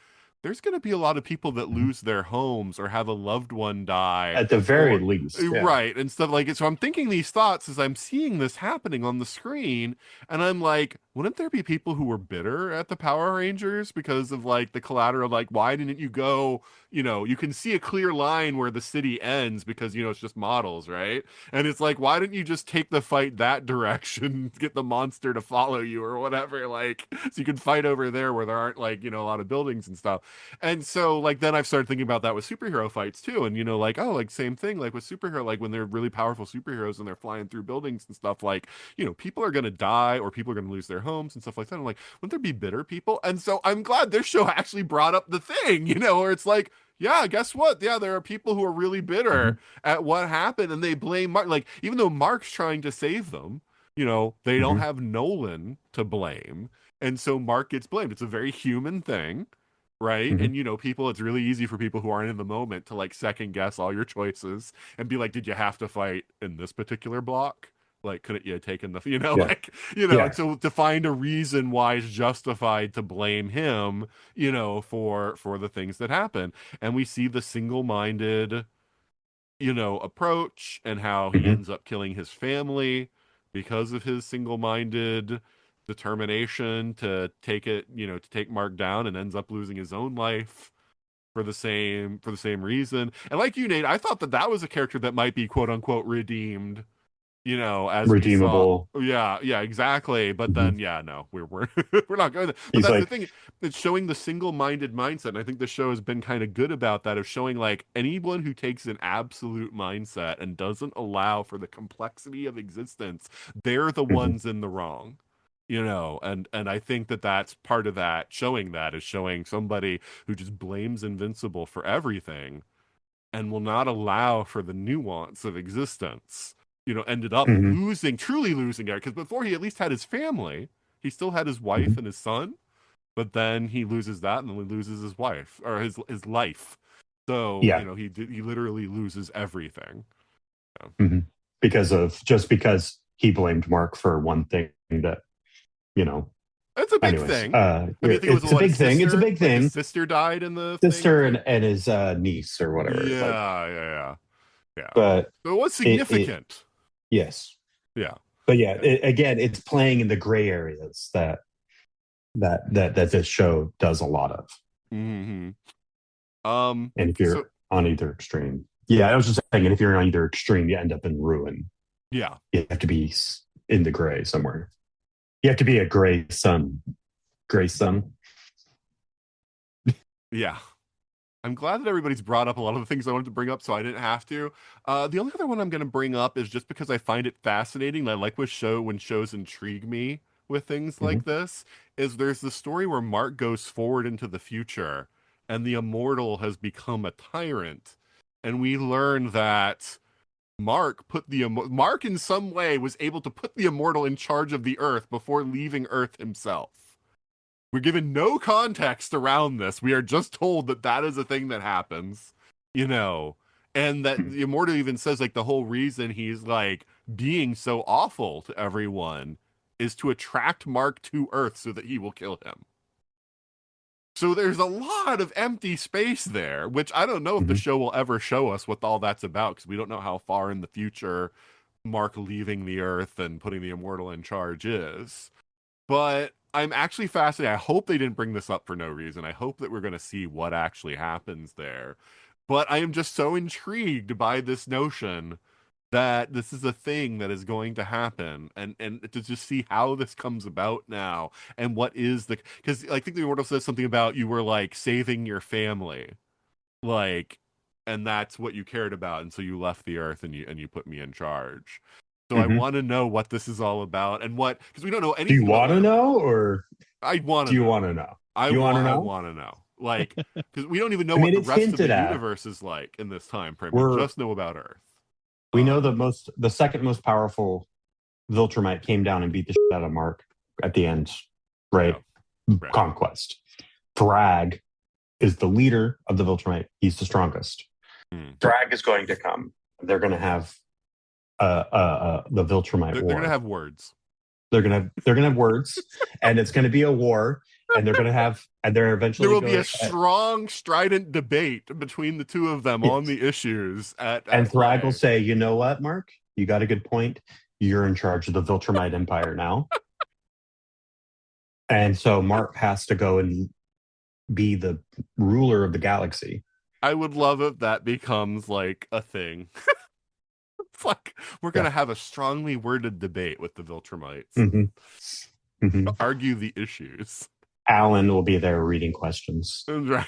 there's going to be a lot of people that lose their homes or have a loved one die. At the very least. Yeah. Right. And stuff like it. So I'm thinking these thoughts as I'm seeing this happening on the screen. And I'm like, wouldn't there be people who were bitter at the Power Rangers because of like the collateral? Like, why didn't you go, you can see a clear line where the city ends because, it's just models, right? And it's like, why didn't you just take the fight that direction, get the monster to follow you or whatever? Like, so you can fight over there where there aren't like, a lot of buildings and stuff. And so like then I've started thinking about that with superhero fights too. And like, oh, like same thing, like with superhero, like when they're really powerful superheroes and they're flying through buildings and stuff, like, people are gonna die or people are gonna lose their homes and stuff like that. I'm like, wouldn't there be bitter people? And so I'm glad this show actually brought up the thing, where it's like, yeah, guess what? Yeah, there are people who are really bitter at what happened and they blame Mark. Like, even though Mark's trying to save them, they don't have Nolan to blame. And so Mark gets blamed. It's a very human thing. Right. And, people, it's really easy for people who aren't in the moment to like second guess all your choices and be like, did you have to fight in this particular block? Like, couldn't you have taken the, and so to find a reason why it's justified to blame him, for the things that happen. And we see the single-minded, approach and how he ends up killing his family because of his single-minded determination to take it, to take Mark down, and ends up losing his own life for the same reason. And like you, Nate, I thought that was a character that might be quote unquote redeemed, as redeemable. Yeah, exactly. But then, no, we're we're not going there. But that's the thing. It's showing the single-minded mindset. And I think the show has been kind of good about that, of showing like anyone who takes an absolute mindset and doesn't allow for the complexity of existence, they're the ones in the wrong. And I think that's part of that, showing somebody who just blames Invincible for everything and will not allow for the nuance of existence, ended up truly losing it. Because before he at least had his family, he still had his wife and his son, but then he loses that and then he loses his wife or his life. So, he literally loses everything. Because he blamed Mark for one thing that, That's a big thing. It's a big thing. It's a big thing. His sister died in the sister and his niece or whatever. Yeah. But so it was significant. Yes. Yeah. But again, it's playing in the gray areas that this show does a lot of. And if you're on either extreme, I was just saying, if you're on either extreme, you end up in ruin. Yeah. You have to be in the gray somewhere. You have to be a gray sun. Yeah. I'm glad that everybody's brought up a lot of the things I wanted to bring up, so I didn't have to. The only other one I'm going to bring up is just because I find it fascinating. I like when shows intrigue me with things like this, is there's the story where Mark goes forward into the future, and the Immortal has become a tyrant. And we learn that Mark in some way was able to put the Immortal in charge of the Earth before leaving Earth himself. We're given no context around this. We are just told that is a thing that happens, and that the Immortal even says like the whole reason he's like being so awful to everyone is to attract Mark to Earth so that he will kill him. So there's a lot of empty space there, which I don't know if the show will ever show us what all that's about, because we don't know how far in the future Mark leaving the Earth and putting the Immortal in charge is. But I'm actually fascinated. I hope they didn't bring this up for no reason. I hope that we're going to see what actually happens there. But I am just so intrigued by this notion that this is a thing that is going to happen, and to just see how this comes about now, and what is because I think the Immortal says something about you were like saving your family, like, and that's what you cared about, and so you left the Earth and you put me in charge. So I want to know what this is all about, and because we don't know anything. Do you want to know, or I want to? Do you want to know? I want to know. Like, because we don't even know what the rest of the universe is like in this time frame. We just know about Earth. We know the second most powerful Viltrumite came down and beat the shit out of Mark at the end, right? Right. Conquest. Thrag is the leader of the Viltrumite. He's the strongest. Thrag is going to come. They're going to have the Viltrumite war. They're going to have words. They're going to have words, and it's going to be a war. and they're eventually there will be a strong, strident debate between the two of them on the issues. And Thrag will say, "You know what, Mark? You got a good point. You're in charge of the Viltrumite Empire now." And so Mark has to go and be the ruler of the galaxy. I would love if that becomes like a thing. It's like we're going to have a strongly worded debate with the Viltrumites. Argue the issues. Alan will be there reading questions. Right.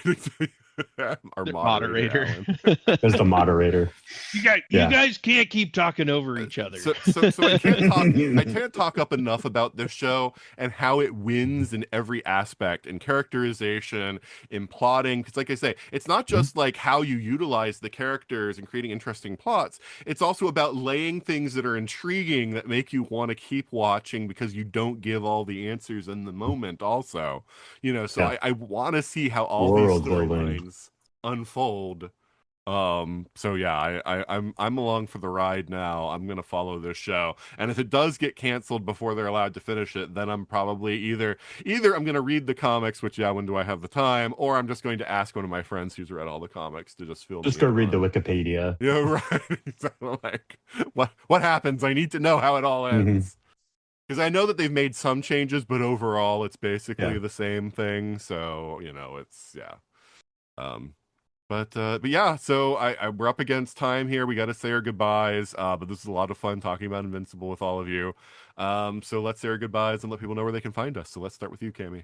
Our moderator. As the moderator. You guys can't keep talking over each other. So I can't talk up enough about this show and how it wins in every aspect, in characterization, in plotting. Because like I say, it's not just like how you utilize the characters and creating interesting plots. It's also about laying things that are intriguing that make you want to keep watching because you don't give all the answers in the moment also. I want to see how all these storylines unfold. I'm along for the ride now. I'm gonna follow this show, and if it does get canceled before they're allowed to finish it, then I'm probably either I'm gonna read the comics, which when do I have the time, or I'm just going to ask one of my friends who's read all the comics to just fill just go read the Wikipedia. Yeah, right. Like what happens? I need to know how it all ends. Because I know that they've made some changes, but overall it's basically the same thing. So, it's But yeah, so we're up against time here. We got to say our goodbyes. But this is a lot of fun talking about Invincible with all of you. So let's say our goodbyes and let people know where they can find us. So let's start with you, Cammie.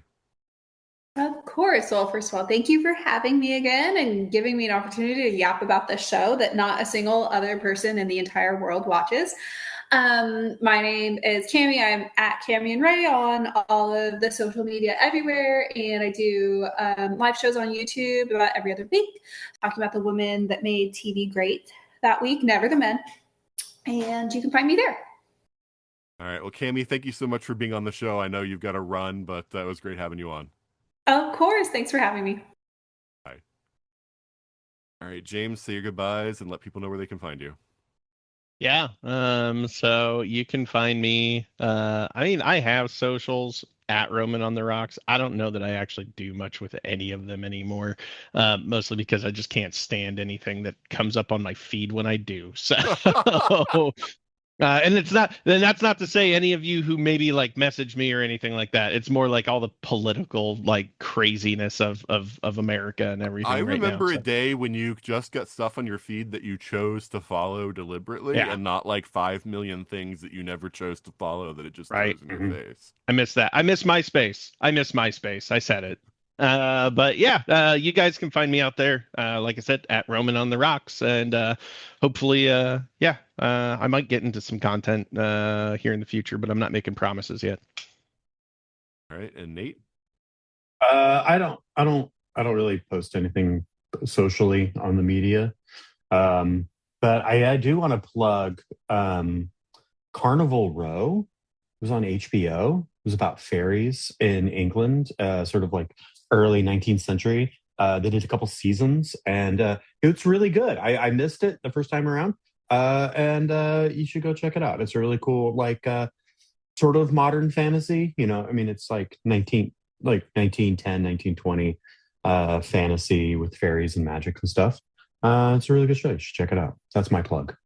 Of course. Well, first of all, thank you for having me again and giving me an opportunity to yap about this show that not a single other person in the entire world watches. My name is Cammie. I'm at Cammie and Ray on all of the social media everywhere. And I do live shows on YouTube about every other week, talking about the women that made TV great that week, never the men. And you can find me there. All right. Well, Cammie, thank you so much for being on the show. I know you've got to run, but it was great having you on. Of course. Thanks for having me. Bye. All right, James, say your goodbyes and let people know where they can find you. Yeah. So you can find me. I have socials at Roman on the Rocks. I don't know that I actually do much with any of them anymore. Mostly because I just can't stand anything that comes up on my feed when I do. So and that's not to say any of you who maybe like message me or anything like that. It's more like all the political like craziness of America and everything. I remember a day when you just got stuff on your feed that you chose to follow deliberately and not like 5 million things that you never chose to follow that it just throws in your face. I miss that. I miss MySpace. I said it. But yeah, you guys can find me out there, like I said, at Roman on the Rocks, and hopefully, I might get into some content here in the future, but I'm not making promises yet. All right, and Nate? I don't really post anything socially on the media, but I do want to plug Carnival Row. It was on HBO. It was about fairies in England, sort of like early 19th century. They did a couple seasons, and it's really good. I missed it the first time around, and you should go check it out. It's a really cool, like, sort of modern fantasy. It's like 1910, 1920 fantasy with fairies and magic and stuff. It's a really good show. You should check it out. That's my plug.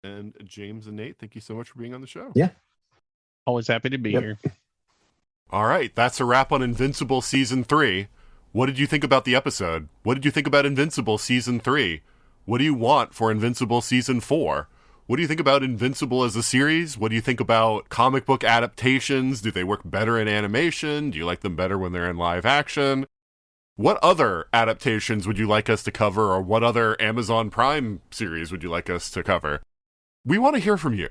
And James and Nate, thank you so much for being on the show. Yeah. Always happy to be here. All right, that's a wrap on Invincible Season 3. What did you think about the episode? What did you think about Invincible Season 3? What do you want for Invincible Season 4? What do you think about Invincible as a series? What do you think about comic book adaptations? Do they work better in animation? Do you like them better when they're in live action? What other adaptations would you like us to cover, or what other Amazon Prime series would you like us to cover? We want to hear from you,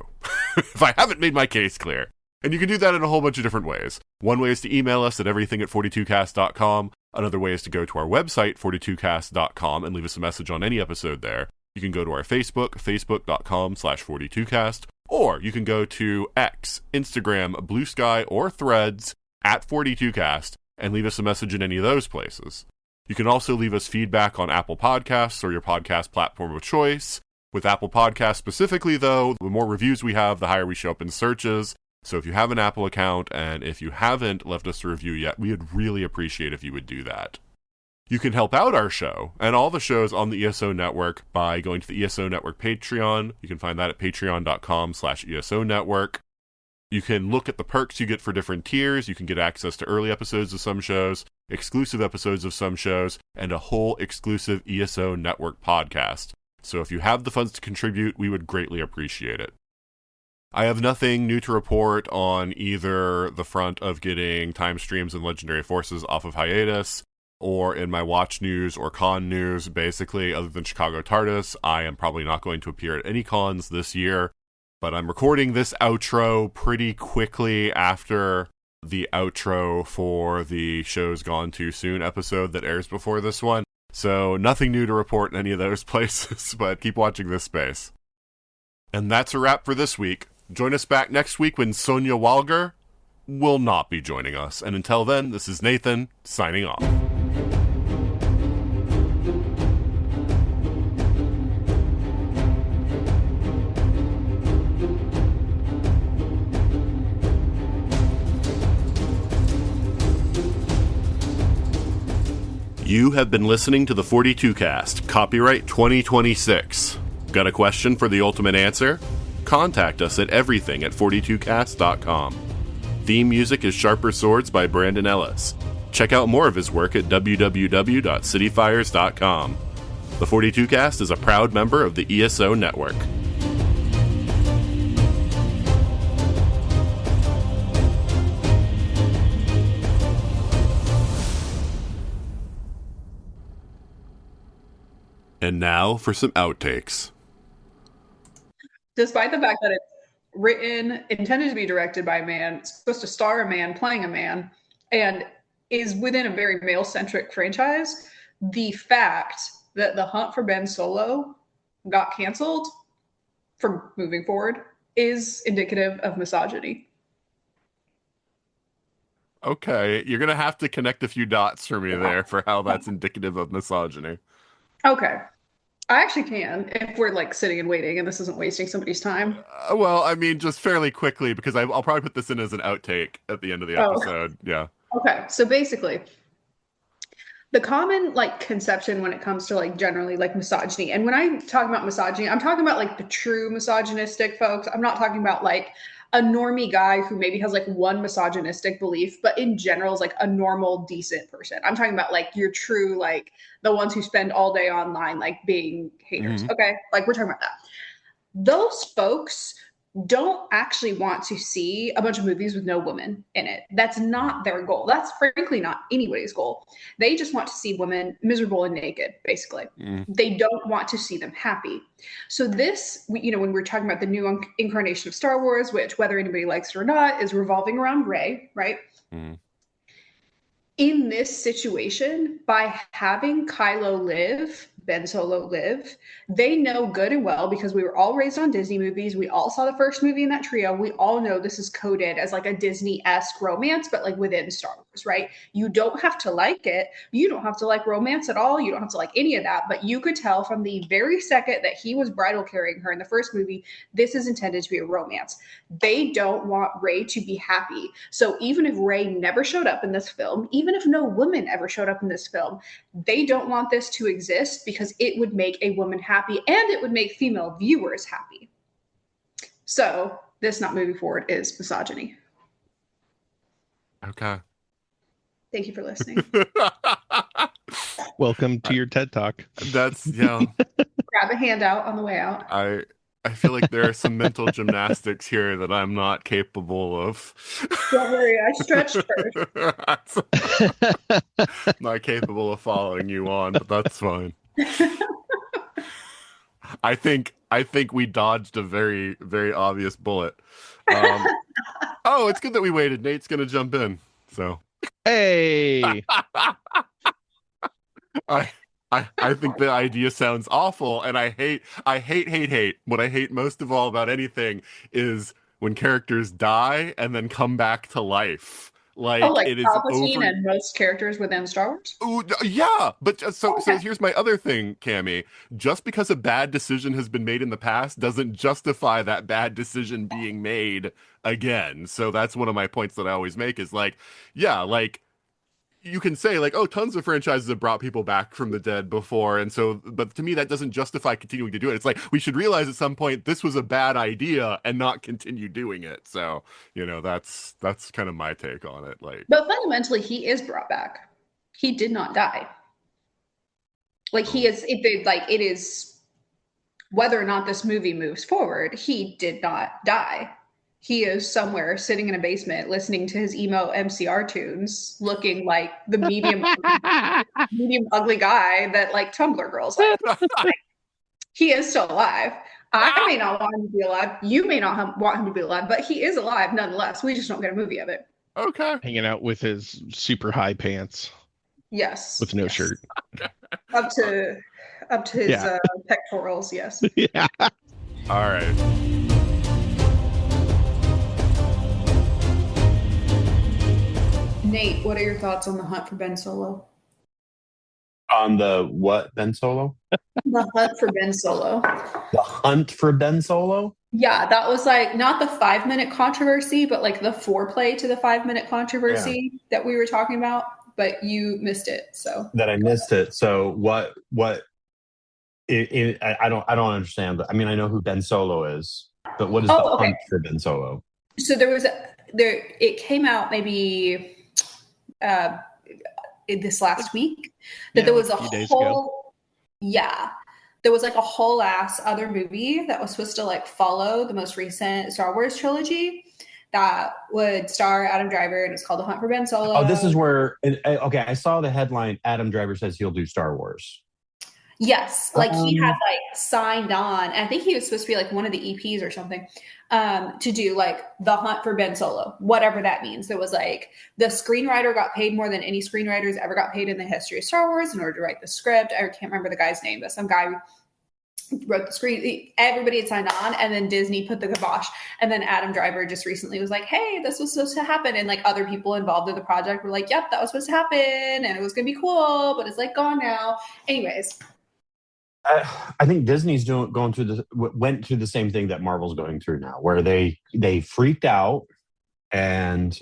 if I haven't made my case clear. And you can do that in a whole bunch of different ways. One way is to email us at everything@42cast.com. Another way is to go to our website, 42cast.com, and leave us a message on any episode there. You can go to our Facebook, facebook.com/42cast, or you can go to X, Instagram, Blue Sky, or Threads at 42cast and leave us a message in any of those places. You can also leave us feedback on Apple Podcasts or your podcast platform of choice. With Apple Podcasts specifically, though, the more reviews we have, the higher we show up in searches. So if you have an Apple account and if you haven't left us a review yet, we would really appreciate if you would do that. You can help out our show and all the shows on the ESO Network by going to the ESO Network Patreon. You can find that at patreon.com/ESO Network. You can look at the perks you get for different tiers. You can get access to early episodes of some shows, exclusive episodes of some shows, and a whole exclusive ESO Network podcast. So if you have the funds to contribute, we would greatly appreciate it. I have nothing new to report on either the front of getting Time Streams and Legendary Forces off of hiatus, or in my watch news or con news. Basically, other than Chicago TARDIS, I am probably not going to appear at any cons this year. But I'm recording this outro pretty quickly after the outro for the Show's Gone Too Soon episode that airs before this one. So nothing new to report in any of those places, but keep watching this space. And that's a wrap for this week. Join us back next week when Sonia Walger will not be joining us. And until then, this is Nathan, signing off. You have been listening to the 42 Cast, copyright 2026. Got a question for the ultimate answer? Contact us at everything@42cast.com. Theme music is Sharper Swords by Brandon Ellis. Check out more of his work at www.cityfires.com. The 42 Cast is a proud member of the ESO Network. And now for some outtakes. Despite the fact that it's written, intended to be directed by a man, it's supposed to star a man playing a man, and is within a very male-centric franchise, the fact that The Hunt for Ben Solo got canceled from moving forward is indicative of misogyny. Okay, you're going to have to connect a few dots for me there for how that's indicative of misogyny. Okay. I actually can, if we're like sitting and waiting and this isn't wasting somebody's time. Well, I mean, just fairly quickly, because I'll probably put this in as an outtake at the end of the episode. Yeah. Okay, so basically, the common like conception when it comes to like generally like misogyny, and when I talk about misogyny, I'm talking about like the true misogynistic folks. I'm not talking about like a normie guy who maybe has like one misogynistic belief, but in general is like a normal, decent person. I'm talking about like your true, like the ones who spend all day online, like being haters. Mm-hmm. Okay. Like we're talking about that. Those folks don't actually want to see a bunch of movies with no women in it. That's not their goal. That's frankly not anybody's goal. They just want to see women miserable and naked, basically. They don't want to see them happy. So this, when we're talking about the new incarnation of Star Wars, which whether anybody likes it or not, is revolving around Rey, right? In this situation, by having Kylo live, Ben Solo live, they know good and well, because we were all raised on Disney movies. We all saw the first movie in that trio. We all know this is coded as like a Disney-esque romance, but like within Star Wars, right? You don't have to like it. You don't have to like romance at all. You don't have to like any of that. But you could tell from the very second that he was bridal carrying her in the first movie, this is intended to be a romance. They don't want Rey to be happy. So even if Rey never showed up in this film, even if no woman ever showed up in this film, they don't want this to exist because it would make a woman happy and it would make female viewers happy. So this not moving forward is misogyny. Okay. Thank you for listening. Welcome to your TED Talk. That's, yeah. Grab a handout on the way out. I feel like there are some mental gymnastics here that I'm not capable of. Don't worry, I stretched first. Not capable of following you on, but that's fine. I think we dodged a very, very obvious bullet. Oh, it's good that we waited. Nate's gonna jump in. So Hey. I think the idea sounds awful, and I hate. What I hate most of all about anything is when characters die and then come back to life. Like, Oh, like it is Palpatine over. and most characters within Star Wars? Ooh, yeah, but so Okay. here's my other thing, Cammie. Just because a bad decision has been made in the past doesn't justify that bad decision being made again. So that's one of my points that I always make is like, yeah, like you can say like, oh, tons of franchises have brought people back from the dead before, and so, but to me that doesn't justify continuing to do it. It's like we should realize at some point this was a bad idea and not continue doing it. So, that's kind of my take on it. Like, But fundamentally, he is brought back. He did not die. Like he is, it is whether or not this movie moves forward, he did not die. He is somewhere sitting in a basement listening to his emo MCR tunes, looking like the medium ugly guy that like Tumblr girls like. He is still alive. I may not want him to be alive. You may not want him to be alive, but he is alive nonetheless. We just don't get a movie of it. okay. Hanging out with his super high pants Yes. with no yes. shirt. Up to his Yeah. pectorals, yes. Yeah. All right. Nate, what are your thoughts on the hunt for Ben Solo? On the what, Ben Solo? The hunt for Ben Solo. The hunt for Ben Solo? Yeah, that was like not the 5-minute controversy, but like the foreplay to the 5-minute controversy that we were talking about, but you missed it. So That I missed it. So what I don't understand. I mean, I know who Ben Solo is, but what is the okay. hunt for Ben Solo? So it came out maybe this last week that there was a few days whole there was like a whole ass other movie that was supposed to like follow the most recent Star Wars trilogy that would star Adam Driver, and it's called The Hunt for Ben Solo. Oh, this is where okay, I saw the headline. Adam Driver says he'll do Star Wars. Yes, like he had like signed on, and I think he was supposed to be like one of the EPs or something, to do like The Hunt for Ben Solo, whatever that means. There was like the screenwriter got paid more than any screenwriters ever got paid in the history of Star Wars in order to write the script. I can't remember the guy's name, but some guy wrote the screen. Everybody had signed on, and then Disney put the kibosh. And then Adam Driver just recently was like, "Hey, this was supposed to happen," and like other people involved in the project were like, "Yep, that was supposed to happen, and it was gonna be cool, but it's like gone now." Anyways. I think Disney's went through the same thing that Marvel's going through now, where they freaked out and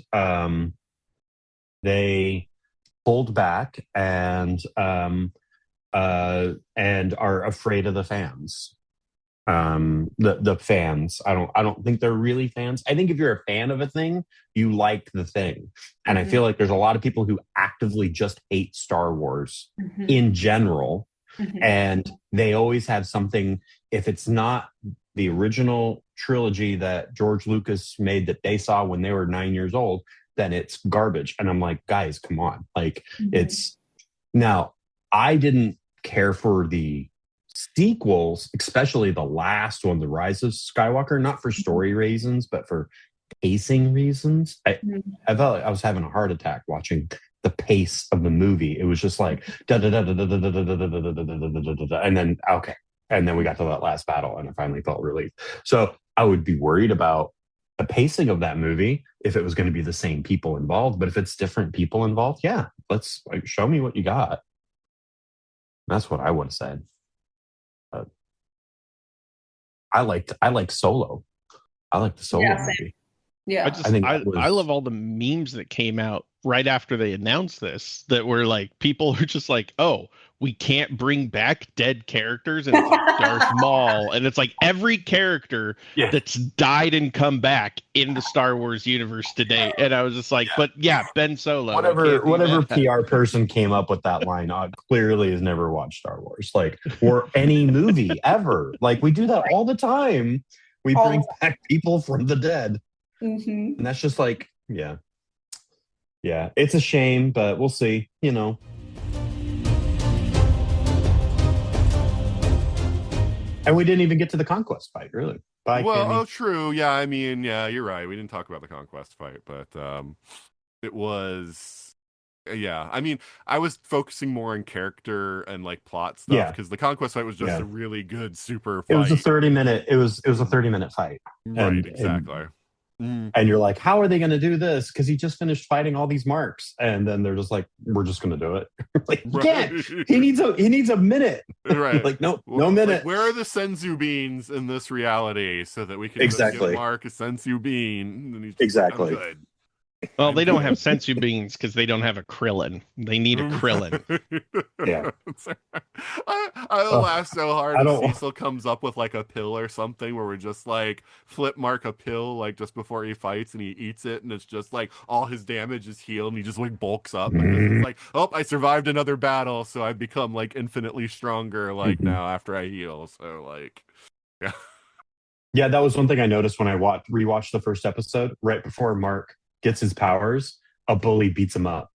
they pulled back and are afraid of the fans. The fans. I don't think they're really fans. I think if you're a fan of a thing, you like the thing, and I feel like there's a lot of people who actively just hate Star Wars in general. And they always have something, if it's not the original trilogy that George Lucas made that they saw when they were 9 years old, then it's garbage. And I'm like, guys, come on. Like it's now, I didn't care for the sequels, especially the last one, The Rise of Skywalker, not for story reasons, but for pacing reasons. I felt like I was having a heart attack watching the pace of the movie. It was just like da da da da da da da da da da da da da da, and then okay, and then we got to that last battle, and I finally felt relief. So I would be worried about the pacing of that movie if it was going to be the same people involved. But if it's different people involved, yeah, let's show me what you got. That's what I would have said. I like Solo. I like the Solo movie. Yeah, I love all the memes that came out right after they announced this that were like, people are just like, oh, we can't bring back dead characters, and it's like Darth Maul, and it's like every character that's died and come back in the Star Wars universe today. And I was just like, but yeah, Ben Solo. Whatever PR person came up with that line clearly has never watched Star Wars, like, or any movie ever. Like, we do that all the time. We bring back people from the dead. And that's just like, yeah, it's a shame, but we'll see, And we didn't even get to the conquest fight, really. True. Yeah, I mean, yeah, you're right. We didn't talk about the conquest fight, but it was, yeah. I mean, I was focusing more on character and like plot stuff because the conquest fight was just a really good super fight. It was a 30-minute. It was a 30-minute fight. Right, exactly. And you're like, how are they going to do this? Because he just finished fighting all these marks, and then they're just like, we're just going to do it. Like, you can't. He needs a minute. Right. Like, no minute. Like, where are the senzu beans in this reality so that we can Exactly. give Mark a sensu bean? And he's just Exactly. like, I'm good. Well, they don't have sensu beans because they don't have a Krillin. They need a Krillin. Yeah. I laugh so hard I as don't- Cecil comes up with like a pill or something where we're just like flip Mark a pill like just before he fights and he eats it and it's just like all his damage is healed and he just like bulks up because it's like, oh, I survived another battle, so I've become like infinitely stronger like now after I heal. So like, yeah. Yeah, that was one thing I noticed when I rewatched the first episode. Right before Mark gets his powers, a bully beats him up,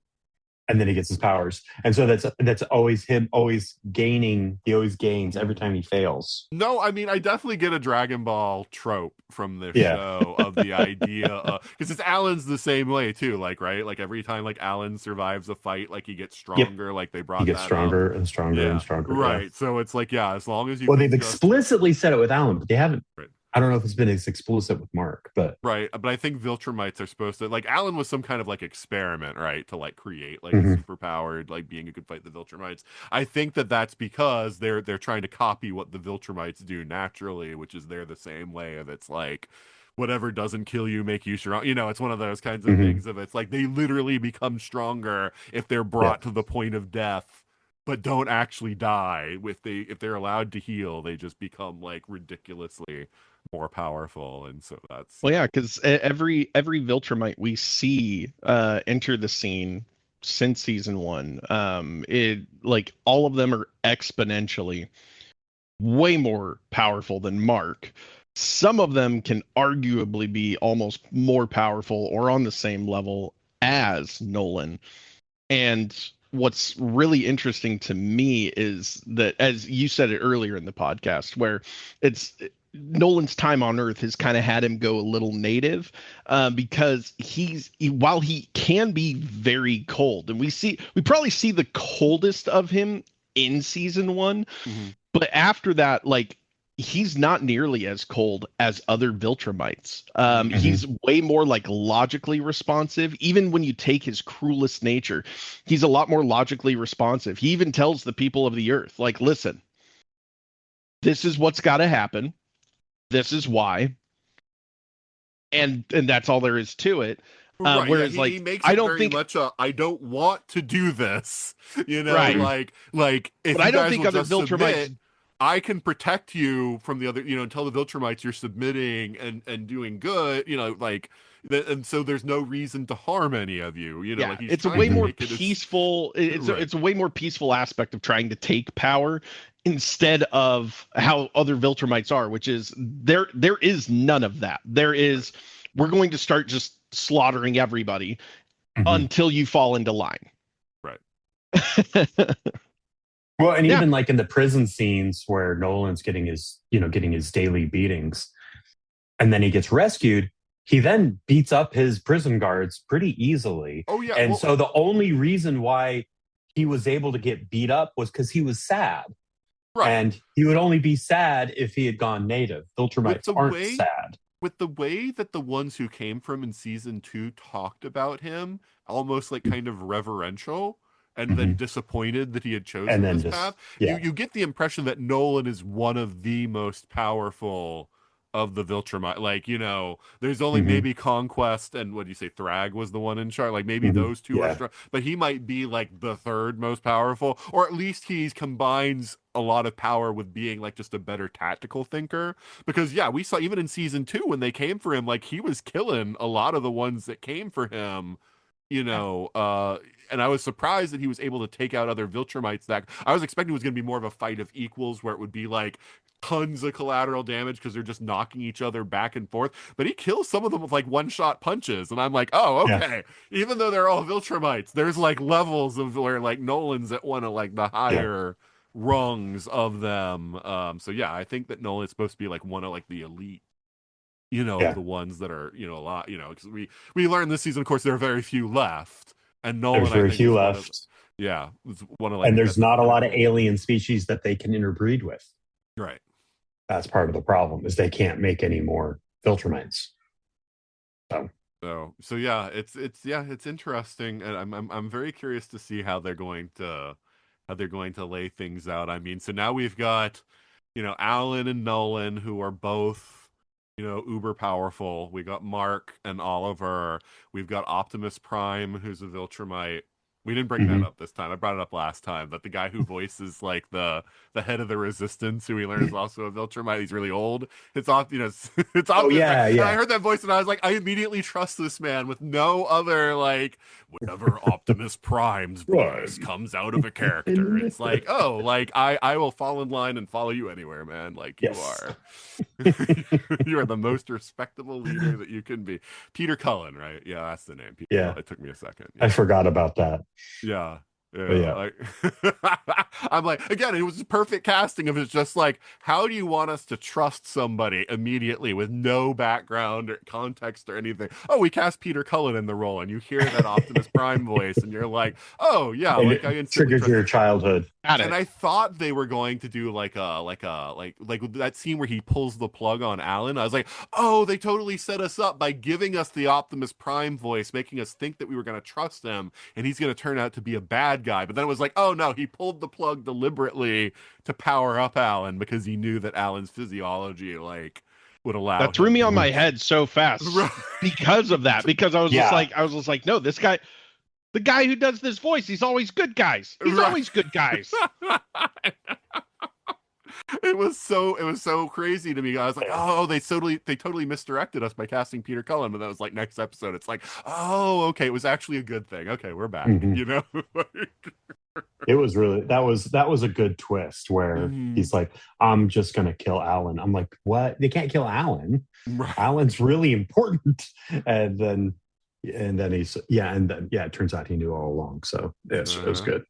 and then he gets his powers. And so that's always him, always gaining. He always gains every time he fails. No, I mean, I definitely get a Dragon Ball trope from this Yeah. show of the idea because it's Alan's the same way too, like, right? Like every time like Alan survives a fight, like he gets stronger, like they brought He gets that stronger up. and stronger Yeah. and stronger. Right. Yeah. So it's like, yeah, as long as you Well, can they've just- explicitly said it with Alan, but they haven't. Right. I don't know if it's been as explicit with Mark, but Right, but I think Viltrumites are supposed to like Alan was some kind of like experiment, right, to like create like Mhm. a superpowered like being who could fight the Viltrumites. I think that's because they're trying to copy what the Viltrumites do naturally, which is they're the same way of it's like whatever doesn't kill you make you strong. You know, it's one of those kinds of Mhm. things of it's like they literally become stronger if they're brought to the point of death, but don't actually die. If they're allowed to heal, they just become like ridiculously more powerful, and so that's Well, yeah, because every Viltrumite we see enter the scene since season 1, it like all of them are exponentially way more powerful than Mark. Some of them can arguably be almost more powerful or on the same level as Nolan. And what's really interesting to me is that, as you said it earlier in the podcast, where it's Nolan's time on Earth has kind of had him go a little native, because while he can be very cold, and we probably see the coldest of him in season 1, but after that, like, he's not nearly as cold as other Viltrumites. He's way more like logically responsive. Even when you take his cruelest nature, he's a lot more logically responsive. He even tells the people of the Earth, like, listen, this is what's got to happen. This is why. And that's all there is to it. Right, Whereas, he like, makes I it don't very think much I don't want to do this, you know, Right. like if But you I don't guys think will other just Viltrumites. submit, I can protect you from the other, you know, tell the Viltrumites you're submitting and doing good, you know, like, and so there's no reason to harm any of you, you know, Yeah, like he's it's a trying way to more make it as- peaceful. It's Right. it's a way more peaceful aspect of trying to take power instead of how other Viltrumites are, which is there is none of that. There is, we're going to start just slaughtering everybody until you fall into line. Right. Well, and Yeah. even like in the prison scenes where Nolan's getting his daily beatings, and then he gets rescued, he then beats up his prison guards pretty easily. Oh yeah, And well, so the only reason why he was able to get beat up was because he was sad. right. And he would only be sad if he had gone native. Viltrumites the aren't way- sad. With the way that the ones who came from in season 2 talked about him, almost like kind of reverential, and then disappointed that he had chosen And then this just- path, yeah. you get the impression that Nolan is one of the most powerful of the Viltrumite. Like, you know, there's only maybe Conquest and what do you say, Thrag was the one in charge. Like maybe those two are Yeah. strong, but he might be like the third most powerful, or at least he combines a lot of power with being like just a better tactical thinker. Because yeah, we saw even in season 2 when they came for him, like he was killing a lot of the ones that came for him, you know, and I was surprised that he was able to take out other Viltrumites. That I was expecting it was going to be more of a fight of equals where it would be like tons of collateral damage because they're just knocking each other back and forth, but he kills some of them with like one-shot punches, and I'm like, oh, okay. Even though they're all Viltrumites, there's like levels of where like Nolan's at one of like the higher rungs of them. So yeah, I think that Nolan's supposed to be like one of like the elite, you know, the ones that are, you know, a lot, you know, because we learned this season, of course, there are very few left, and Nolan, There's very I think, few is one of- left. yeah, it's one of like, And the there's best not a lot of pinnacle- alien species that they can interbreed with. Right. That's part of the problem, is they can't make any more Viltrumites. So yeah, it's interesting, and I'm very curious to see how they're going to lay things out. I mean, so now we've got, Alan and Nolan, who are both, uber powerful. We got Mark and Oliver. We've got Optimus Prime, who's a Viltrumite. We didn't bring that up this time. I brought it up last time, but the guy who voices like the head of the Resistance, who we learn is also a Viltrumite. He's really old. It's off, it's Oh Optimus Prime. yeah, And I yeah. heard that voice and I was like, I immediately trust this man with no other like whenever Optimus Prime's voice comes out of a character. It's like, oh, like I will fall in line and follow you anywhere, man. Like you Yes. are. You are the most respectable leader that you can be. Peter Cullen, right? Yeah, that's the name. Peter Yeah. Cullen. It took me a second. I forgot about that. Yeah. But yeah. Like, I'm like, again, it was perfect casting of it's just like, how do you want us to trust somebody immediately with no background or context or anything? Oh, we cast Peter Cullen in the role, and you hear that Optimus Prime voice, and you're like, oh yeah, And like I it instantly triggered trust. your childhood. And I thought they were going to do like that scene where he pulls the plug on Alan. I was like, oh, they totally set us up by giving us the Optimus Prime voice, making us think that we were going to trust him, and he's going to turn out to be a bad guy. But then it was like, oh no, he pulled the plug deliberately to power up Alan because he knew that Alan's physiology would allow. That threw me on my head so fast because of that. Because I was just like, no, this guy. The guy who does this voice, he's always good guys. He's always good guys. It was so crazy to me. I was like, oh, they totally misdirected us by casting Peter Cullen. But that was like next episode. It's like, oh, okay, it was actually a good thing. Okay, we're back. It was really that was a good twist where he's like, I'm just gonna kill Alan. I'm like, what? They can't kill Alan. Right. Alan's really important. And then it turns out he knew all along. So it was good.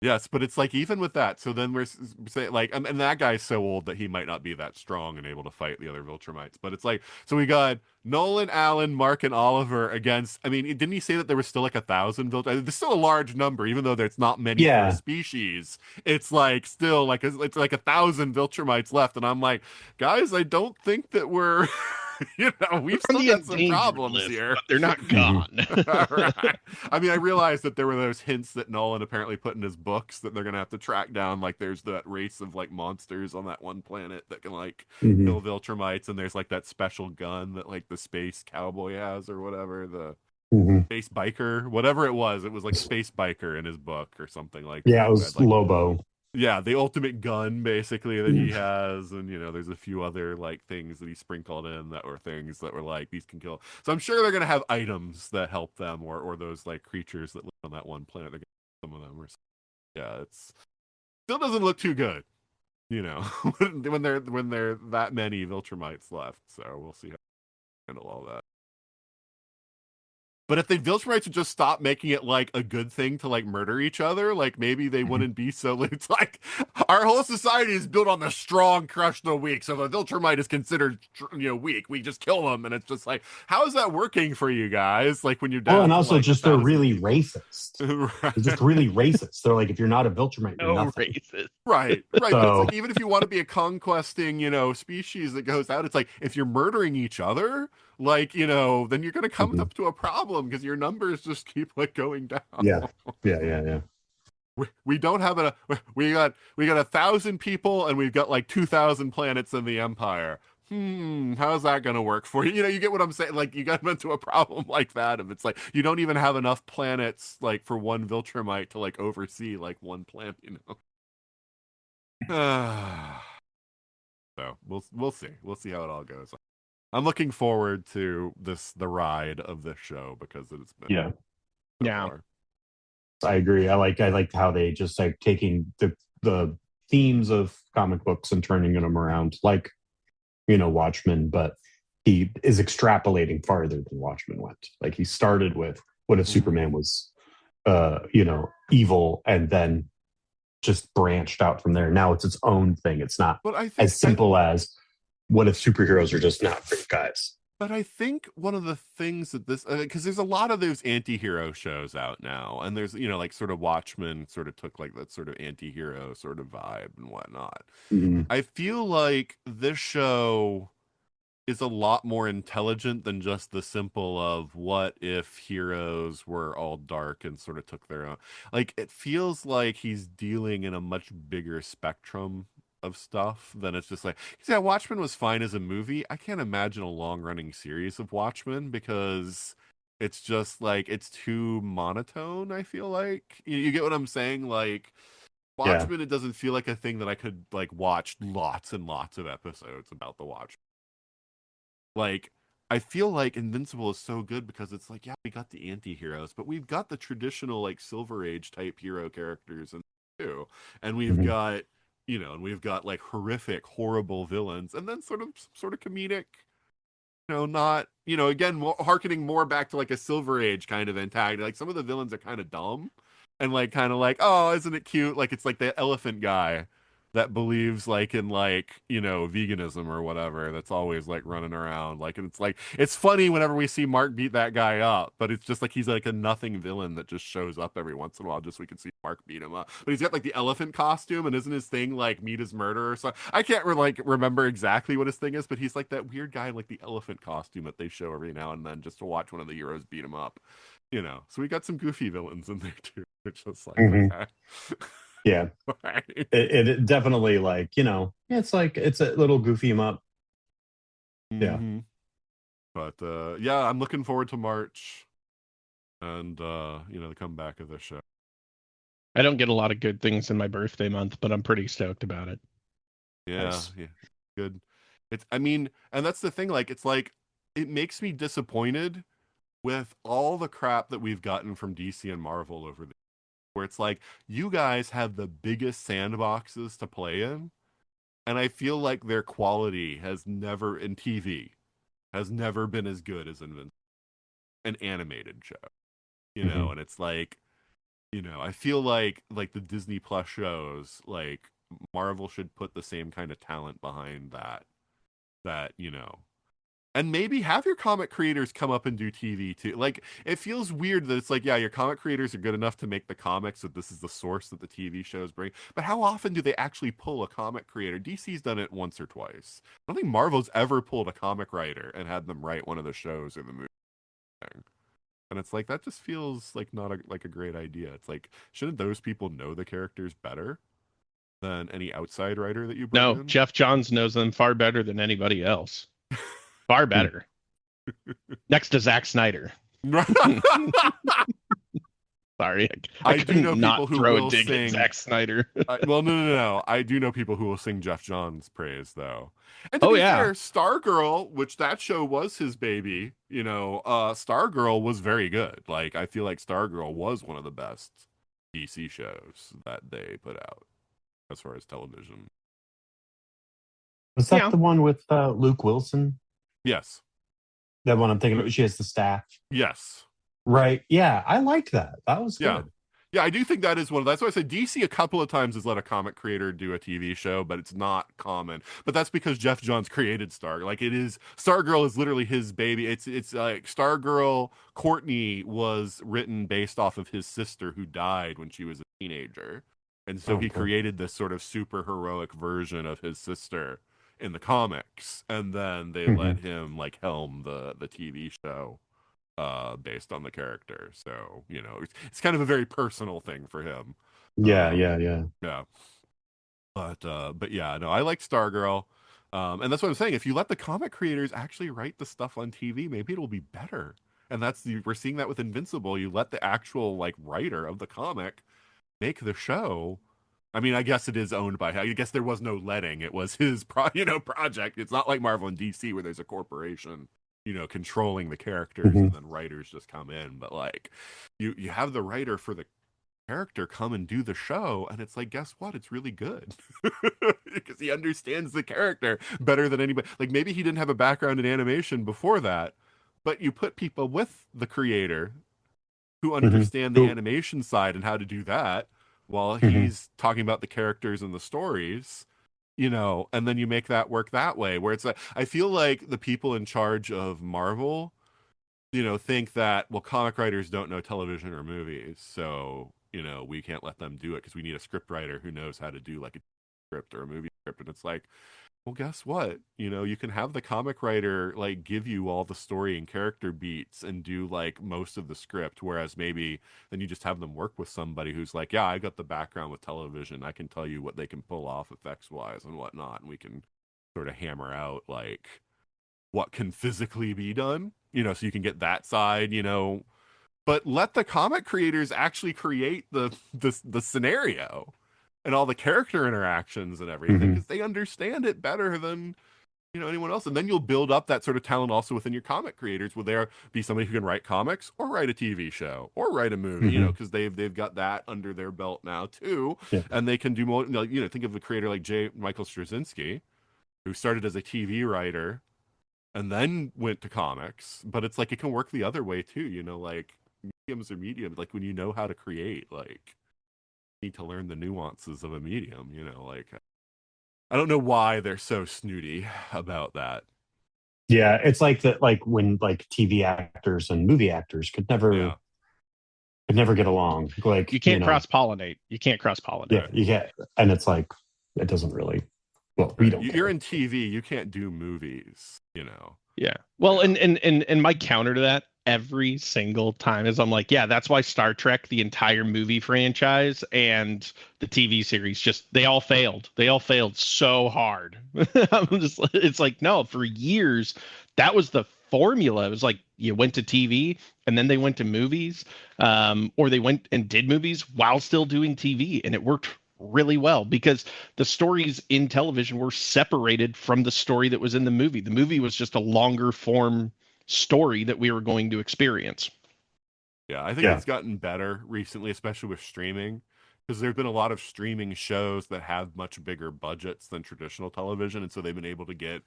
Yes, but it's like even with that, so then we're saying like, and that guy's so old that he might not be that strong and able to fight the other Viltrumites. But it's like, so we got Nolan, Alan, Mark, and Oliver against. I mean, didn't he say that there was still like 1,000 Viltrumites? There's still a large number, even though there's not many per species. It's like still like it's like 1,000 Viltrumites left, and I'm like, guys, I don't think that we're. We've still got some problems here. But they're not gone. Right. I mean, I realized that there were those hints that Nolan apparently put in his books that they're gonna have to track down. Like, there's that race of like monsters on that one planet that can like kill Viltrumites, and there's like that special gun that like the space cowboy has or whatever, the space biker, whatever it was like space biker in his book or something like that. Yeah, it was like, Lobo. Yeah, the ultimate gun basically that he has, and there's a few other like things that he sprinkled in that were things that were like these can kill. So I'm sure they're gonna have items that help them, or those like creatures that live on that one planet. They're gonna some of them. Yeah, it's still doesn't look too good, when they're that many Viltrumites left. So we'll see how they handle all that. But if the Viltrumites would just stop making it like a good thing to like murder each other, like maybe they wouldn't be so. It's like our whole society is built on the strong crush the weak. So if a Viltrumite is considered weak, we just kill them, and it's just like, how is that working for you guys? Like when you're down. Oh, and also like just they're really people. racist. Right. They're just really racist. They're like, if you're not a Viltrumite, you're nothing. Racist. Right. So, But it's like, even if you want to be a conquesting, species that goes out, it's like if you're murdering each other, like then you're going to come up to a problem because your numbers just keep like going down. Yeah. We don't have we got 1,000 people and we've got like 2,000 planets in the Empire. How's that going to work for you? You get what I'm saying? Like, you got into a problem like that. If it's like you don't even have enough planets like for one Viltrumite to like oversee like one planet, So we'll see. We'll see how it all goes. I'm looking forward to the ride of this show because it's been far. I agree. I like how they just like taking the themes of comic books and turning them around, like Watchmen, but he is extrapolating farther than Watchmen went. Like he started with what if Superman was evil, and then just branched out from there. Now it's its own thing. It's not as simple as what if superheroes are just not great guys. But I think one of the things that this, because there's a lot of those anti-hero shows out now, and there's, like sort of Watchmen sort of took like that sort of anti-hero sort of vibe and whatnot. I feel like this show is a lot more intelligent than just the simple of what if heroes were all dark and sort of took their own. Like, it feels like he's dealing in a much bigger spectrum of stuff than it's just like, 'cause yeah, Watchmen was fine as a movie. I can't imagine a long running series of Watchmen because it's just like it's too monotone, I feel like. You get what I'm saying? Like, Yeah. Watchmen, it doesn't feel like a thing that I could like watch lots and lots of episodes about the Watchmen. Like, I feel like Invincible is so good because it's like, yeah, we got the anti-heroes, but we've got the traditional like Silver Age type hero characters and too. And we've Mhm. got, and we've got like horrific, horrible villains, and then sort of comedic, not, again, harkening more back to like a Silver Age kind of antagonist. Like some of the villains are kind of dumb and like kind of like, oh, isn't it cute? Like it's like the elephant guy that believes like in like, veganism or whatever, that's always like running around. Like, and it's like, it's funny whenever we see Mark beat that guy up, but it's just like he's like a nothing villain that just shows up every once in a while just so we can see Mark beat him up. But he's got like the elephant costume, and isn't his thing like meet his murderer or something? I can't remember exactly what his thing is, but he's like that weird guy in like the elephant costume that they show every now and then just to watch one of the heroes beat him up. So we got some goofy villains in there too. It's just like, Mhm. okay. Yeah. Right. It definitely like, it's like it's a little goofy 'em up. Yeah. Mhm. But yeah, I'm looking forward to March and the comeback of the show. I don't get a lot of good things in my birthday month, but I'm pretty stoked about it. Yeah, Nice. yeah. Good. And that's the thing, like it's like it makes me disappointed with all the crap that we've gotten from DC and Marvel over the where it's like you guys have the biggest sandboxes to play in, and I feel like their quality has never in TV has never been as good as an animated show. Mhm. And it's like, I feel like the Disney Plus shows, like Marvel should put the same kind of talent behind that, and maybe have your comic creators come up and do TV too. Like, it feels weird that it's like, yeah, your comic creators are good enough to make the comics, that this is the source that the TV shows bring. But how often do they actually pull a comic creator? DC's done it once or twice. I don't think Marvel's ever pulled a comic writer and had them write one of the shows or the movie thing. And it's like that just feels like not a great idea. It's like, shouldn't those people know the characters better than any outside writer that you bring No, in? Jeff Johns knows them far better than anybody else. Far better. Next to Zack Snyder. Sorry, I I do couldn't know people not who throw a will dig at sing. Zack Snyder. Well, no. I do know people who will sing Jeff Johns' praise, though. And to Oh be yeah, fair, Stargirl, which that show was his baby, Stargirl was very good. Like, I feel like Stargirl was one of the best DC shows that they put out as far as television. Was that yeah. the one with Luke Wilson? Yes. That one I'm thinking of. She has the staff. Yes. Right. Yeah. I liked that. That was Yeah. good. Yeah, I do think that is one of that's why I said DC a couple of times has let a comic creator do a TV show, but it's not common. But that's because Jeff Johns created Star. Like, it is Stargirl is literally his baby. It's like Stargirl Courtney was written based off of his sister who died when she was a teenager. And so Oh, he cool. created this sort of super heroic version of his sister in the comics. And then they let Mhm. him like helm the TV show based on the character. So, it's kind of a very personal thing for him. Yeah. Um, Yeah. yeah. But yeah, no, I like Stargirl. And that's what I'm saying. If you let the comic creators actually write the stuff on TV, maybe it'll be better. And we're seeing that with Invincible. You let the actual like writer of the comic make the show. I mean, I guess it is owned by. I guess there was no letting. It was his project. It's not like Marvel and DC where there's a corporation, controlling the characters Mhm. and then writers just come in. But like, you have the writer for the character come and do the show, and it's like, guess what? It's really good because he understands the character better than anybody. Like, maybe he didn't have a background in animation before that, but you put people with the creator who Mhm. understand the Cool. animation side and how to do that while Mhm. he's talking about the characters and the stories, and then you make that work that way. Where it's like, I feel like the people in charge of Marvel, think that, well, comic writers don't know television or movies, so, we can't let them do it because we need a script writer who knows how to do like a script or a movie script. And it's like, well, guess what? You can have the comic writer like give you all the story and character beats and do like most of the script, whereas maybe then you just have them work with somebody who's like, yeah, I got the background with television. I can tell you what they can pull off effects wise and whatnot, and we can sort of hammer out like what can physically be done, so you can get that side, but let the comic creators actually create the scenario and all the character interactions and everything, because they understand it better than anyone else. And then you'll build up that sort of talent also within your comic creators. Will there be somebody who can write comics or write a TV show or write a movie? Because they've got that under their belt now too, and they can do more. Think of a creator like J. Michael Straczynski, who started as a TV writer and then went to comics. But it's like it can work the other way too. Like mediums are mediums. Like when you know how to create, like you need to learn the nuances of a medium. Like I don't know why they're so snooty about that. Yeah, it's like that. Like when like TV actors and movie actors could never get along. Like you can't cross pollinate. You can't cross pollinate. Yeah, you can't. And it's like it doesn't really. Well, we don't. You're in TV. You can't do movies. Yeah. Well, and my counter to that every single time is I'm like, yeah, that's why Star Trek, the entire movie franchise and the TV series, they all failed. They all failed so hard. It's like, no, for years, that was the formula. It was like you went to TV and then they went to movies, or they went and did movies while still doing TV. And it worked really well because the stories in television were separated from the story that was in the movie. The movie was just a longer form story that we were going to experience. Yeah, I think it's gotten better recently, especially with streaming, because there've been a lot of streaming shows that have much bigger budgets than traditional television, and so they've been able to get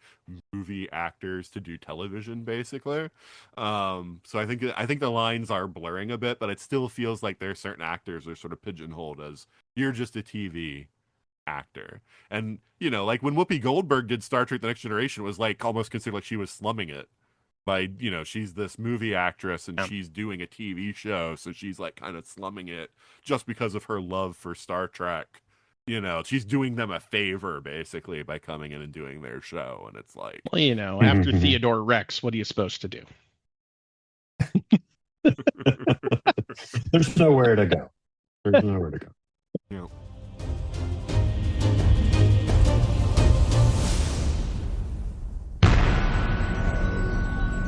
movie actors to do television, basically. So I think the lines are blurring a bit, but it still feels like there's certain actors are sort of pigeonholed as you're just a TV actor. And like when Whoopi Goldberg did Star Trek: The Next Generation, it was like almost considered like she was slumming it. By she's this movie actress and she's doing a TV show, so she's like kind of slumming it just because of her love for Star Trek. She's doing them a favor basically by coming in and doing their show, and it's like, well, after Theodore Rex, what are you supposed to do? There's nowhere to go. There's nowhere to go. Yeah.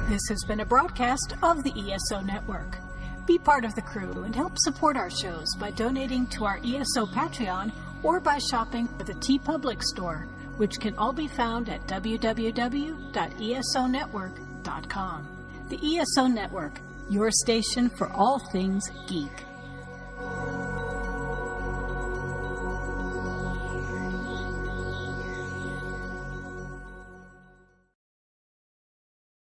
This has been a broadcast of the ESO Network. Be part of the crew and help support our shows by donating to our ESO Patreon or by shopping at the TeePublic store, which can all be found at www.esonetwork.com. The ESO Network, your station for all things geek.